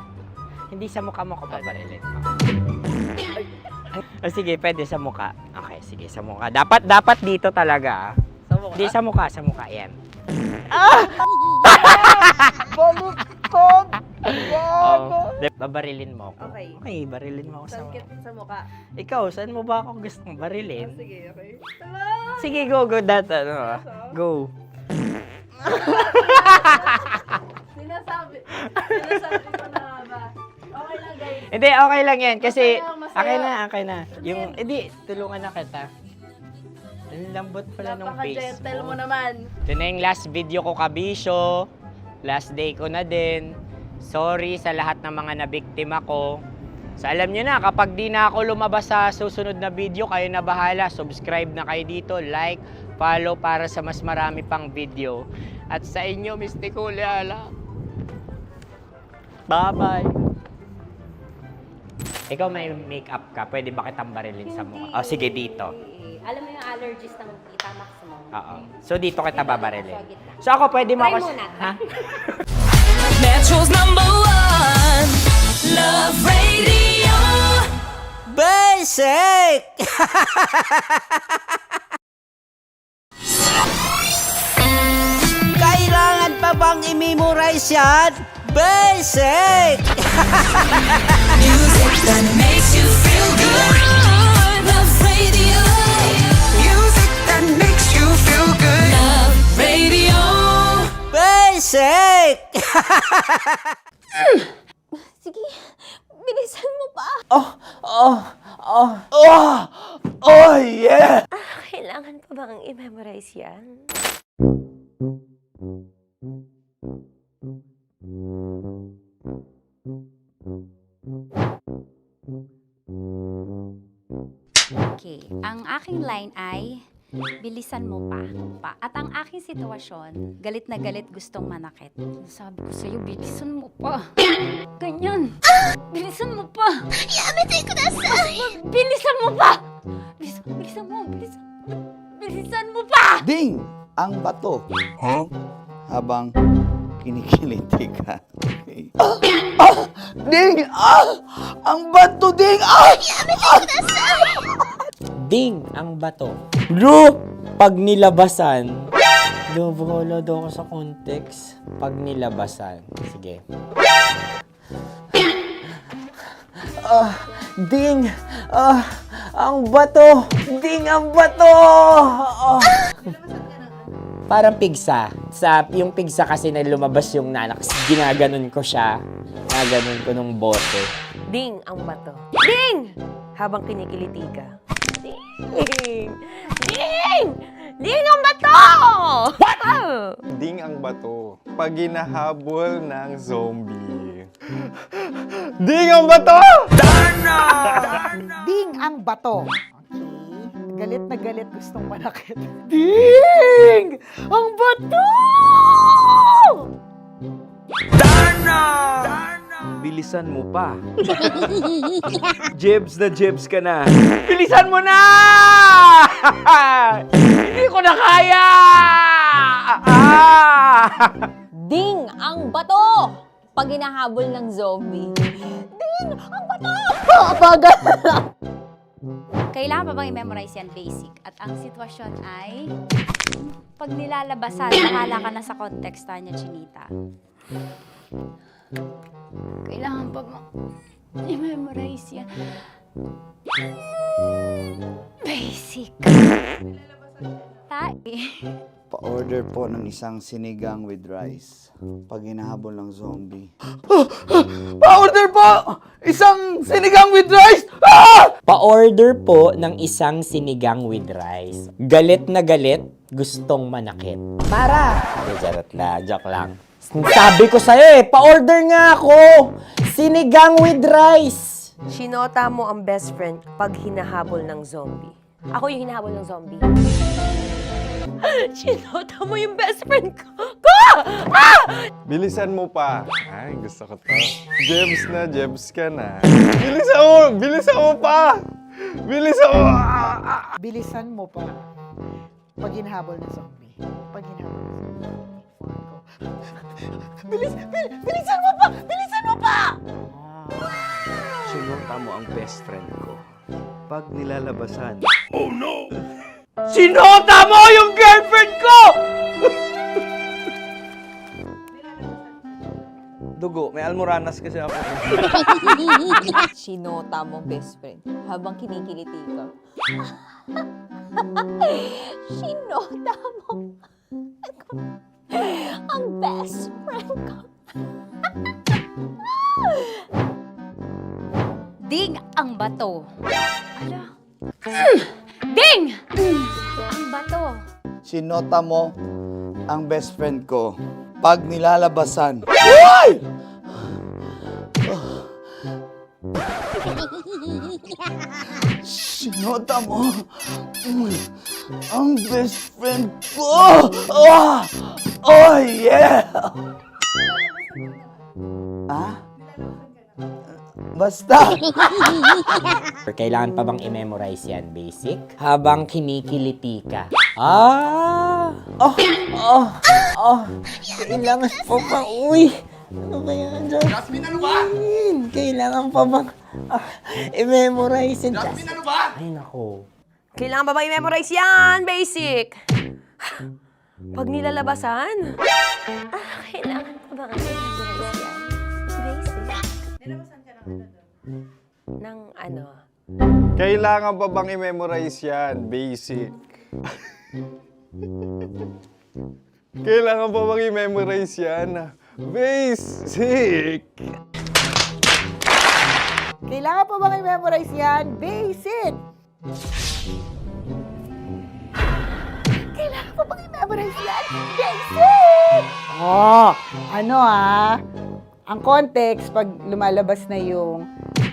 Hindi sa muka mo ko babarilin. O sige, pwede sa muka. Okay, sige, sa muka. Dapat dito talaga. Sa mukha? Hindi sa muka, yan. Ah! Baluktot! Oh, babarilin mo ako. Okay. Okay, barilin mo ako sa Sangkit sa mukha. Ikaw, saan mo ba ako gustong barilin? Sige, okay. Sige, go, that, ano, go. Sinasabi ko na nga ba? Okay lang, guys. Hindi, okay lang yan. Kasi, Masaya. okay na. Yung, hindi, tulungan na kita. Ang lambot pala ng face Napaka-gentle mo mo. naman. Ito na yung last video ko, kabisyo. Last day ko na din. Sorry sa lahat ng mga nabiktima ko. So alam nyo na, kapag di na ako lumabas sa susunod na video, kayo na bahala. Subscribe na kayo dito, like, follow para sa mas marami pang video. At sa inyo, Mr. Kuliala. Bye-bye. Ikaw may makeup ka, pwede ba kitang barilin sa mukha? Oh, sige, dito. Alam mo yung allergies ng Tita Max mo? Oo. So dito kita babarilin. So ako, pwede mo Try ako... muna. Ha? Metro's number one, Love Radio. Basic! Kailangan pa bang i-memorize yan? Basic! Music that makes you feel good. Love Radio. Music that makes you feel good. Love Radio. Basic! Sige, bilisan mo pa. Oh, yeah! Kailangan pa bang i-memorize yan? Okay, ang aking line ay, bilisan mo pa. At ang aking sitwasyon, galit na galit gustong manakit. Sabi ko sa'yo, bilisan mo pa. Ganyan. Bilisan mo pa. Yamitay ko na sa... Bilisan mo pa! Bilisan mo pa! Ding! Ang bato. Habang kinikiliti ka. Okay. Ding! Ang bato, Ding! Ding ang bato. Bro! Pag nilabasan. Wala daw ako sa context. Pag nilabasan. Sige. Ding! Ang bato! Ding ang bato! Parang pigsa. Yung pigsa kasi na lumabas yung nanak. Ginaganon ko siya. Ginaganon ko nung bote. Ding ang bato. Ding! Habang kinikiliti ka. Ding! Ding! Ding ang bato! What? Ding ang bato. Pag hinahabol ng zombie. Ding ang bato! Ding ang bato. Okay. Galit na galit gustong manakit. Ding! Ang bato! Bilisan mo pa. Jebs ka na. Bilisan mo na! Hindi ko na kaya! Ding ang bato! Pag hinahabol ng zombie. Ding ang bato! Pagal! Kailangan pa bang i-memorize yan basic? At ang sitwasyon ay, pag nilalabasan, bahala ka na sa konteksta niya, Chinita. Kailangan pa bang i-memorize yan? Basic. Pa-order po ng isang sinigang with rice. Pag hinahabol ng zombie. Pa-order po! Isang sinigang with rice! Pa-order po ng isang sinigang with rice. Galit na galit, gustong manakit. Para! Joke lang. Sabi ko sa'yo pa-order nga ako! Sinigang with rice! Sinota mo ang best friend pag hinahabol ng zombie. Ako yung hinahabol ng zombie. Sinota mo yung best friend ko! Bilisan mo pa. Ay, gusto ko to. Jebs ka na. Bilisan mo pa! Bilisan mo pa. Pag hinahabol ng zombie. Bilisan mo pa! Bilisan mo pa! Sinota mo ang best friend ko. Pag nilalabasan. Oh no! Sinota mo yung girlfriend ko! Dugo, may almoranas kasi ako. Sinota mo best friend habang kinikiliti ka. Sinota mo. Ding ang bato. Ala. Ding! Ang bato. Sinota mo ang best friend ko pag nilalabasan. Uy! Sinota mo ang best friend ko. Oh yeah! Ha? Basta. Kailangan pa bang i-memorize yan, basic? Habang kinikiliti ka. Kailangan pa bang, uy! Ano ba yan, Jasmine, ano ba? Kailangan pa bang i-memorize yan, Jasmine, ano ba? Ay, nako. Kailangan ba i-memorize yan? Basic. Pag nilalabasan? Kailangan pa ba i-memorize yan? Basic. Nilabasan ka ng ano doon? Ng ano? Kailangan pa bang i-memorize yan? Basic. Kailangan pa bang i-memorize yan? Basic. Kailangan pa bang i-memorize yan? Basic! Kailangan pa bang i-memorize yan? Basic! Oh, ano ang context pag lumalabas na yung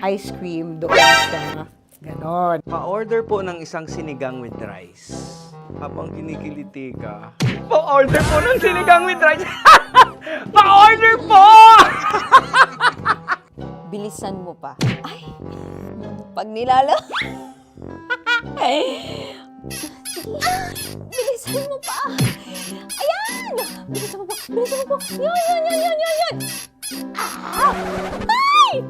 ice cream doon sa ganon. Pa-order po ng isang sinigang with rice. Habang kinikiliti ka. Pa-order po ng sinigang with rice. Pa-order po! Bilisan mo pa. Ay, pag nilala... Ay, bilisan mo pa. Ayan! Bilisan mo pa. Bilisan mo pa. Yan. Ay!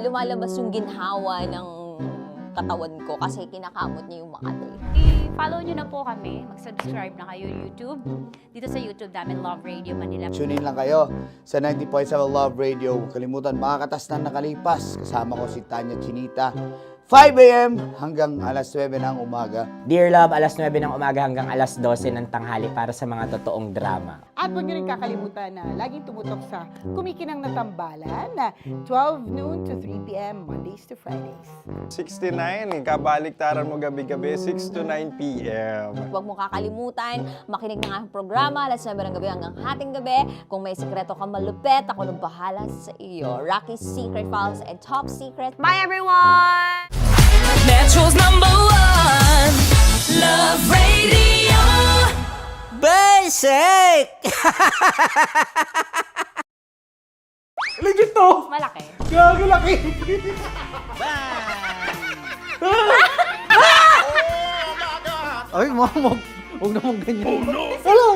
Lumalabas yung ginhawa ng katawan ko kasi kinakamot niya yung Makati. I-follow nyo na po kami. Mag-subscribe na kayo YouTube. Dito sa YouTube namin, Love Radio Manila. Tune in lang kayo sa 90.7 Love Radio. Huwag kalimutan, makakatas na nakalipas. Kasama ko si Tanya Chinita. 5 a.m. hanggang alas 9 ng umaga. Dear Love, alas 9 ng umaga hanggang alas 12 ng tanghali para sa mga totoong drama. At huwag niyo rin kakalimutan na laging tumutok sa Kumikinang na Tambalan na 12 noon to 3 p.m. Mondays to Fridays. 69, kabaliktaran mo gabi-gabi, 6 to 9 p.m. Huwag mo kakalimutan, makinig ng aking programa, alas 9 ng gabi hanggang hating gabi. Kung may sekreto kang malupet, ako nang bahala sa iyo. Rocky's Secret Files and Top Secret. Bye, everyone! Metro's #1 Love Radio. Basic! Legit to! Malaki. Gagi laki! Ay, mamog. Huwag naman ganyan. Wala!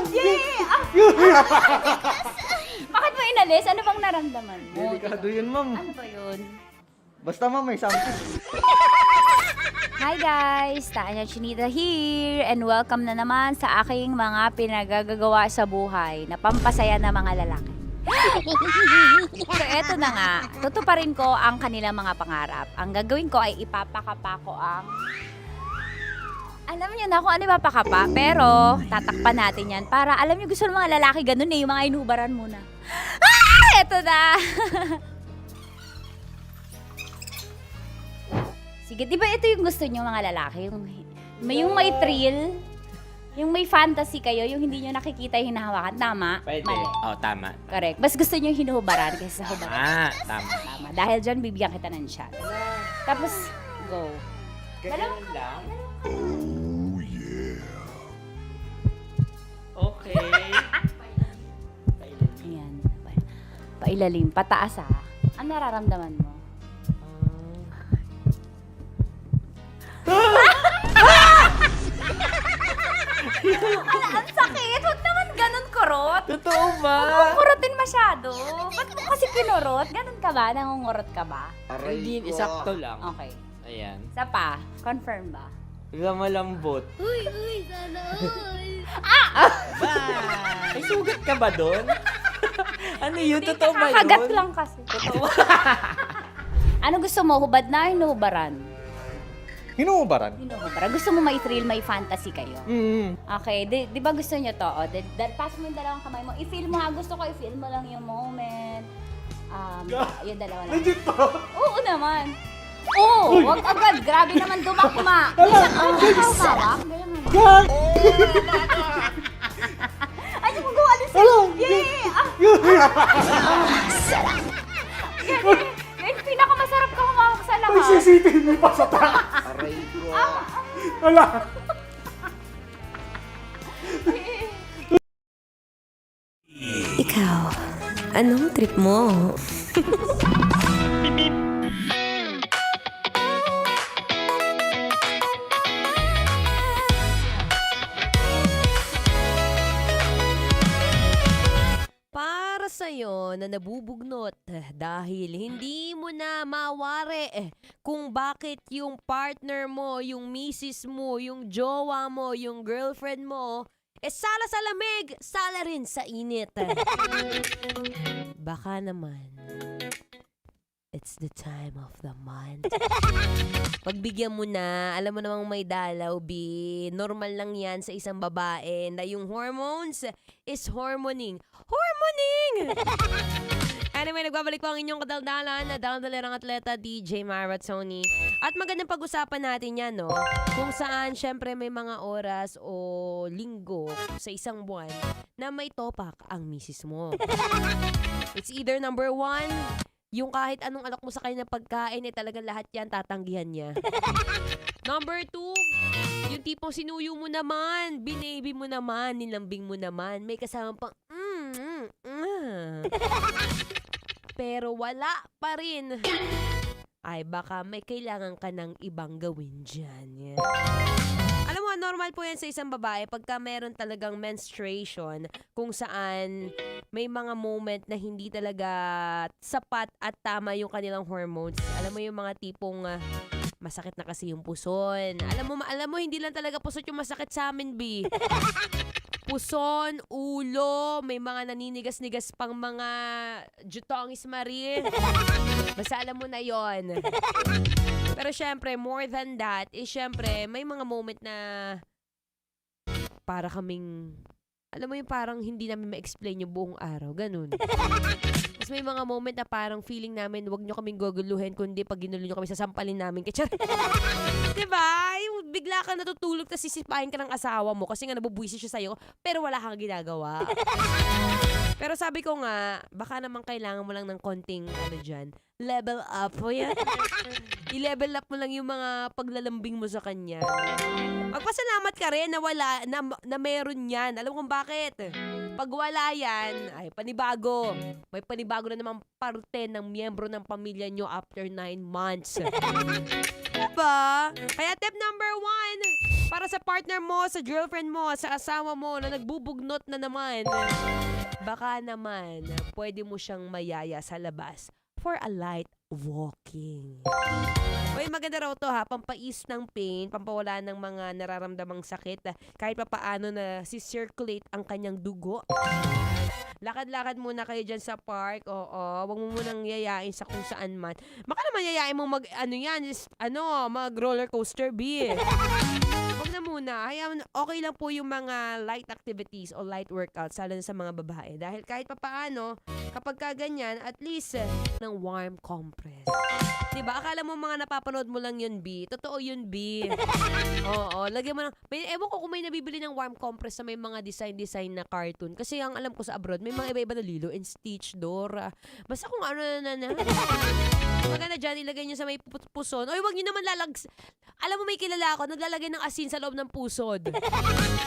Bakit mo inalis? Ano bang naramdaman mo? Delikado yun, ma'am. Ano ba yun? Basta, ma'am, may something. Hi guys! Tanya Chinita here and welcome na naman sa aking mga pinagagagawa sa buhay na pampasaya ng mga lalaki. So eto na nga, tutuparin ko ang kanilang mga pangarap. Ang gagawin ko ay ipapakapa ko ang... Alam niyo na kung ano ipapakapa, pero tatakpan natin yan para alam niyo gusto ng mga lalaki ganun yung mga inubaran muna. Eto na! Sige, di ba ito yung gusto niyo mga lalaki? Yung may thrill, yung may fantasy kayo, yung hindi niyo nakikita yung hinahawakan. Tama? Pwede. Mali. Oh, tama. Correct. Mas gusto niyo yung hinuhubaran kaysa sa hubaran. Tama. Tama. Dahil dyan, bibigyan kita ng shot. Tapos, go. Ganun lang. Oh, yeah. Okay. Ayan. Pailalim. Pataas Ano nararamdaman mo? Ang sakit! Huwag naman ganun kurot! Totoo ba? Huwag mong kurotin masyado. Ba't mo kasi kinurot? Ganun ka ba? Nangungurot ka ba? Hindi, isakto lang. Okay. Ayan. Isa pa. Confirm ba? Malambot. Uy, sana all. May sugat ka ba doon? Ano yun? Totoo ba yun? Kakagat lang kasi. Totoo. Ano gusto mo? Hubad na o hinuhubaran? Hinuhubaran. Para gusto mo may thrill, may fantasy kayo. Mm. Okay, di ba gusto nyo to? O, pass mo yung dalawang kamay mo. I-feel mo ha, gusto ko i-feel mo lang yung moment. Yung dalawa lang. Legit to? Oo naman. Oo, wag agad. Grabe naman dumakma. Hawak. Gag! Ay, yung gawa din sa'yo. Yung pinakamasarap ka humawak sa lahat. May CCTV pa sa taas. Aray ko. Wala. Ikaw, anong trip mo? Para sa'yo na nabubugnot dahil hindi mo na mawari kung bakit yung partner mo, yung misis mo, yung jowa mo, yung girlfriend mo, sala sa lamig, sala rin sa init. Baka naman, it's the time of the month. Pagbigyan mo na, alam mo namang may dalaw, B. Normal lang yan sa isang babae na yung hormones is hormoning. Hormoning! Anyway, nagbabalik po ang inyong kadaldalan na daldalerang atleta DJ Maratoni. At magandang pag-usapan natin yan, no? Kung saan, syempre, may mga oras o linggo sa isang buwan na may topak ang misis mo. It's either number 1, yung kahit anong alok mo sa kanya pagkain, talagang lahat yan tatanggihan niya. Number 2, yung tipong sinuyo mo naman, binaby mo naman, nilambing mo naman, may kasama pang pero wala pa rin. Ay, baka may kailangan ka ng ibang gawin dyan. Alam mo, normal po yan sa isang babae pagka meron talagang menstruation kung saan may mga moment na hindi talaga sapat at tama yung kanilang hormones. Alam mo yung mga tipong masakit na kasi yung puson. Alam mo hindi lang talaga pusot yung masakit sa amin, B. Puson, ulo, may mga naninigas-nigas pang mga jutongis marie. Basta alam mo na yon. Pero syempre, more than that, syempre, may mga moment na para kaming, alam mo yung parang hindi namin ma-explain yung buong araw. Ganun. Tapos may mga moment na parang feeling namin, wag nyo kaming guguluhin, kundi pag ginulo nyo kami, sasampalin namin. Diba? Yung bigla ka natutulog, tapos sisipahin ka ng asawa mo kasi nga nabubuisi siya sa'yo, pero wala kang ginagawa. Pero sabi ko nga, baka naman kailangan mo lang ng konting, level up mo yan. I-level up mo lang yung mga paglalambing mo sa kanya. Magpasalamat ka rin na meron yan. Alam mo kung bakit? Pag wala yan, ay panibago. May panibago na namang parte ng miyembro ng pamilya nyo after 9 months. Diba? Kaya tip number 1, para sa partner mo, sa girlfriend mo, sa asawa mo na nagbubugnot na naman, baka naman pwede mo siyang mayaya sa labas for a light walking. Uy, maganda raw to ha, pampais ng pain, pampawala ng mga nararamdamang sakit, kahit pa paano na si-circulate ang kanyang dugo. Lakad-lakad muna kayo dyan sa park, wag mo munang yayain sa kung saan man. Baka naman yayain mo mag roller coaster, B. Wag na muna. Okay lang po yung mga light activities o light workouts, lalo na sa mga babae. Dahil kahit pa paano, kapag kaganyan, at least ng warm compress. Diba? Akala mo mga napapanood mo lang yun, B. Totoo yun, B. Oo, lagyan mo lang. Ewan ko kung may nabibili ng warm compress sa may mga design na cartoon. Kasi ang alam ko sa abroad, may mga iba-iba na Lilo and Stitch, Dora. Basta kung ano na. Maganda dyan, ilagay nyo sa may puson. Oy, wag nyo naman alam mo, may kilala ako, naglalagay ng asin sa loob ng pusod.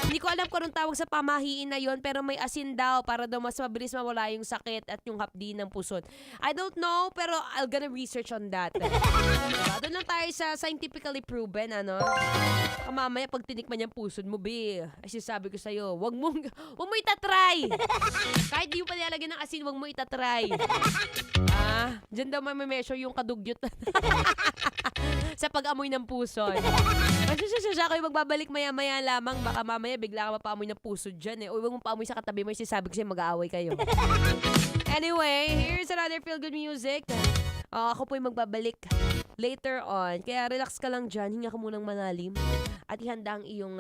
Hindi ko alam kung anong tawag sa pamahiin na yon, pero may asin daw para daw mas mabilis mawala yung sakit at yung hapdi ng pusod. I don't know, pero I'll gonna research on that. Doon lang tayo sa scientifically proven, mamaya pag tinikman yung pusod mo, B, ay sinasabi ko sa'yo, wag mo itatry. Kahit di mo pa nilalagyan ng asin, wag mo itatry. Diyan daw may measure yung kadugyot sa pag-amoy ng pusod. Kasi siya kayo magbabalik maya-maya lamang, baka mamaya bigla ka mapaamoy ng pusod dyan. Uy, wag mo paamoy sa katabi mo, sinasabi ko sa'yo mag-aaway kayo. Anyway, here's another feel-good music. Ako po yung magbabalik later on. Kaya relax ka lang dyan, hinga ka munang malalim at ihanda ang iyong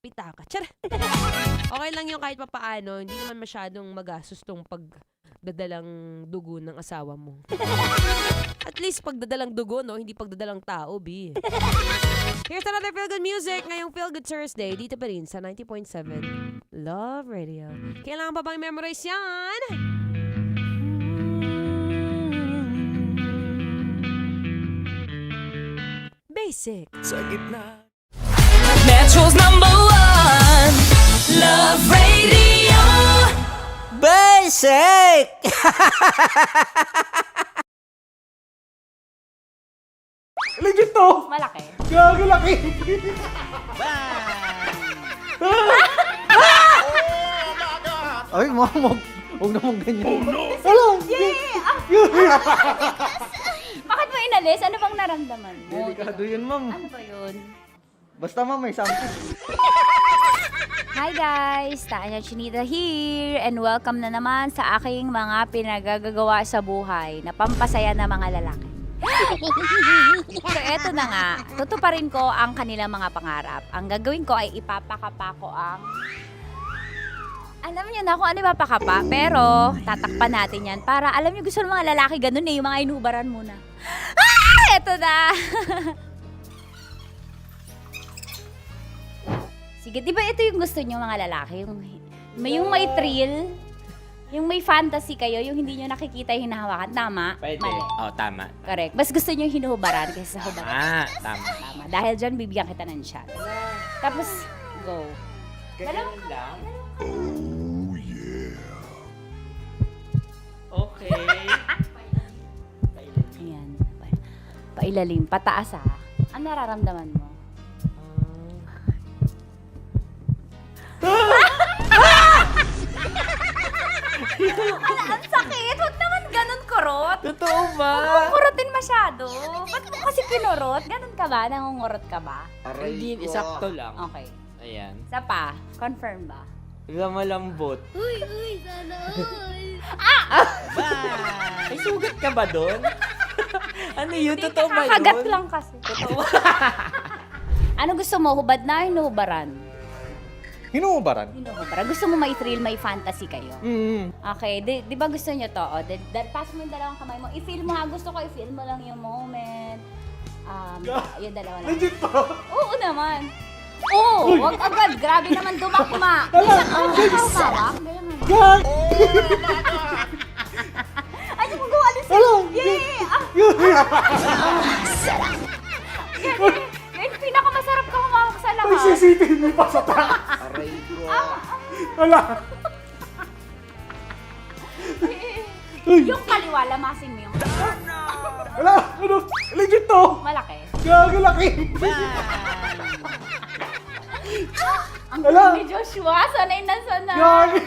pitaka. Tiyara! Okay lang yung kahit papaano, hindi naman masyadong magastos tong pagdadalang dugo ng asawa mo. At least pagdadalang dugo, no? Hindi pagdadalang tao, B. Here's another Feel Good music ngayong Feel Good Thursday dito pa rin sa 90.7 Love Radio. Kailangan pa bang memorize yan? Basic. Sa gitna. Metro's #1 Love Radio. Basic! Legit to! Malaki. Gago laki! Ay, mamog. Huwag naman ganyan. Oh no! Wala! Bakit mo inalis? Ano bang naramdaman mo? Delikado yun, ma'am. Ano ba yun? Basta ma'am, may something. Hi guys! Tanya Chinita here and welcome na naman sa aking mga pinagagagawa sa buhay na pampasaya ng mga lalaki. So eto na nga, tutuparin ko ang kanilang mga pangarap. Ang gagawin ko ay ipapakapa ko ang... Alam niyo na kung ano ipapakapa, pero tatakpan natin yan para alam niyo gusto ng mga lalaki ganun yung mga inubaran muna. Eto na! Sige, di ba ito yung gusto niyo mga lalaki? Yung may thrill, yung may fantasy kayo, yung hindi niyo nakikita yung hinahawakan. Tama? Pwede. Mali. Oh, tama. Correct. Mas gusto niyo yung hinuhubaran kaysa sa hubaran. Tama. Tama. Dahil dyan, bibigyan kita ng shot. Tapos, go. Ganun lang. Oh, yeah. Okay. Ayan. Pailalim. Pataas ha. Ano nararamdaman mo? Ang sakit! Huwag naman ganun kurot! Totoo ba? Huwag mong kurotin masyado. Ba't mo kasi kinurot? Ganun ka ba? Nangungurot ka ba? Hindi, sakto lang. Okay. Ayan. Isa pa. Confirm ba? Malambot. Uy, sana all. May sugat ka ba doon? Ano yun? Totoo ba yun? Kakagat lang kasi. Totoo. Ano gusto mo? Hubad na? Hinuhubaran? Hinuhubaran? Hinuhubaran. Gusto mo may thrill, may fantasy kayo? Mm-hmm. Okay. Di ba gusto nyo to? Pass mo yung dalawang kamay mo. I-feel mo ha. Gusto ko i-feel mo lang yung moment. Yung dalawa lang. Legit to? Oo naman. Oo, wag agad. Grabe naman dumakma. Isa ka hawak. Gag! Ay, di mo gawa alis. Yay! Ngayon, pinakamasarap ka humawak sa lahat. May CCTV pa sa taas. Aray ko. Wala. Yung kaliwa, lamasin mo yung... Wala. Ano? Legit to? Malaki. Gago laki. Ang galing ni Joshua. Sanay na sanay. Gago.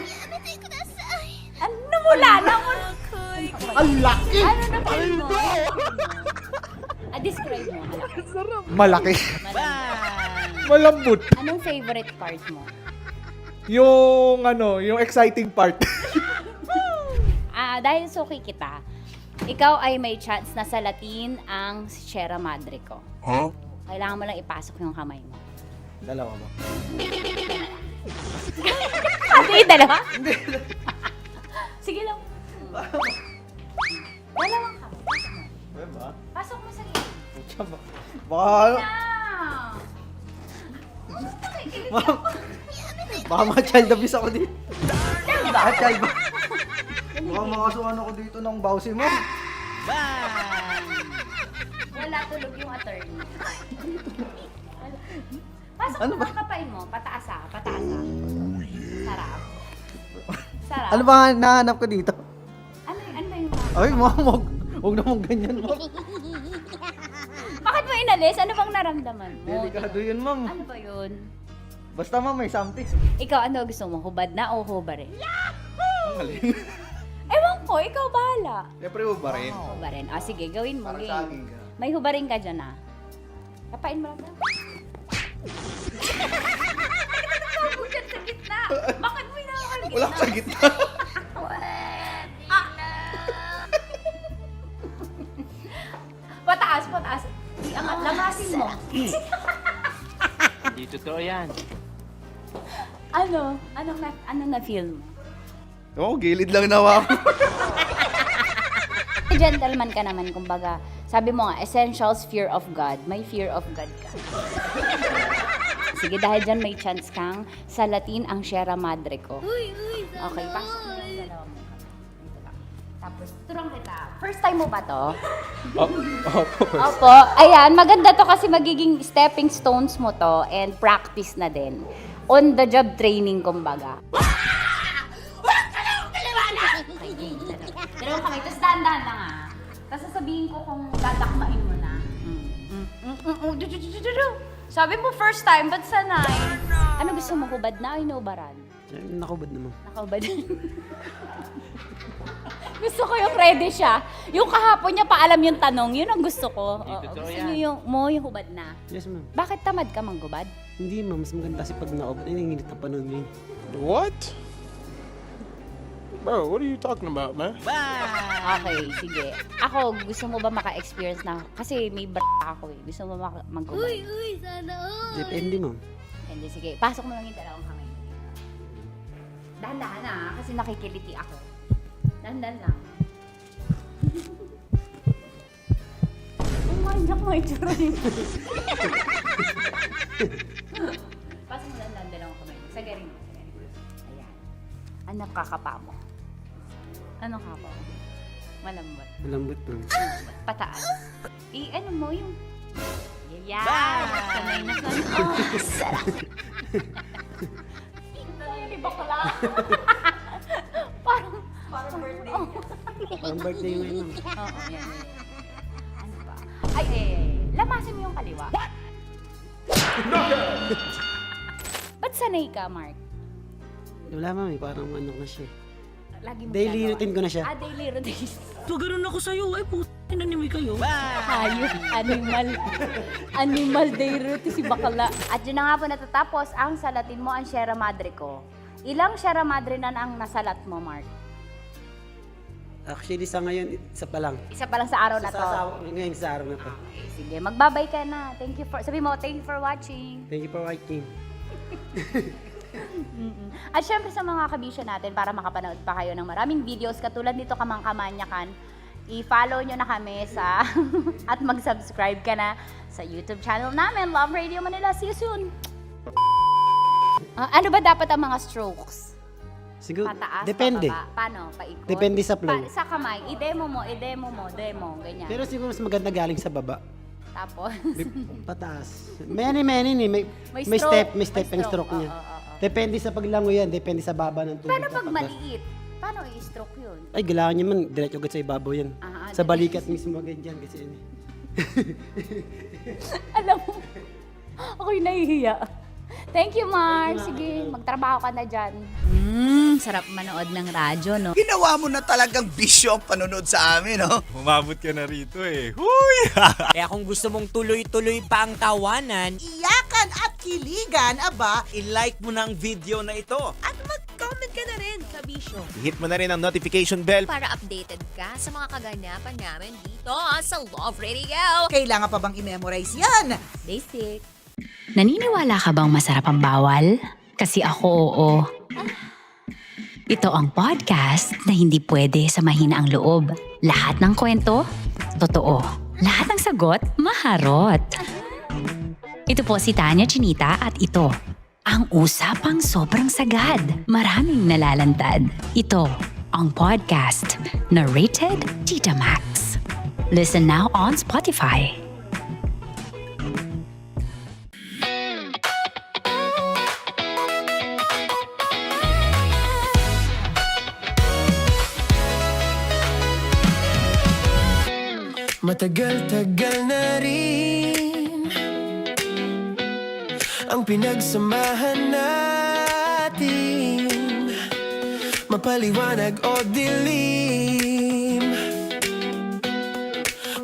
Ano mula na mo? Ang laki. Ano na feel mo? Describe mo. Malaki. Malambot. Anong favorite part mo? Yung yung exciting part. Dahil suki kita, ikaw ay may chance na salatin ang Sierra Madre ko. Huh? Kailangan mo lang ipasok yung kamay mo. Dalawa ba? Hindi, dalawa? Hindi. Sige lang. Dalawang kamay. Diba? Pasok mo sa gilid. Baka... Baka ma-child abuse ako dito. Baka child ba? Baka makasuhan ako dito ng bawsi mo. Wala tulog yung attorney. Pasok Ano mo ba? ang kapain mo. Pataas ha. Pataas ha. Sarap. Sarap. Ano ba nahanap ko dito? Ano ba yung Ay, mamog. Huwag naman ganyan, ma'am. Bakit mo inalis? Ano bang naramdaman mo? Delikado yun, ma'am. Ano ba yun? Basta ma'am, may something. Ikaw, ano gusto mo? Hubad na o hubarin? Ang galing. Ewan ko, ikaw bahala. Siyempre, hubarin. Hubarin. Sige, gawin mo. Para Game. sa akin ka. May hubarin ka dyan Kapain mo lang daw. Nakikita dyan sa gitna. Bakit mo inawakan gitna? Wala sa gitna. Pataas. yan. Anong na-feel mo? Oo, gilid lang nawa ako. Gentleman ka naman, kumbaga. Sabi mo nga, essentials, fear of God. May fear of God ka. Sige, dahil dyan may chance kang salatin ang Sierra Madre ko. Okay, pasok mo lang dalawa mo. Dito lang. Tapos, turang kita. First time mo ba to? Opo. Ayan, maganda to kasi magiging stepping stones mo to and practice na din. On the job training, kumbaga. Dalawang kamay. Tapos dahan-dahan lang Tapos sasabihin ko kung dadakmain mo na. Sabi mo first time, ba't sanay? Ano gusto mo, hubad na o inubaran? Nakubad naman. Nakahubad. Gusto ko yung ready siya. Yung kahapon niya paalam yung tanong, yun ang gusto ko. Gusto niyo yung hubad na. Yes, ma'am. Bakit tamad ka manggubad? Hindi, ma'am. Mas maganda kasi pag nakubad. Ay, nanginit na panahon mo yun. What? Bro, what are you talking about, man? Okay, sige. Ako, gusto mo ba maka-experience na? Kasi may ako eh. Gusto mo manggubad? Sana all. Depende, ma'am. Hindi, sige. Pasok mo lang yung dalawang kamay. Dahan-dahan kasi nakikiliti ako. Dahan-dahan lang. Umanyak mo yung tsura niyo. Pasok mo lang dalawang kamay. Sagarin mo. Ayan. Ano kakapa mo? Ano kapa mo? Malambot. Malambot, ma'am. Pataas. Ano mo yung... Yeah! Sanay na sanay. Oh, sarap! Hindi bakla. Parang birthday. Parang birthday yung ngayon, ma'am. Oo, yan. Ano ba? Ay, lamasin mo yung kaliwa. Ba't sanay ka, Mark? Wala, ma'am. Parang ano na siya. Lagi mo Daily ginagawa. routine ko na siya. Daily routine. So, ganun ako sa'yo. Ay, nanimay kayo. Hayop, animal day routine si bakla. At yun na nga po natatapos ang salatin mo ang Sierra Madre ko. Ilang Sierra Madre na ang nasalat mo, Mark? Actually, sa ngayon, isa pa lang. Isa pa lang sa araw na to. Ngayon sa araw na to. Okay, sige, magbabay ka na. Sabi mo, thank you for watching. Thank you for watching. At syempre sa mga kabisyo natin, para makapanood pa kayo ng maraming videos katulad nito Kamangkamanyakan, i-follow nyo na kami sa at mag-subscribe ka na sa YouTube channel namin, Love Radio Manila. See you soon! Ano ba dapat ang mga strokes? Siguro, Pataas, depende. pababa? Paano? Paikot? Depende sa flow. Sa kamay, i-demo mo, ganyan. Pero siguro mas maganda galing sa baba. Tapos? Pataas. Many ni. May step and stroke niya. Depende sa paglango yan, depende sa baba ng tubig. Paano pag maliit? Paano i-stroke yun? Ay, kailangan niya man, diretso agad sa ibabaw yan. Sa balikat mismo agad yan kasi yun. Alam mo, ako'y nahihiya. Thank you, Mar. Sige, magtrabaho ka na dyan. Sarap manood ng radyo, no? Ginawa mo na talagang bisyo ang panonood sa amin, no? Umabot ka na rito eh. Huy! Kaya kung gusto mong tuloy-tuloy pa ang tawanan, Iyakan at kiligan, aba, i-like mo na ang video na ito. At mag-comment ka na rin, kabisyo. Hit mo na rin ang notification bell. Para updated ka sa mga kaganapan namin dito sa Love Radio. kailangan pa bang i-memorize yan? Basic. Naniniwala ka bang masarap ang bawal? Kasi ako, oo. Ito ang podcast na hindi pwede sa mahina ang loob. Lahat ng kwento, totoo. Lahat ng sagot, maharot. Ito po si Tanya Chinita at ito, ang usapang sobrang sagad. Maraming nalalantad. Ito, ang podcast na Rated Tita Max. Listen now on Spotify. Matagal-tagal na rin ang pinagsamahan natin, mapaliwanag o dilim,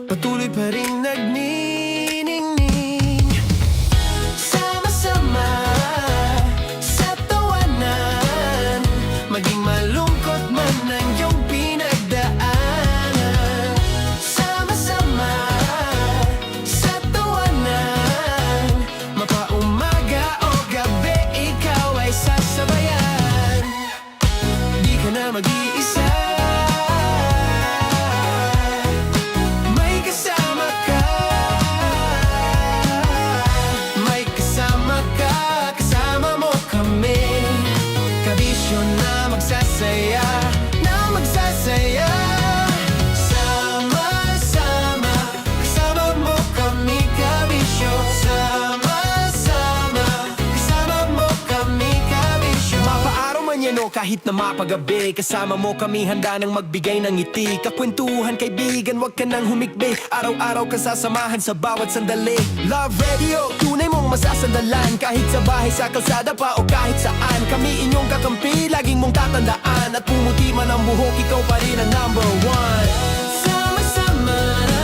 patuloy pa rin nagniningning. Sama-sama sa tawanan, maging malungkot man ang iyong pinagdaanan. Sama-sama sa tawanan, mapaumaga o gabi. kahit na mapagabi. Kasama mo kami handa nang magbigay ng ngiti. Kakwentuhan kaibigan, wag ka nang humikbi. Araw-araw ka sasamahan sa bawat sandali. Love Radio, tunay mong masasandalan. Kahit sa bahay, sa kalsada pa o kahit saan. Kami inyong kakampi, laging mong tatandaan. At pumuti man ang buhok, ikaw pa rin ang number one. Sama-sama na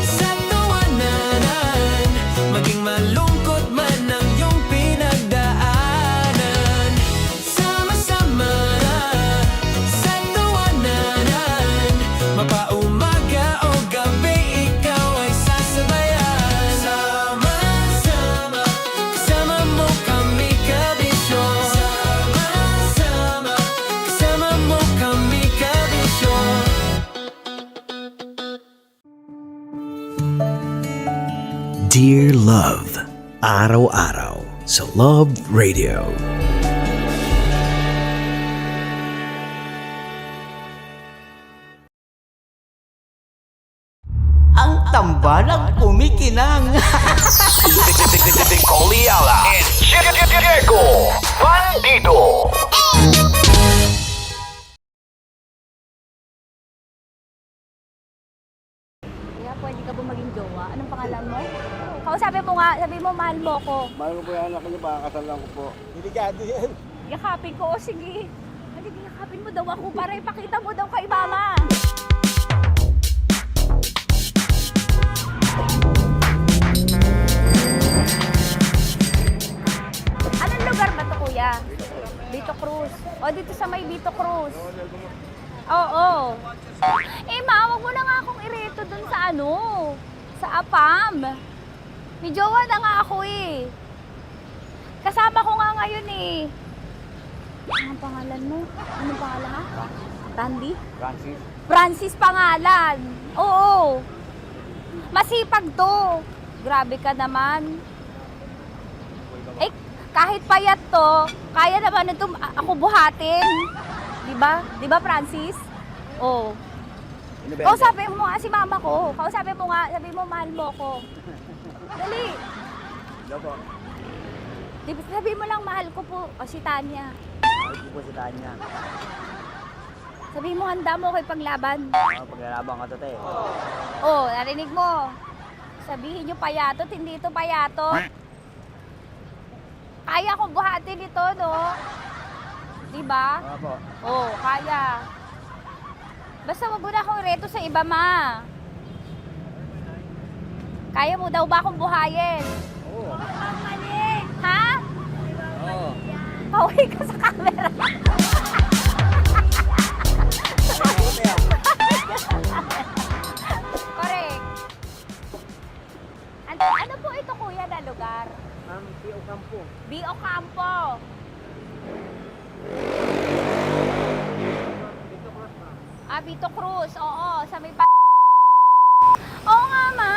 sa tawanan, maging malungkot man ang iyong pinagdaanan. Sama-sama na sa tawanan, mapaumaga o gabi, ikaw ay sasabayan. Sama-sama, kasama mo kami kabisyo. Sama-sama, kasama mo kami kabisyo. Dear Love, araw-araw sa Love Radio. Ang tambalang kumikinang. Coliala and Diego Bandido. Kaya pwede ka ba maging jowa? Anong pangalan mo? Kausapin mo nga, sabi mo mahal mo ko. Mahal ko po yung anak niyo, pakakasal lang ko po. Delikado yan. Yakapin ko, o sige. Halika, yakapin mo daw ako para ipakita mo daw kay mama. Anong lugar ba to, kuya? Vito Cruz. O, dito sa may Vito Cruz. Oo. Eh, ma, wag mo na nga akong ireto dun sa ano, sa APAM. May jowa na nga ako eh. Kasama ko nga ngayon eh. Anong pangalan mo? Anong pangalan ha? Tandy? Francis. Francis pangalan. Oo. Masipag to. Grabe ka naman. Eh, kahit payat to, kaya naman ito ako buhatin. Diba? Diba, Francis? Oo. Kausapin mo nga si mama ko. Kausapin mo nga, sabi mo mahal mo ko. Dali. Lobo. Sabi mo lang mahal ko po. O si Tanya. Mahal ko po si Tanya. Sabi mo handa mo kay paglaban. Paglalaban ka to, te. Oh, narinig mo. Sabihin nyo payatot, hindi ito payatot. Kaya kong buhatin ito, no? Diba? Opo. Oh, kaya. Basta wag mo na akong reto sa iba, ma. Kaya mo daw ba akong buhayin? Oo. Ha? Oo. Pauwi ka sa camera. Correct. Ano po ito, kuya, na lugar? B.O. Campo. B.O. Campo. Vito Cruz. Oo, sa may Oo nga, ma.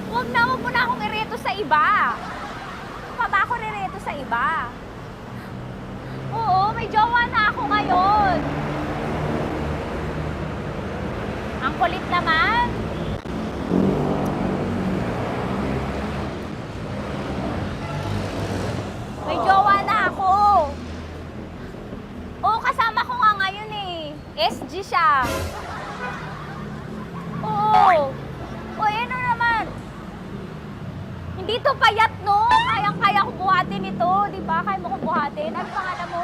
Wag mo na akong ireto sa iba. Pa ba ako nireto sa iba? Oo, may jowa na ako ngayon. Ang kulit naman. May jowa na ako. Oo, kasama ko nga ngayon eh. SG siya. Oo. O, ano naman? Hindi to payat, no? Kayang-kaya ko buhatin ito. Di ba? Kaya mo ko buhatin. Ano pangalan mo?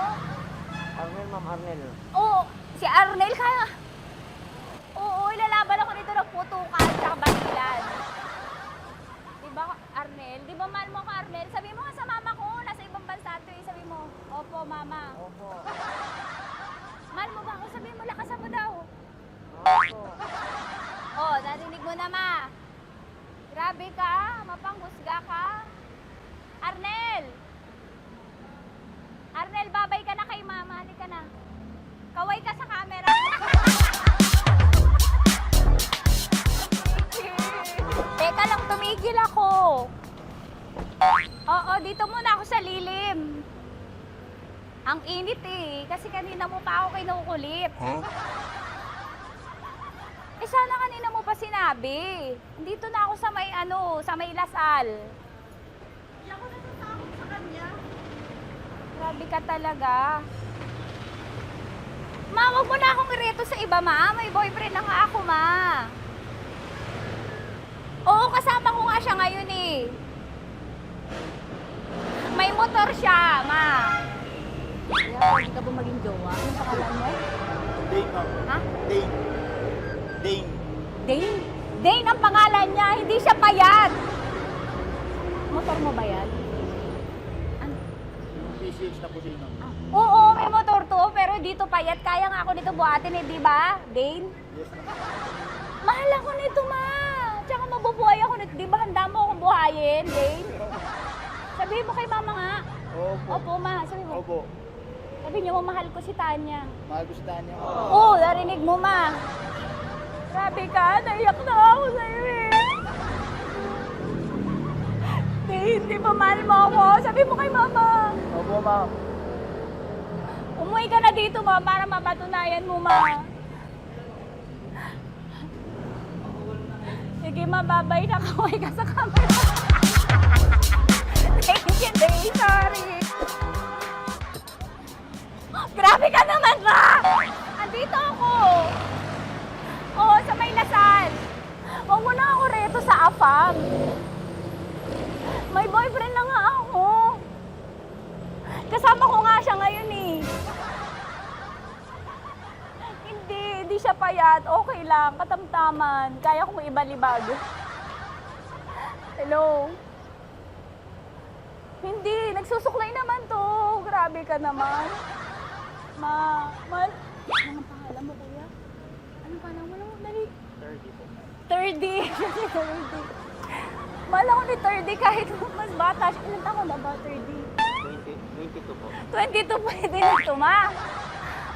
Arnel, ma'am, Arnel. Oo. Si Arnel, kaya. Oo, ilalaban ako nito ng putukan at batilan. Di ba, Arnel? Di ba mahal mo ka, Arnel? Sabi mo nga sa mama ko, nasa ibang bansa ito eh. Sabi mo, opo, mama. Opo. Mahal mo ba ako? Sabi mo, lakasan mo daw. Opo. Oh, narinig mo na, ma. Grabe ka, mapanghusga ka. Arnel! Arnel, babay ka na kay mama. Halika na. Kaway ka sa camera. Teka lang, tumigil ako. Oo, dito muna ako sa lilim. Ang init eh, kasi kanina mo pa ako kinukulit. Huh? Eh sana kanina mo pa sinabi. Dito na ako sa may sa may Lasal. Hindi ako natatakot sa kanya. Grabe Grabe ka talaga. Ma, wag mo na akong ireto sa iba, ma. May boyfriend na nga ako, ma. Oo, kasama ko nga siya ngayon eh. May motor siya, ma. Hindi ka ba maging jowa? Anong pangalan mo? Dane, ma'am. Ha? Dane. Dane. Dane? Dane ang pangalan niya, hindi siya payat. Motor mo ba yan? PCH na po siya, ma'am. Oo, may motor to, pero dito payat. Kaya nga ako nito buhatin eh, di ba? Dane? Yes, ma'am. Mahal ako nito, ma. Tsaka mabubuhay ako nito. Di ba handa mo akong buhayin, Dane? Sabihin mo kay mama nga. Opo. Opo, ma. Sabihin mo. Opo. Sabi niyo, mahal ko si Tanya. Mahal ko si Tanya. Oo, narinig mo, ma. Grabe ka, naiyak na ako sa'yo eh. Hindi ba mahal mo ako? Sabi mo kay mama. Opo, ma'am. Umuwi ka na dito, ma, para mapatunayan mo, ma. Sige, mababay na kaway ka sa camera. Thank you, Day. Sorry. Grabe ka naman, ma! Andito ako. Oo, sa may Lasal. Huwag mo na ako reto sa AFAM. May boyfriend na nga ako. Kasama ko nga siya ngayon eh. Hindi siya payat. Okay lang, katamtaman. Kaya kong ibalibag. Hello? Hindi, nagsusuklay naman to. Grabe ka naman. Anong pangalan mo, kuya? Anong pangalan mo? Dali. 30 po. 30. 30. Mahal ako ni 30 kahit mas bata siya. Ilan taon na ba, 30? 22 po. 22 pwede na ito, ma.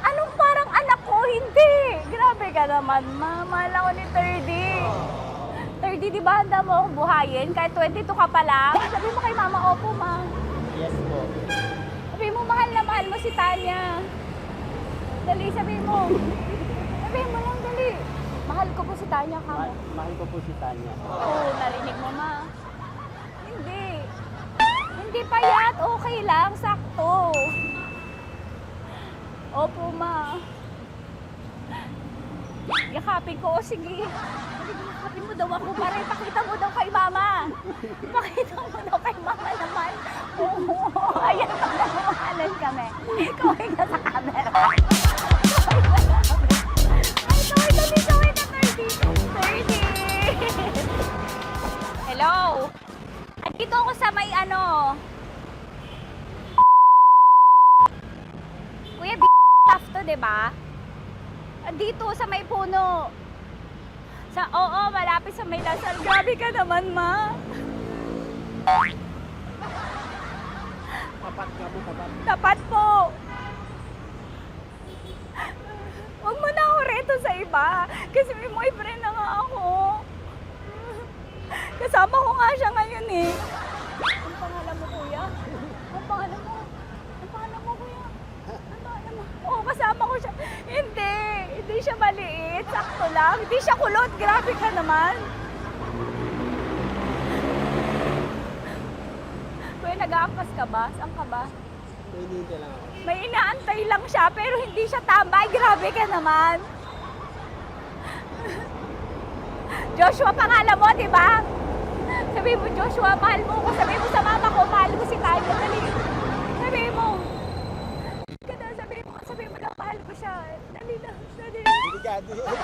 Anong parang anak ko? Hindi. Grabe ka naman, ma. Mahal ako ni 30. 30, di ba handa mo akong buhayin? Kahit 22 ka pa lang. Sabi mo kay mama, opo, ma. Yes po. Sabi mo, mahal na mahal mo si Tanya. Dali, sabi mo. Sabi mo lang, dali. Mahal ko po si Tanya ka mo. Mahal ko po si Tanya. Oo, narinig mo, ma. Hindi. Hindi payat. Okay lang. Sakto. Opo, ma. Yakapin ko. O, sige. Yakapin mo daw ako para ipakita mo daw kay mama. Ipakita mo daw kay mama naman. Oo. Ayan, magmamahalan kami. Kaway ka sa camera. Ay, kaway na 30. Hello? Andito ako sa may ano. Kuya, tough to, diba? Andito sa may puno. Oo, malapit sa may Lasal. Grabe ka naman, ma. Tapat ka po, tapat. Tapat po. Huwag mo na ako reto sa iba. Kasi may boyfriend na nga ako. Kasama ko nga siya ngayon eh. Ang pangalan mo, kuya? Ang pangalan mo? Ang pangalan mo, kuya? Ang pangalan mo? Oo, kasama ko siya. Hindi. Hindi siya maliit. Sakto lang. Hindi siya kulot. Grabe ka naman. Kuya, nag-aangkas ka ba? Saan ka ba? Hinihintay lang ako. May inaantay lang siya, pero hindi siya tambay. Grabe ka naman. Joshua, pangalan mo, di ba? Sabi mo, Joshua, mahal mo ko. Sabi mo sa mama ko, mahal ko si Tanya. Dali. Sabi mo. Sabi mo lang, mahal ko siya. Dali lang. Dali. Delikado yun.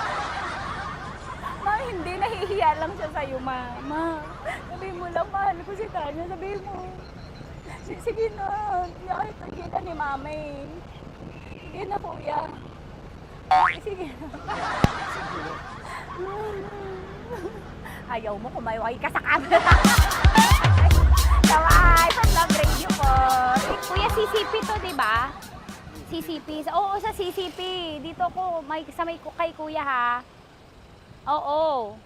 Ma, hindi. Nahihiya lang siya sa'yo, ma. Sabi mo lang, mahal ko si Tanya. Sabi mo. Sige na. Hindi ako itagita ni mama eh. Sige na, kuya. Sige na. Ayaw mo, kumayaway ka sa camera. Kawai, from Love Radio po. Kuya, CCP to, di ba? CCP. Oo, sa CCP. Dito ko, kay kuya ha. Oo.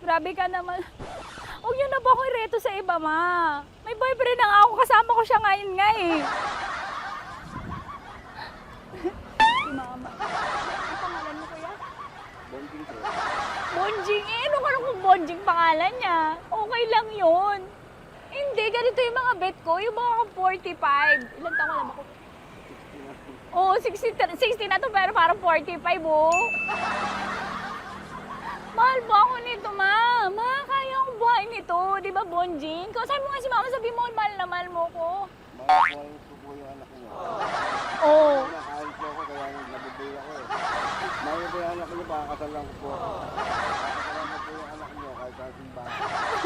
Grabe ka naman. Huwag niyo na ba ako ireto sa iba, ma? May boyfriend na nga ako. Kasama ko siya ngayon nga eh. Si mama. Ang pangalan mo, kuya? Bonjing po. Bonjing eh. Ano kung Bonjing pangalan niya? Okay lang yun. Hindi, ganito yung mga bet ko, yung mga 45. Ilan taon alam ako? Oo, 60 na to, pero parang 45, oh. Mahal ba ako nito, ma? Ma, kaya akong buhayin nito. Di ba, Bonjing? Sabi mo nga si mama, sabi mo, mahal na mahal mo ko. Mahal ko po yung anak niyo. Oo. Nakahal po ako, kaya nabibay ako eh. Mahal ko yung anak niyo, baka kasalan ko po ako. Kasalamat po yung anak niyo, kahit sa simbahan.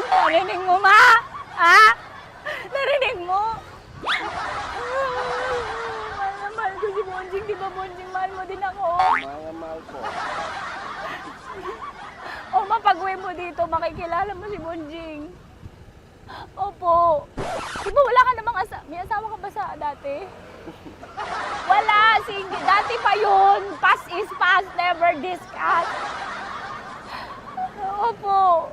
Narinig mo, ma? Ha? Narinig mo? Mahal na mahal ko si Bonjing. Di ba, Bonjing, mahal mo din ako? Mahal na mahal po. O, mapag-uwi mo dito, makikilala mo si Bonjing. Opo. Di ba wala ka namang may asawa ka ba sa dati? Wala, single. Dati pa yun. Past is past, never discuss. Opo.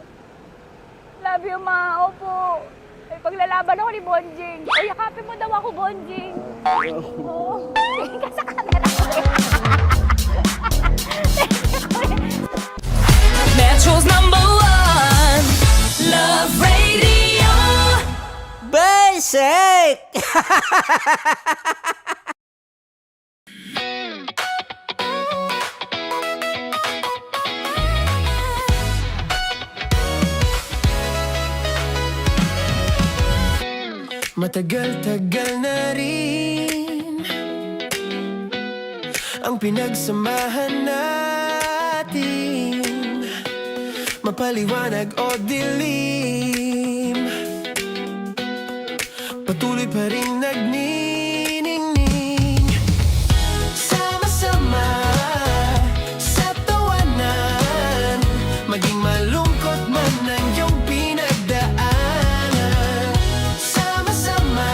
Love you, ma. Opo. Ay, paglalaban ako ni Bonjing. O, yakapin mo daw ako, Bonjing. Oo. Tingin ka sa camera. Metro's #1 Love Radio. Basic! Matagal-tagal na rin ang pinagsamahan natin, mapaliwanag o dilim, patuloy pa rin nagniningning. Sama-sama sa tawanan, maging malungkot man ang iyong pinagdaanan. Sama-sama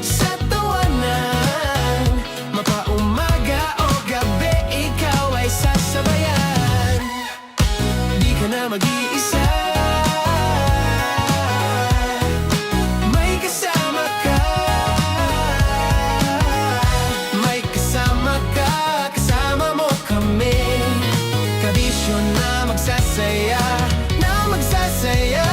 sa tawanan, mapaumaga o gabi, ikaw ay sasabayan. Di ka na mag-iisa, may kasama ka. May kasama ka, kasama mo kami. Kabisyo na magsasaya, na magsasaya.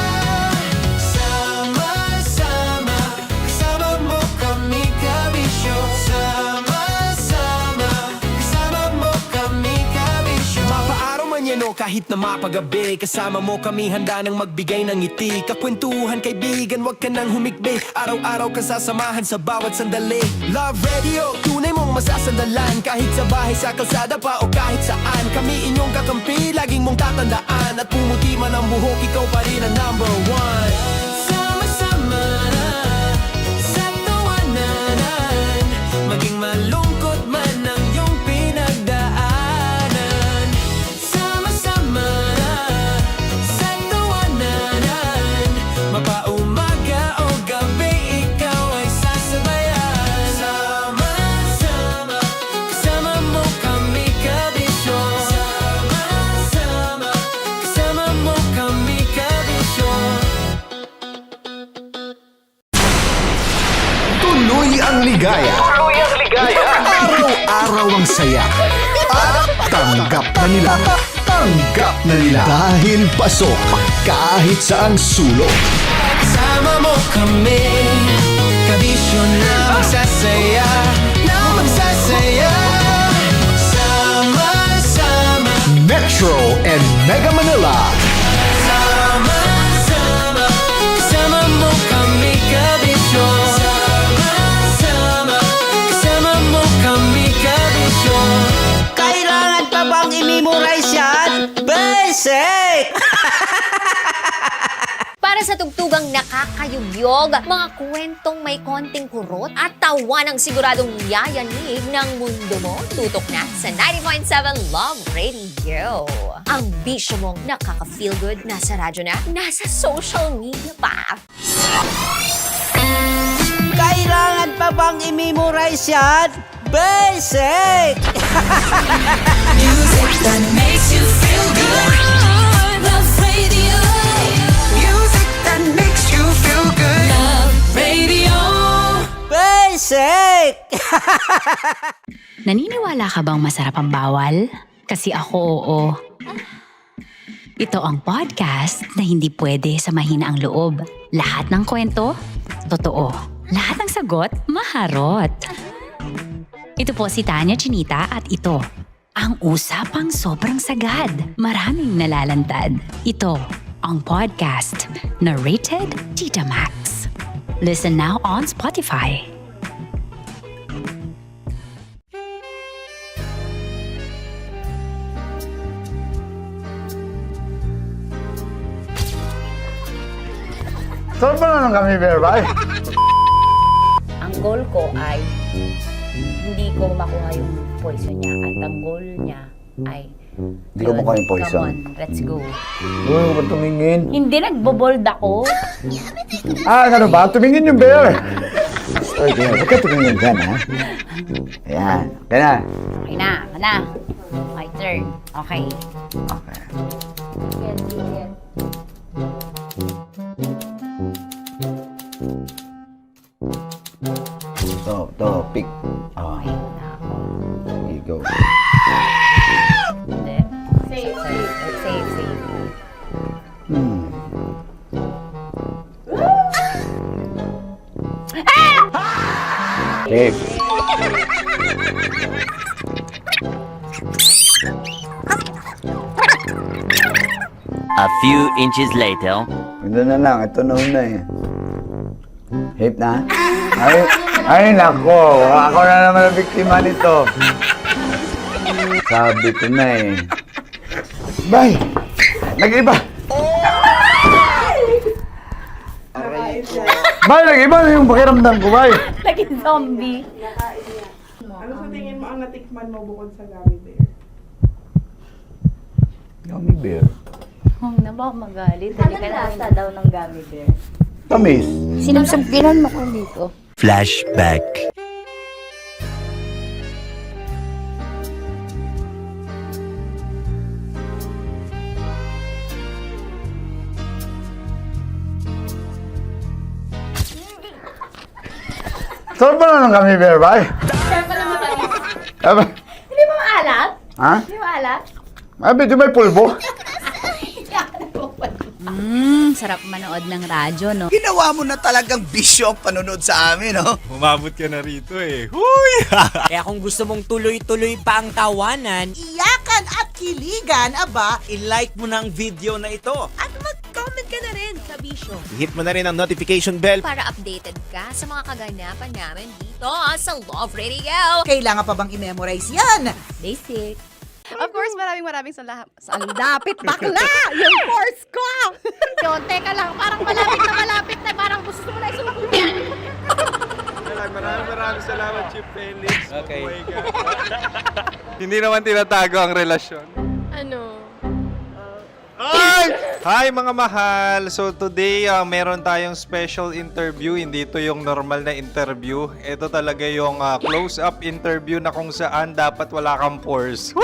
Sama-sama, kasama mo kami, kabisyo. Sama-sama, kasama mo kami, kabisyo. Mapaaraw man yan o kahit na mapagabi, kasama mo kami, handa nang magbigay ng ngiti. Kakwentuhan, kaibigan, wag ka nang humikbi. Araw-araw kasasamahan sa bawat sandali. Love Radio, tunay mong masasandalan. Kahit sa bahay, sa kalsada pa o kahit saan, kami inyong kakampi, laging mong tatandaan. At pumuti man ang buhok, ikaw pa rin ang #1. Sama-sama sa tawanan, maging malungkot man ang iyong pinagdaanan. Sama-sama sa tawanan, mapaumaga o gabi, ikaw ay sasabayan. Sama-sama, kasama mo kami, kabisyo. Sama-sama, kasama mo kami, kabisyo. Tuloy ang ligaya. Araw-araw ang saya. At tanggap na nila. Tanggap na nila. Dahil pasok kahit saang sulok. Kasama mo kami, kabisyo na magsasaya, na magsasaya. Sama-sama, Metro and Mega Manila. sama-sama, kasama mo kami, kabisyo. Sama-sama, kasama mo kami, kabisyo. Kailangan pa bang i-memorize yan? Basic! Para sa tugtugang nakakayugyog, mga kwentong may konting kurot at tawa ng siguradong yayanig ng mundo mo, tutok na sa 90.7 Love Radio. Ang bisyo mong nakaka-feel good, nasa radyo na, nasa social media pa. Kailangan pa bang i-memorize yan? Basic! Music that makes you feel good. Love Radio. Music that makes you feel good. Love Radio. Basic! Naniniwala ka bang masarap ang bawal? Kasi ako oo. Ito ang podcast na hindi pwede sa mahina ang loob. Lahat ng kwento, totoo. Lahat ng sagot, maharot. Ito po si Tanya Chinita at ito, ang usapang sobrang sagad. Maraming nalalantad. Ito, ang podcast na Rated Tita Max. Listen now on Spotify. Saan ba na lang kami, Berbay? Ang goal ko ay hindi ko makuha yung poison niya at ang goal niya ay Hindi ko makuha yung poison. Come on, let's go. Uy, huwag ka tumingin. Hindi, nagbobold ako. Ano ba? Tumingin yung bear. Oy, bear, huwag ka tumingin dyan, ha? Ayan. Kaya na. Okay na. My turn. Okay. Okay. To, pick. Oh. Here you go. Safe. Safe. A few inches later. Ito na lang. Ito na una eh. Safe na? Ay, nako. Ako na naman ang biktima nito. Sabi ko na eh. Bay! Nag-iba! Bay, nag-iba na yung pakiramdam ko, bay! Naging zombie. Ano sa tingin mo ang natikman mo bukod sa gummy bear? Gummy bear? Huwag na ba magalit? Hindi ka lasa daw ng gummy bear. Tamis. Sinusumpiran mo ko dito. Flashback. Saan ba na lang kami, bear, bay? Saan pa naman tayo? Hindi ba maalat? Ha? Hindi maalat? Ay, medyo may pulbo. Sarap manood ng radyo, no? Ginawa mo na talagang bisyo ang panonood sa amin, no? Umabot ka na rito eh. Huy! Kaya kung gusto mong tuloy-tuloy pa ang tawanan, Iyakan at kiligan, aba, I-like mo na ang video na ito. At mag-comment ka na rin sa Bisyo. I-hit mo na rin ang notification bell. Para updated ka sa mga kaganapan namin dito sa Love Radio. kailangan pa bang i-memorize yan? Basic. Of course, maraming salamat. Ang lapit bakla! Yung course ko! Yun, teka lang, parang malapit na, parang gusto mo na isulat. Maraming salamat, Chief Felix. Okay. Oh my God. Hindi naman tinatago ang relasyon. Ano? Hi mga mahal! So today, meron tayong special interview. Hindi ito yung normal na interview. Ito talaga yung close-up interview na kung saan dapat wala kang pores.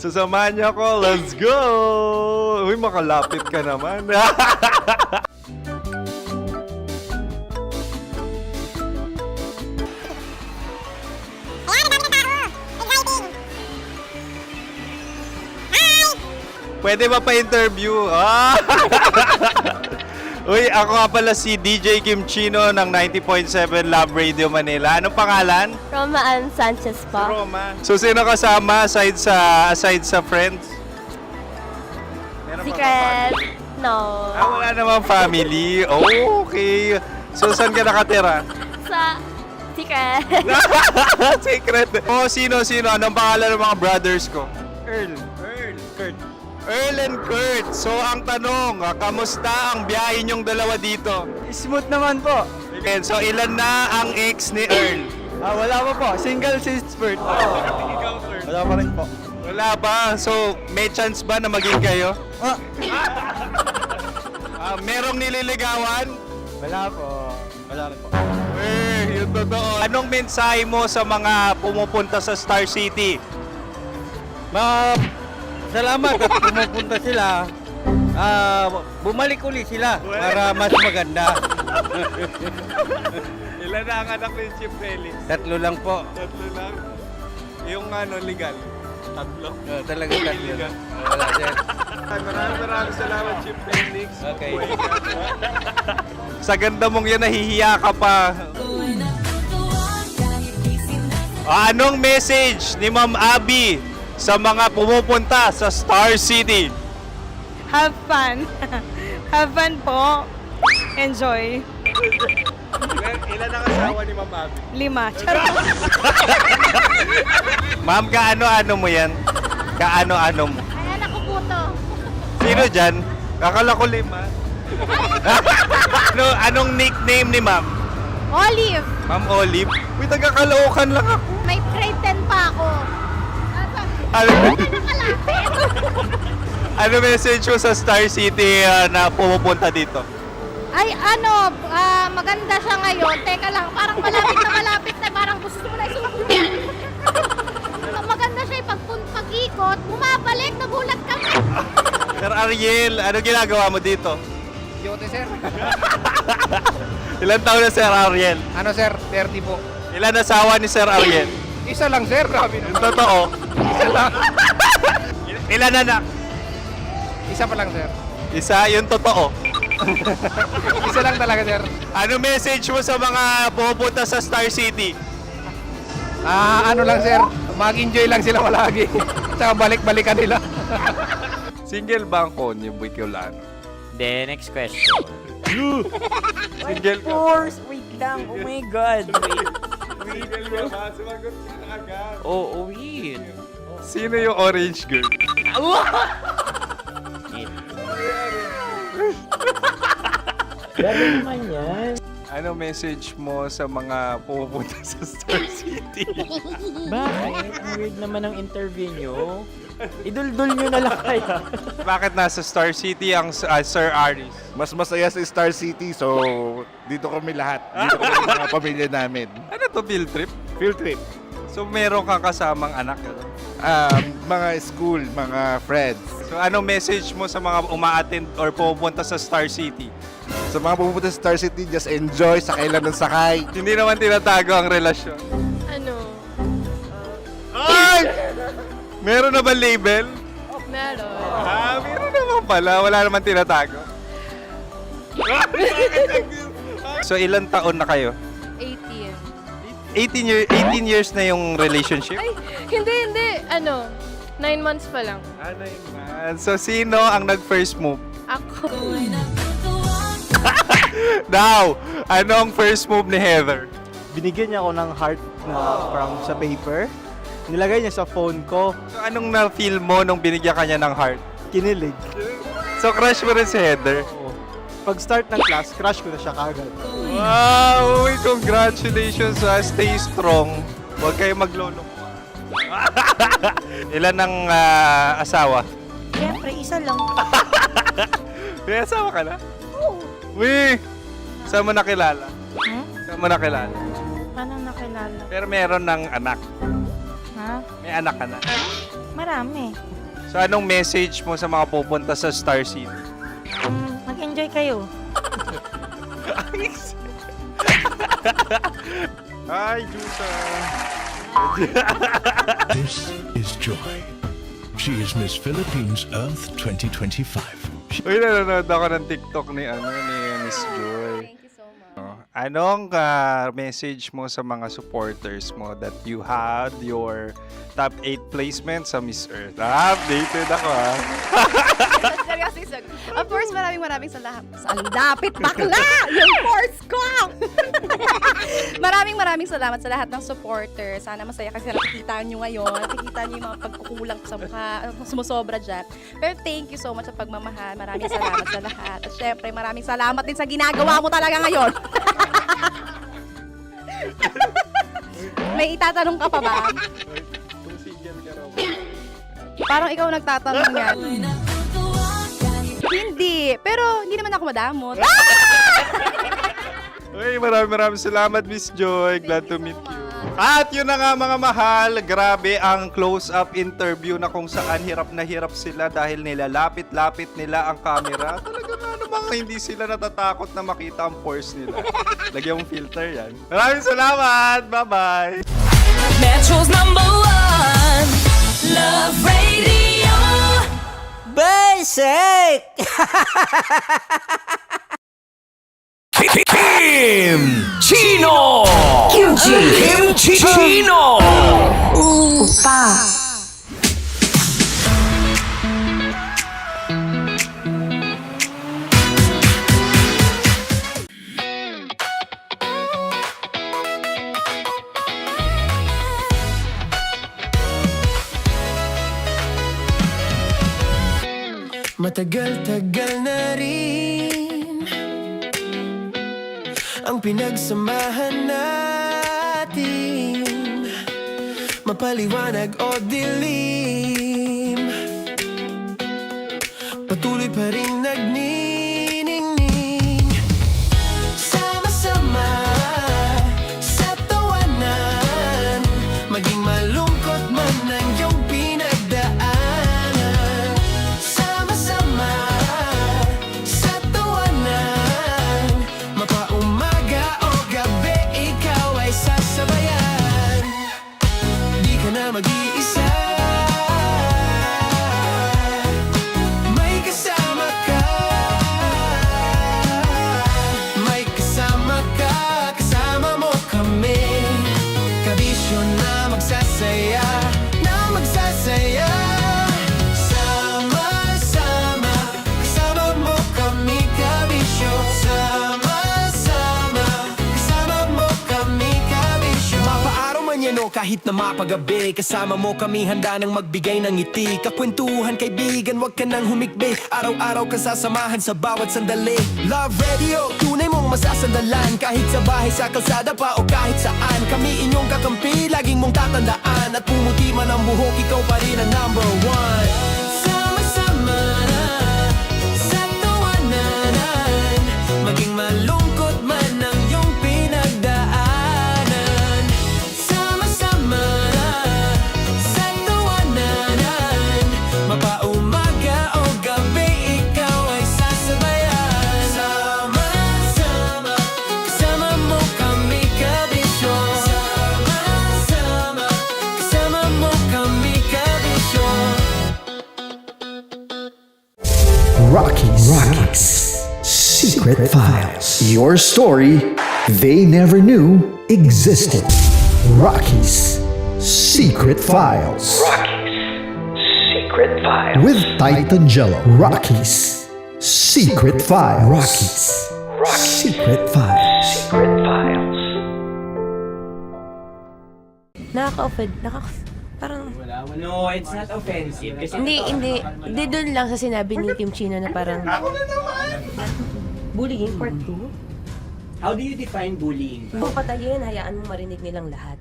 So samahan niyo ako. Let's go! Uy, makalapit ka naman. Pwede ba pa-interview? Uy, ako nga pala si DJ Kim Chino ng 90.7 Love Radio Manila. Anong pangalan? Roma Ann Sanchez po. Roma. So, sino kasama aside sa friends? Meron ba Secret. No. wala namang family. Oh, okay. So, saan ka nakatira? Sa Secret. Secret. Oh, sino? Anong pangalan ng mga brothers ko? Earl and Kurt. So, ang tanong, kamusta ang biyahe niyong dalawa dito? Smooth naman po. Okay, so, ilan na ang ex ni Earl? Wala pa po. Single since birth. Wala pa rin po. Wala pa. So, may chance ba na maging kayo? Merong nililigawan? Wala po. Wala rin po. Yung totoo. Anong mensahe mo sa mga pumupunta sa Star City? Salamat at pumupunta sila. Bumalik uli sila para mas maganda. Ilan na ang anak ni Chief Felix? 3 lang po. 3 lang? Yung legal? Tatlo. Talagang tatlo. Wala, sir. Maraming salamat, Chief Felix. Okay. Sa ganda mong yan, nahihiya ka pa. Anong message ni Ma'am Abby sa mga pumupunta sa Star City? Have fun. Have fun po. Enjoy. Ilan ang asawa ni Ma'am Abby? 5. Charot. Ma'am, kaano-ano mo yan? Kaano-ano mo? Ay, anak ko po to. Sino dyan? Kakala ko 5. Anong nickname ni Ma'am? Olive. Ma'am Olive? Uy, taga-Caloocan lang ako. May grade 10 pa ako. Ano, Nakalapit. ano message mo sa Star City na pumupunta dito? Ay, maganda siya ngayon. Teka lang, parang malapit na, parang gusto mo na isuot. Maganda siya pag-ikot, bumabalik, nagulat kami. Sir Ariel, ano ginagawa mo dito? Yote, sir. Ilan taon na Sir Ariel? Ano, sir? 30 po. Ilan asawa ni Sir Ariel? Isa lang, sir. Grabe Yung totoo. Isa lang. Ilan anak? Isa pa lang, sir. Isa, yung totoo. Isa lang talaga, sir. Ano message mo sa mga pupunta sa Star City? Ano lang, sir. Mag-enjoy lang sila palagi. Tsaka balik-balikan nila. Single ba ang Konyo Bicolano? Then, next question. Single ka? course! Wait lang. Oh my God. Wait. Single ka ba? Sumagot ka na agad. Oh, wait. Sino yung orange girl? Grabe naman yan. Ano message mo sa mga pupunta sa Star City? Bakit? Ang weird naman ng interview nyo. Idul-dul nyo na lang kaya. Bakit nasa Star City ang Sir Aris? Mas masaya sa Star City, so dito kami lahat. Dito kami mga pamilya namin. Ano to, field trip? Field trip. So meron kang kasamang anak? Ano? Mga school, mga friends. So ano message mo sa mga uma-attend or pupunta sa Star City? Sa mga pupunta sa Star City, just enjoy, sakay lang ng sakay. Hindi naman tinatago ang relasyon. Ano? Ay! Meron na ba label? Meron. Meron naman pala. Wala naman tinatago. So ilan taon na kayo? 18. 18 years na yung relationship? Ay, hindi. 9 months pa lang. So sino ang nag-first move? Ako. Now, ano ang first move ni Heather? Binigyan niya ako ng heart na from sa paper. Nilagay niya sa phone ko. So anong na-feel mo nung binigyan ka niya ng heart? Kinilig. So crush mo rin si Heather? Pag start ng class, crush ko na siya kagad. Wow! Uy, congratulations! Stay strong. Huwag kayo maglolo. Ilan ang asawa? Siyempre, isa lang. May asawa ka na? Oo. Uy! Saan mo nakilala? Saan mo nakilala? Paano nakilala? Pero meron ng anak. Ha? May anak ka na. Marami. So anong message mo sa mga pupunta sa Star City? Mag-enjoy kayo. Hi, Jusa! This is Joy. She is Miss Philippines Earth 2025. Uy, nanonood ako ng TikTok ni Miss Joy. Thank you so much. Anong message mo sa mga supporters mo that you had your top 8 placement sa Miss Earth? Updated ako Seriously, of course, maraming salamat. Ang dapit bakla! Yung course ko! maraming salamat sa lahat ng supporters. Sana masaya kasi nakikita nyo ngayon. Nakikita nyo yung mga pagkukulang ko sa mukha. Sumusobra dyan. Pero thank you so much sa pagmamahal. Maraming salamat sa lahat. At syempre, maraming salamat din sa ginagawa mo talaga ngayon. May itatanong ka pa ba? Parang ikaw nagtatanong yan. Hindi. Pero hindi naman ako madamot. Uy, maraming salamat, Miss Joy. Glad to meet you. At yun na nga mga mahal, grabe ang close-up interview na kung saan hirap na hirap sila dahil nilalapit-lapit nila ang camera. Talaga nga namang hindi sila natatakot na makita ang pores nila. Lagyan mong filter yan. Maraming salamat! Bye-bye! Metro's #1 Love Radio. Basic! Kim Chino! Kimchi Chino! Opa. Matagal-tagal na rin ang pinagsamahan natin, mapaliwanag o dilim, patuloy pa rin nagniningning. Sama-sama sa tawanan, maging malungkot man ang iyong pinagdaanan. Sama-sama sa tawanan, mapaumaga o gabi, ikaw ay sasabayan. Di ka na mag-iisa, may kasama ka. May kasama ka, kasama mo kami. Kabisyo na magsasaya, na magsasaya. Sama-sama, kasama mo kami, kabisyo. Sama-sama, kasama mo kami, kabisyo. Mapaaraw man yan o kahit na mapagabi, kasama mo kami, handa nang magbigay ng ngiti. Kakwentuhan, kaibigan, wag ka nang humikbi. Araw-araw ka sasamahan sa bawat sandali. Love Radio, tunay mong masasandalan. Kahit sa bahay, sa kalsada pa o kahit saan, kami inyong kakampi, laging mong tatandaan. At pumuti man ang buhok, ikaw pa rin ang number one. Sama-sama na sa tawanan, maging malungkot man ang iyong pinagdaanan. Sama-sama na sa tawanan, mapaumaga o gabi, ikaw ay sasabayan. Sama-sama, kasama mo kami, kabisyo. Sama-sama, kasama mo kami, kabisyo. Rockies. Secret Files. Your story they never knew existed. Rockies. Secret Files. Secret Files. With Titan Jello. Rockies. Secret Files. Rockies. Secret Files. Secret Files. Nakaka-offend. Parang... No, it's not offensive. Kasi Hindi doon lang sa sinabi ni Kim Chino na parang... Bullying, part 2? How do you define bullying? Kung patayin, hayaan mo marinig nilang lahat.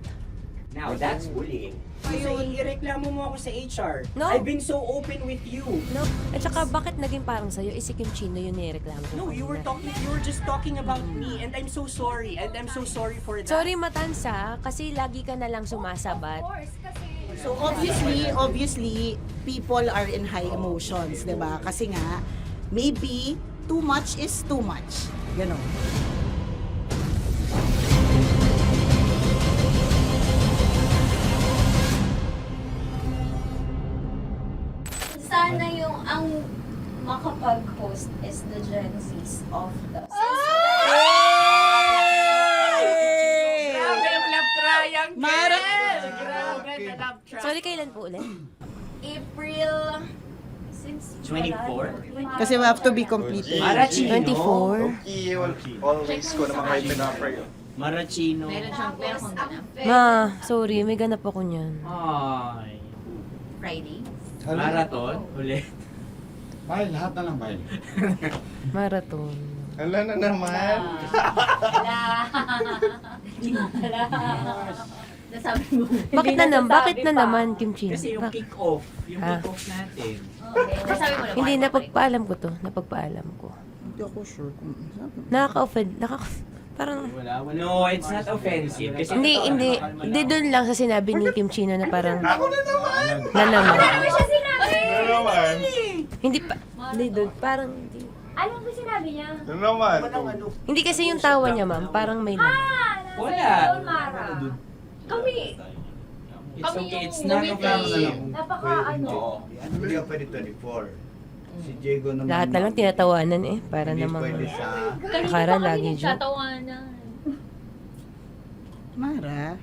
Now, that's bullying. So, ireklamo mo ako sa HR. No. I've been so open with you. No. At saka, bakit naging parang sa'yo? Si Kim Chino yun nireklamo ko. No, you were just talking about me, and I'm so sorry. And I'm so sorry for that. Sorry, Matansa, kasi lagi ka na lang sumasabat. So obviously, people are in high emotions, 'di ba? Kasi nga maybe too much is too much. Ganon. Sana yung ang makapag-host is the Gen Zs of the Grabe yung love triangle! Grabe, the love triangle. Sorry, kailan po ulit? April 24? Kasi we have to be completed. Marachino. 24. Always ko naman kayo pinapray. Marachino. Ma, sorry, may ganap ako niyan. Ay. Friday. Marathon? Ulit. Bye, lahat na lang, bye. Marathon. Ala na naman. Nasabi mo. Bakit na naman, Kim Chino? Kasi yung kick-off. Yung kick-off natin. Nasabi mo naman. Hindi, napagpaalam ko to. Napagpaalam ko. Hindi ako sure kung Nakaka-offend. Parang... No, it's not offensive. Kasi Hindi doon lang sa sinabi ni Kim Chino na parang... Ako na naman! Na naman. Ano siya sinabi? Ano naman? Hindi pa... Hindi doon. Parang... Hindi. Ano ba sinabi niya? Ano naman? Hindi kasi yung tawa niya, ma'am. Parang may laman. wala. Mara. Kami. It's okay, it's not offensive. Hindi ka pwede 24. Si Diego naman. Lahat na lang tinatawanan eh. Para Hindi namang... pwede sa... Akara lagi joke. Mara.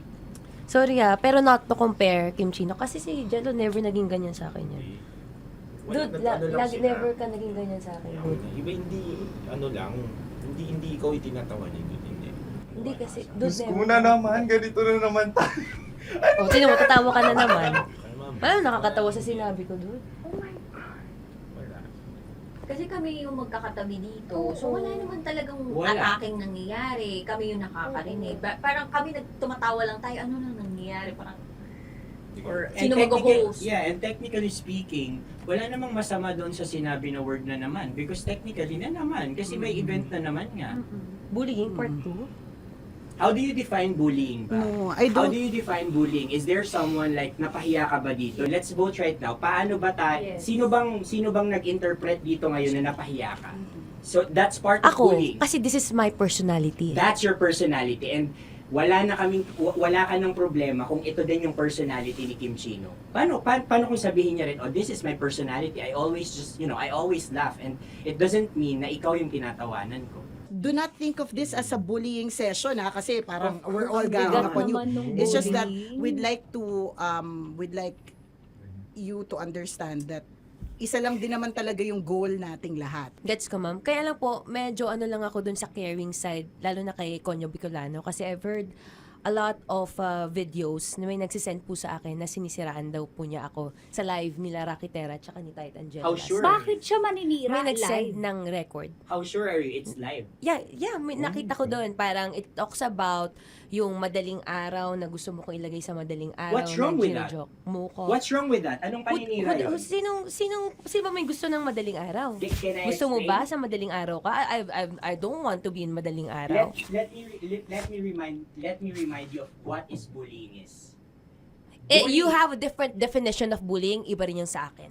Sorry pero not to compare Kim Chino. Kasi si Jello never naging ganyan sa akin yan. Dude, lagi never ka naging ganyan sa akin, dude. Iba hindi, hindi ikaw itinatawanan yun, hindi. Hindi kasi, dude, never. Muna naman, ganito na naman tayo. Sino mo, tatawa ka na naman. Ano nakakatawa sa sinabi ko, dude? Kasi kami yung magkakatabi dito. So wala naman talagang attacking nangyayari. Kami yung nakakarinig. Parang kami tumatawa lang tayo. Ano nang nangyayari? Parang sino mag-host? Yeah, and technically speaking, wala namang masama doon sa sinabi na word na naman. Because technically na naman. Kasi may event na naman nga. Bullying, part 2? How do you define bullying ba? No, I don't. How do you define bullying? Is there someone like napahiya ka ba dito? Let's vote right now. Paano ba sino bang nag-interpret dito ngayon na napahiya ka? So that's part of bullying. Kasi this is my personality. That's your personality and wala ka ng problema kung ito din yung personality ni Kim Chino. Paano kung sabihin niya rin, oh, this is my personality. I always I always laugh and it doesn't mean na ikaw yung tinatawanan ko. Do not think of this as a bullying session kasi parang we're all ganging upon you. It's just that we'd like you to understand that isa lang din naman talaga yung goal nating lahat. Gets ko, ma'am. Kaya lang po, medyo lang ako dun sa caring side, lalo na kay Conyo Bicolano, kasi I've heard a lot of videos na may nagsisend po sa akin na sinisiraan daw po niya ako sa live nila Rakitera at saka ni Tight Angela. How sure? Bakit siya maninira May live? nagsend ng record. How sure are you it's live? Yeah, nakita ko doon. Parang it talks about yung madaling araw na gusto mo kong ilagay sa madaling araw. What's wrong with that? Mo ko. What's wrong with that? Anong paninira yun? Sino ba may gusto ng madaling araw? Can I Gusto mo explain? ba sa madaling araw ka? I don't want to be in madaling araw. Let me remind you of what is bullying is. You have a different definition of bullying, iba rin yung sa akin.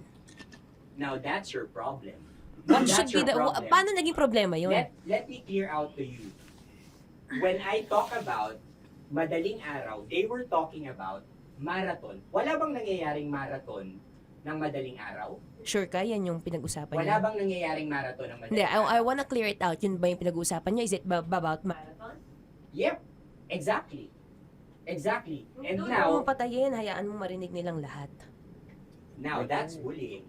Now that's your problem. What That's should be your the, problem. paano naging problema yun? Let me clear out to you. When I talk about madaling araw, they were talking about marathon. Wala bang nangyayaring marathon ng madaling araw? Sure ka? Yan yung pinag-usapan Wala niya? bang nangyayaring marathon ng Hindi, madaling araw? I wanna clear it out. Yun ba yung pinag-usapan niya? Is it about marathon? Yep, exactly. And Doon now, mo patayin, hayaan mo marinig nilang lahat. now that's bullying.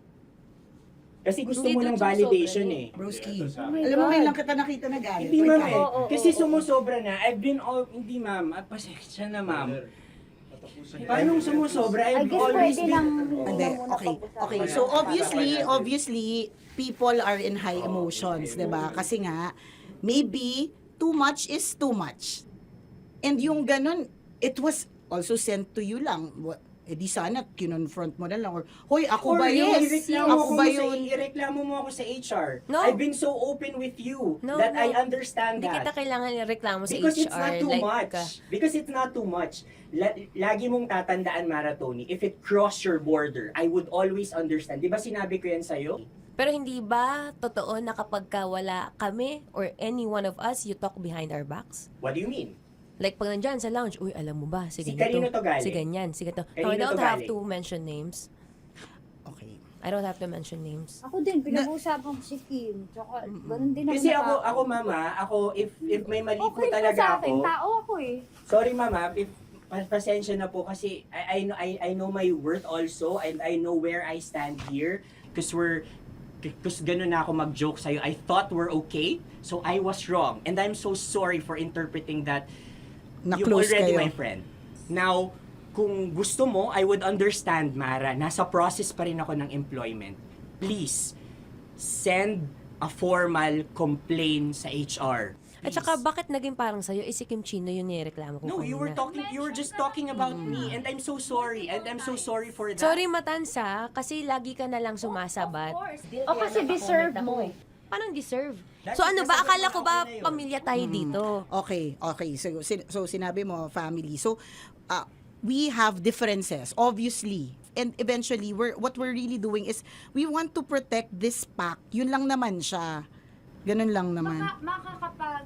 Kasi gusto Hindi, mo ng doon validation sumusobra eh. Broski. Oh my Alam mo, God. ngayon lang kita nakita na galit. Hindi ma'am Ikaw. eh. Kasi sumusobra na. Hindi ma'am. Pasensya na ma'am. Paano sumusobra? I I've guess always pwede been... lang Hindi, okay. So obviously, people are in high emotions, 'di ba? Kasi nga, maybe too much is too much. And yung ganun, it was also sent to you lang. Di sana kinonfront mo na lang or hoy, ako ba yun? Ako ba yun? Ireklamo mo ako sa HR. No. I've been so open with you No, that no. I understand Hindi that. kita kailangan ireklamo sa Because HR. it's not too much. Because it's not too much. Lagi mong tatandaan, Maratoni, if it cross your border, I would always understand. Di ba sinabi ko yan sa'yo? Pero hindi ba totoo na kapag wala kami or any one of us, you talk behind our backs? What do you mean? Like pag nandyan sa lounge, uy, alam mo ba, Si si kanino ganito, to galing? si ganyan, si ganito. No, Kanino I don't to have galing? to mention names. Okay. I don't have to mention names. Ako din, pinag-uusapan ko si Kim. Tsaka, ganun din Kasi ako. ako mama, if may mali po Okay pa talaga sa akin, ako. tao ako eh. Sorry mama, pasensya na po kasi I know my worth also and I know where I stand here because ganun na ako mag-joke sa'yo. I thought we're okay, so I was wrong. And I'm so sorry for interpreting that you're Na-close already kayo. my friend. Now, kung gusto mo, I would understand, Mara. Nasa process pa rin ako ng employment. Please, send a formal complaint sa HR. At saka, bakit naging parang sa'yo, si Kim Chino yung nireklamo ko No, you were just talking about me and I'm so sorry. And I'm so sorry for that. Sorry, Matansa, kasi lagi ka na lang sumasabat. O kasi deserve mo eh. Paano deserve? So ano ba, akala ko ba pamilya tayo dito? Okay. So sinabi mo family. So we have differences obviously. And eventually what we're really doing is we want to protect this pack. Yun lang naman siya. Ganun lang naman. Makakapag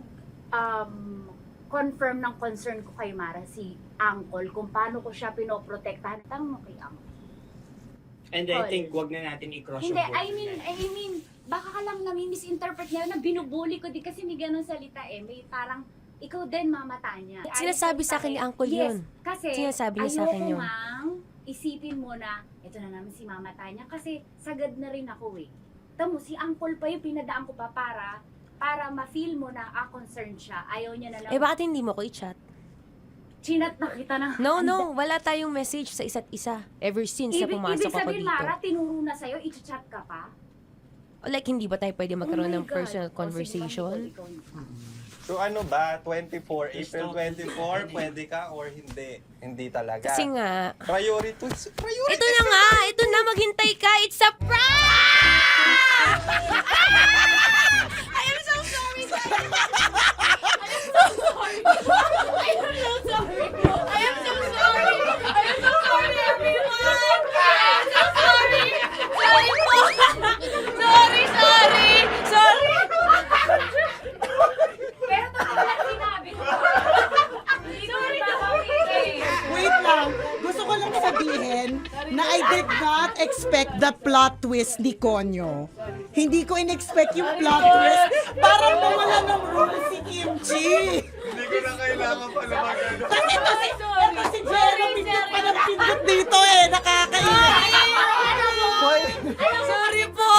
confirm ng concern ko kay Mara si Uncle kung paano ko siya pinoprotektahan. Tanong mo kay Uncle. And I think wag na natin i-cross Hindi, yung I mean, baka ka lang nami-misinterpret niya na binubuli ko din kasi may ganun salita eh. May parang, ikaw din mamata niya. Sinasabi sa akin ni Uncle yun. Kasi, Sinasabi niya sa akin yun. ayoko ngang isipin mo na, ito na naman si mamata niya kasi sagad na rin ako eh. Tamo, si Uncle pa yung pinadaan ko pa para ma-feel mo na concerned siya. Ayaw niya na lang. Eh, bakit hindi mo ko i-chat? Chinat na kita na. No, wala tayong message sa isa't isa. Ever since na pumasok Ibig ako sabihin, dito. Mara, tinuro na sa'yo, i-chat ka pa? Like, hindi ba tayo pwede magkaroon Oh my ng God. personal O, sige, conversation? So ano ba, 24, April 24, pwede ka or hindi? Hindi talaga. Kasi nga, Priority. ito na nga, ito na, maghintay ka, it's a prank! I am so sorry, guys! I am so sorry! I am so sorry! I am so sorry! I am so sorry, everyone! I am so sorry! Sorry po! Sorry! Pero ito na sinabi ko. Hindi ko rin Wait lang. Gusto ko lang sabihin na I did not expect the plot twist ni Konyo. Hindi ko in-expect yung plot twist. Parang nawala ng role si Kimchi. Hindi ko na kailangan pa na magano. Kasi ito si Jerry, pindot pa ng pindot dito eh. Nakakainis. Sorry po!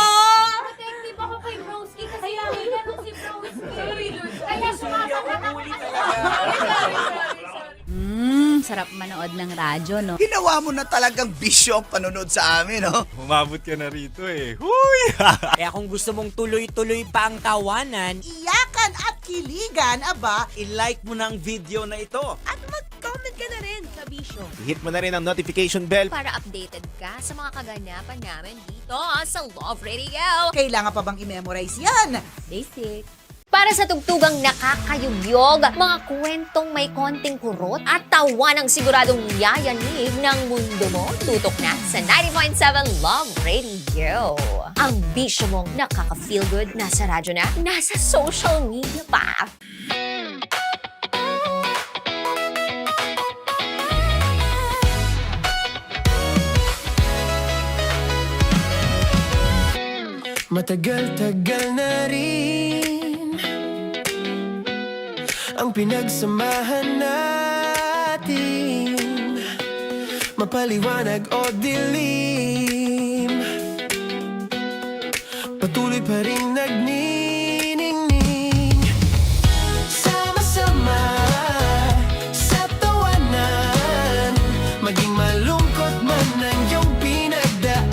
Protective ako kay Broski kasi may ganun si Broski. Kaya sumasagot ako. Sarap manood ng radyo, no? Ginawa mo na talagang bisyo ang panonood sa amin, no? Umabot ka na rito eh. Huy! Kaya kung gusto mong tuloy-tuloy pa ang tawanan, Iyakan at kiligan, aba. I-like mo na ang video na ito. At mag-comment ka na rin sa Bisyo. Hit mo na rin ang notification bell. Para updated ka sa mga kaganapan namin dito sa Love Radio. Kailangan pa bang i-memorize yan? Basic. Para sa tugtugang nakakayugyog, mga kwentong may konting kurot at tawa ng siguradong yayanig ng mundo mo, tutok na sa 90.7 Love Radio. Ang bisyo mong nakaka-feel good, nasa radyo na, nasa social media pa. Matagal-tagal na rin ang pinagsamahan natin, mapaliwanag o dilim, patuloy pa rin nagniningning. Sama-sama sa tawanan, maging malungkot man ang iyong pinagdaanan.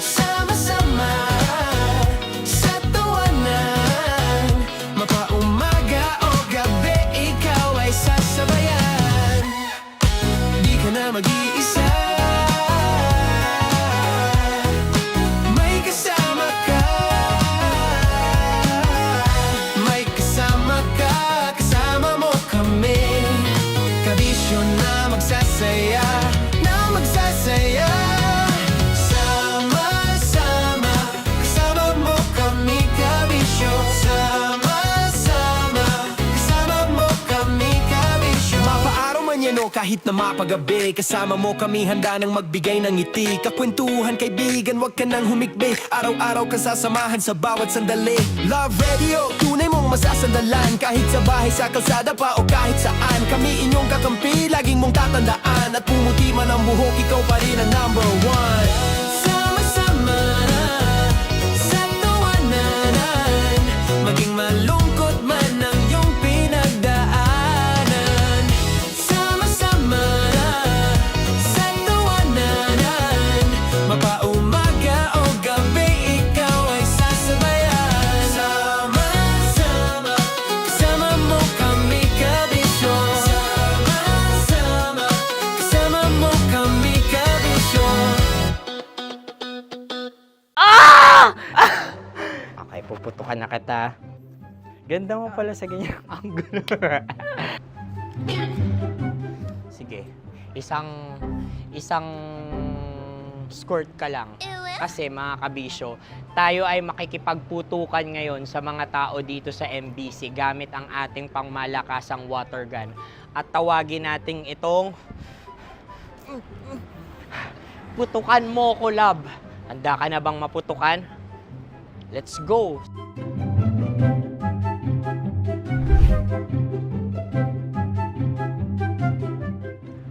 Sama-sama sa tawanan, mapaumaga o gabi, ikaw ay sasabayan. Di ka na mag-iisa, may kasama ka. May kasama ka, kasama mo kami. Kabisyo na magsasaya, na magsasaya. Sama-sama, kasama mo kami, kabisyo. Sama-sama, kasama mo kami, kabisyo. Mapaaraw man yan o kahit na mapagabi, kasama mo kami, handa nang magbigay ng ngiti. Kakwentuhan, kaibigan, wag ka nang humikbi. Araw-araw ka sasamahan sa bawat sandali. Love Radio, tunay mong masasandalan. Kahit sa bahay, sa kalsada pa o kahit saan, kami inyong kakampi, laging mong tatandaan. At pumuti man ang buhok, ikaw pa rin ang number one. Sama-sama sa tawanan, maging malungkot man ang iyong pinagdaanan. Sama-sama sa tawanan, mapaumaga o gabi, ikaw ay sasabayan. Sama-sama, kasama mo kami, kabisyo. Sama-sama, kasama mo kami, kabisyo. okay, puputukan na kita. Ganda mo pala sa ganyang angulo. Sige. Isang skirt ka lang. Kasi mga kabisyo, tayo ay makikipagputukan ngayon sa mga tao dito sa MBC gamit ang ating pangmalakasang water gun. At tawagin natin itong putukan mo ko, love. Handa ka na bang maputukan? Let's go!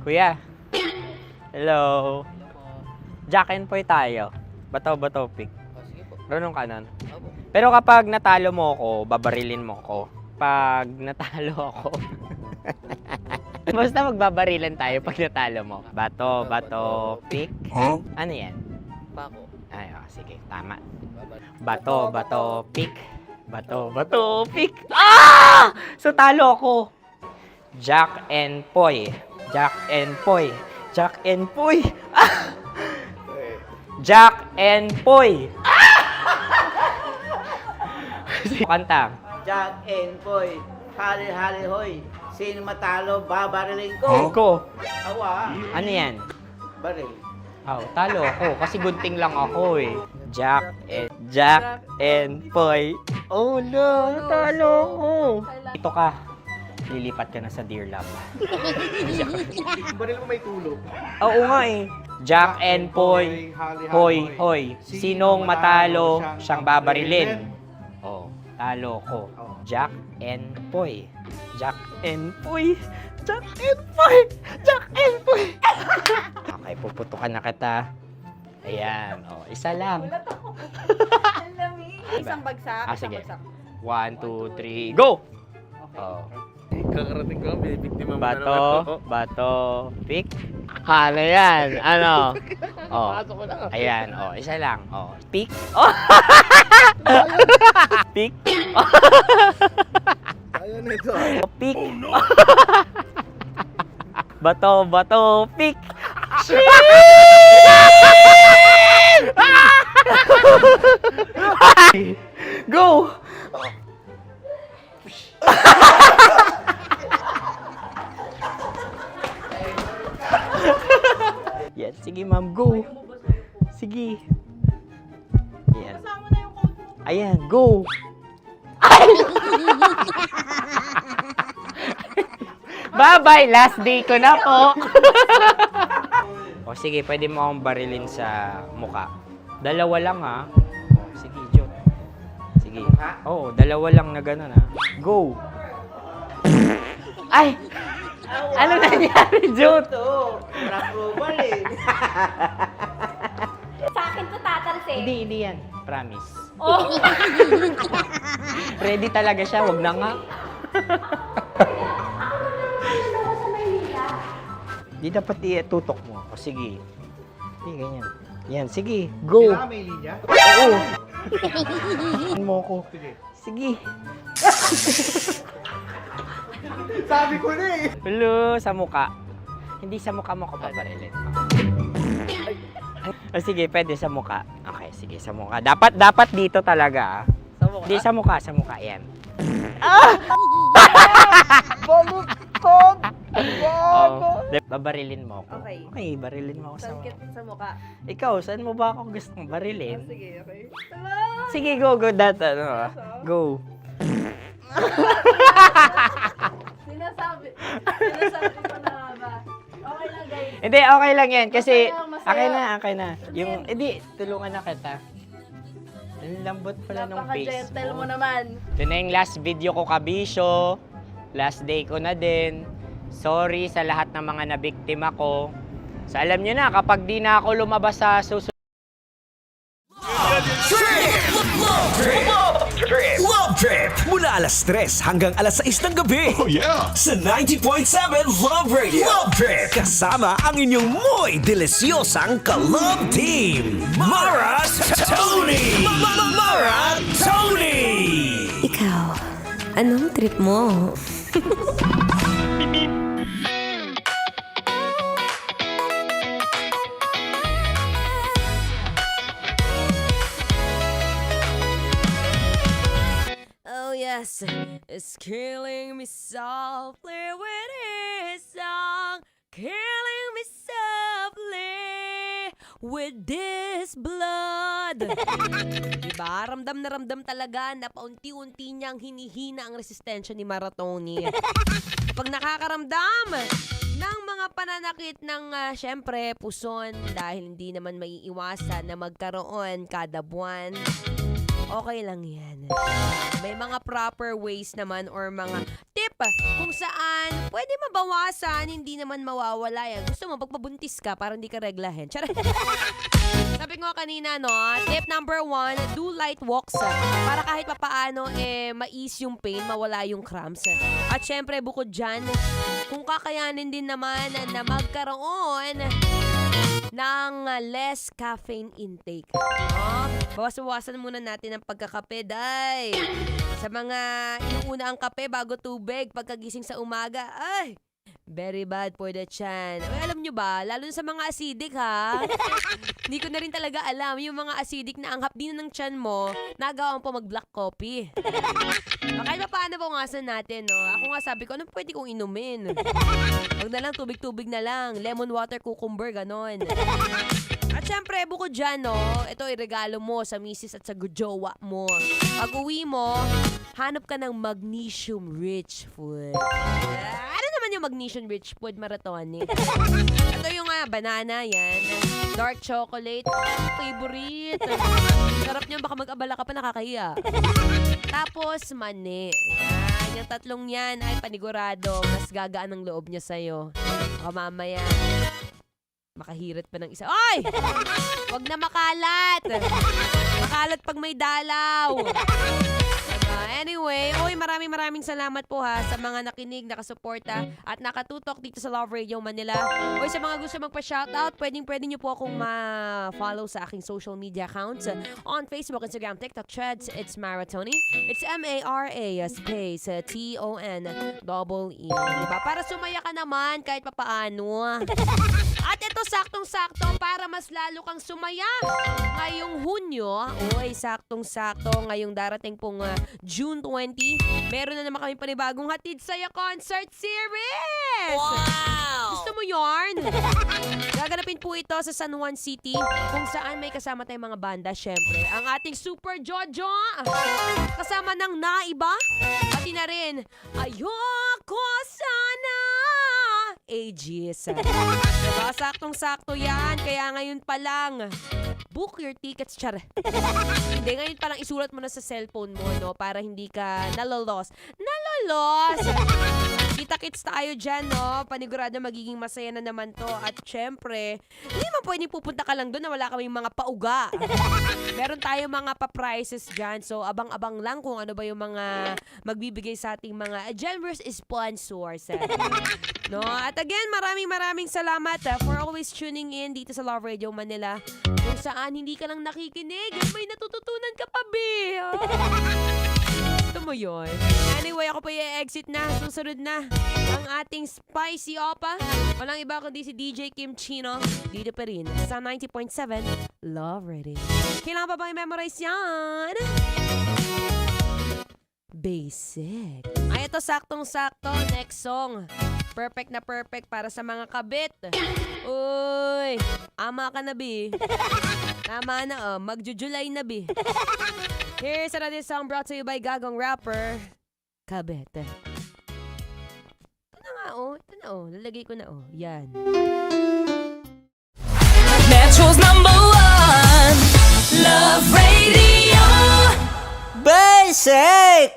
Kuya. Hello. Jack and Poy tayo. Bato-bato pick. Runong ka nun. Pero kapag natalo mo ako, babarilin mo ako. Pag natalo ako, basta magbabarilan tayo pag natalo mo. Bato, pick. Huh? Ano yan? Bako. Ay, sige, tama. Bato, pick. Bato, pick. Ah! So, talo ako. Jack and Poy. Jack and Poy. Jack and Poy. Ah! Jack and Poy. Kanta. Jack and Poy, hali-hali hoy. Sino matalo, babariling Huh? ko. Ko. Awa. Ano yan? Baril. Oh, talo ako kasi gunting lang ako eh. Jack and Poy. Oh no, talo ako. Ito ka. Lilipat ka na sa Dear Love. Baril mo may tulog. Oo nga eh. Jack and Poy. Hoy. Sinong matalo, siyang babarilin. Oh, talo ko. Jack and Poy. Jack and Poy. Jack and Poy. Jack and Poy. Okay, puputukan na kita. Ayan. Oh, isa lang. Isang bagsak. Ah, sige. 1, 2, 3, go! Oh. Kakarating ko, may biktima mo na naman to. Bato, pick. Ano yan? Ano? Oh. Pasok ko na. Ayan, oh, isa lang. Oh, pick. Oh. Pick. Ayaw na ito. Oh, pick. Bato, pick. Go! Yan, sige ma'am, go. Sige. Ayan. Ayan, go. Bye-bye, last day ko na po. O sige, pwede mo akong barilin sa muka. Dalawa lang ha. O, sige, Jot. Sige. Oo, dalawa lang na gano'n ha. Go. Ay! Ano nangyari, Jot? Approval eh. Sa akin to tatalsin. Hindi yan. Promise. Oh. Ready talaga siya, wag na nga. Di dapat itutok mo. O sige. Hindi, ganyan. Yan, sige. Go. Kailangan may linya? Oo. Mo ko. Sige. Sabi ko na eh. Hello, sa muka. Hindi sa muka mo ko babarilin. O sige, pwede sa muka. Okay, sige, sa muka. Dapat dito talaga. Sa mukha? Hindi, sa muka, yan. Baluktot! Oh, babarilin mo ako. Okay. Okay, barilin mo ako sa Sa mukha. Ikaw, saan mo ba ako gustong barilin? Sige, okay. Sige, go. Go. Sinasabi ko na ba? Okay lang, guys. Hindi, okay lang yan. Kasi, Masaya. okay na. Yung, hindi, tulungan na kita. Ang lambot pala ng face Napaka-gentle mo. mo naman. Ito na yung last video ko, kabisyo. Last day ko na din. Sorry sa lahat ng mga nabiktima ko. So, alam nyo na, kapag di na ako lumabas sa susunod, Love Trip! Mula alas 3 hanggang alas 6 ng gabi. Oh yeah! Sa 90.7 Love Radio. Love Trip! Kasama ang inyong muy delisyosang ka-love team. Mara Tony! Mara Tony! Ikaw, anong trip mo? Oh yes, it's killing me softly with his song, killing me softly with this blood. Diba? Ramdam na ramdam talaga na paunti-unti niyang hinihina ang resistensya ni Maratoni. Kapag nakakaramdam ng mga pananakit ng syempre puson dahil hindi naman maiiwasan na magkaroon kada buwan, okay lang yan. May mga proper ways naman or mga tip kung saan pwede mabawasan, hindi naman mawawala yan. Gusto mo, pagpabuntis ka, para hindi ka reglahin. Charot. Sabi ko kanina, no, tip number 1, do light walks. Para kahit papaano, ma-ease yung pain, mawala yung cramps. At syempre, bukod dyan, kung kakayanin din naman na magkaroon ng less caffeine intake. Bawas-bawasan muna natin ang pagkakape, day. Sa mga inuuna ang kape bago tubig, pagkagising sa umaga, ay, very bad for the chan. Ay, alam nyo ba, lalo na sa mga acidic, ha? Hindi ko na rin talaga alam, yung mga acidic na ang hapdi ng chan mo, nagawa mo pa mag-black coffee. Kahit pa paano bawasan natin, no? Ako nga sabi ko, anong pwede kong inumin? Huwag na lang, tubig-tubig na lang. Lemon water, cucumber, ganon. At syempre, bukod dyan, no, ito iregalo mo sa misis at sa jowa mo. Pag uwi mo, hanap ka ng magnesium-rich food. Ano naman yung magnesium-rich food, Maratoni? Ito yung banana, yan. Dark chocolate. Favorite. Sarap niyan, baka mag-abala ka pa, nakakahiya. Tapos, mani. Yan, yung tatlong yan ay panigurado. Mas gagaan ang loob niya sa'yo. O mamaya, makahirit pa ng isa. Oy! Huwag na makalat! Makalat pag may dalaw. Anyway, maraming salamat po ha sa mga nakinig, nakasuporta at nakatutok dito sa Love Radio Manila. O sa mga gusto magpa-shoutout, pwede nyo po akong ma-follow sa aking social media accounts on Facebook, Instagram, TikTok, Threads. It's Maratoni. It's M-A-R-A space T-O-N-E-E. Diba? Para sumaya ka naman kahit papaano. At ito, saktong-sakto para mas lalo kang sumaya. Ngayong Hunyo, saktong-sakto, ngayong darating pong June 20, meron na naman kami panibagong Hatid Saya Concert Series! Wow! Gusto mo yarn? Gaganapin po ito sa San Juan City, kung saan may kasama tayong mga banda, syempre. Ang ating Super Jojo, kasama ng Naiba, pati na rin, Ayoko Sana! Aegis. Diba? Saktong-sakto yan. Kaya ngayon pa lang, book your tickets, char. Hindi, ngayon pa lang isulat mo na sa cellphone mo, no? Para hindi ka nalolos. Kita-kits tayo dyan, no? Panigurado magiging masaya na naman to. At syempre, hindi mo pwedeng pupunta ka lang doon na wala kaming mga pauga. Meron tayo mga pa-prizes dyan. So, abang-abang lang kung ano ba yung mga magbibigay sa ating mga generous sponsors. No? At again, maraming salamat for always tuning in dito sa Love Radio Manila. Kung saan hindi ka lang nakikinig, may natututunan ka pa, be. Ito mo yun. Anyway, ako pa i-exit na. Susunod na ang ating Spicy Opa. Walang iba kundi si DJ Kim Chino. Dito pa rin sa 90.7 Love Radio. Kailangan pa bang i-memorize yan? Basic. Ay, ito saktong-sakto. Next song. Perfect na perfect para sa mga kabit. Uy, ama ka na, bi. Tama na, magjujulay na, bi. Here's another song brought to you by Gagong Rapper, Kabit. Ito na nga, ito na, lalagay ko na, yan. Metro's #1 Love Radio. Basic!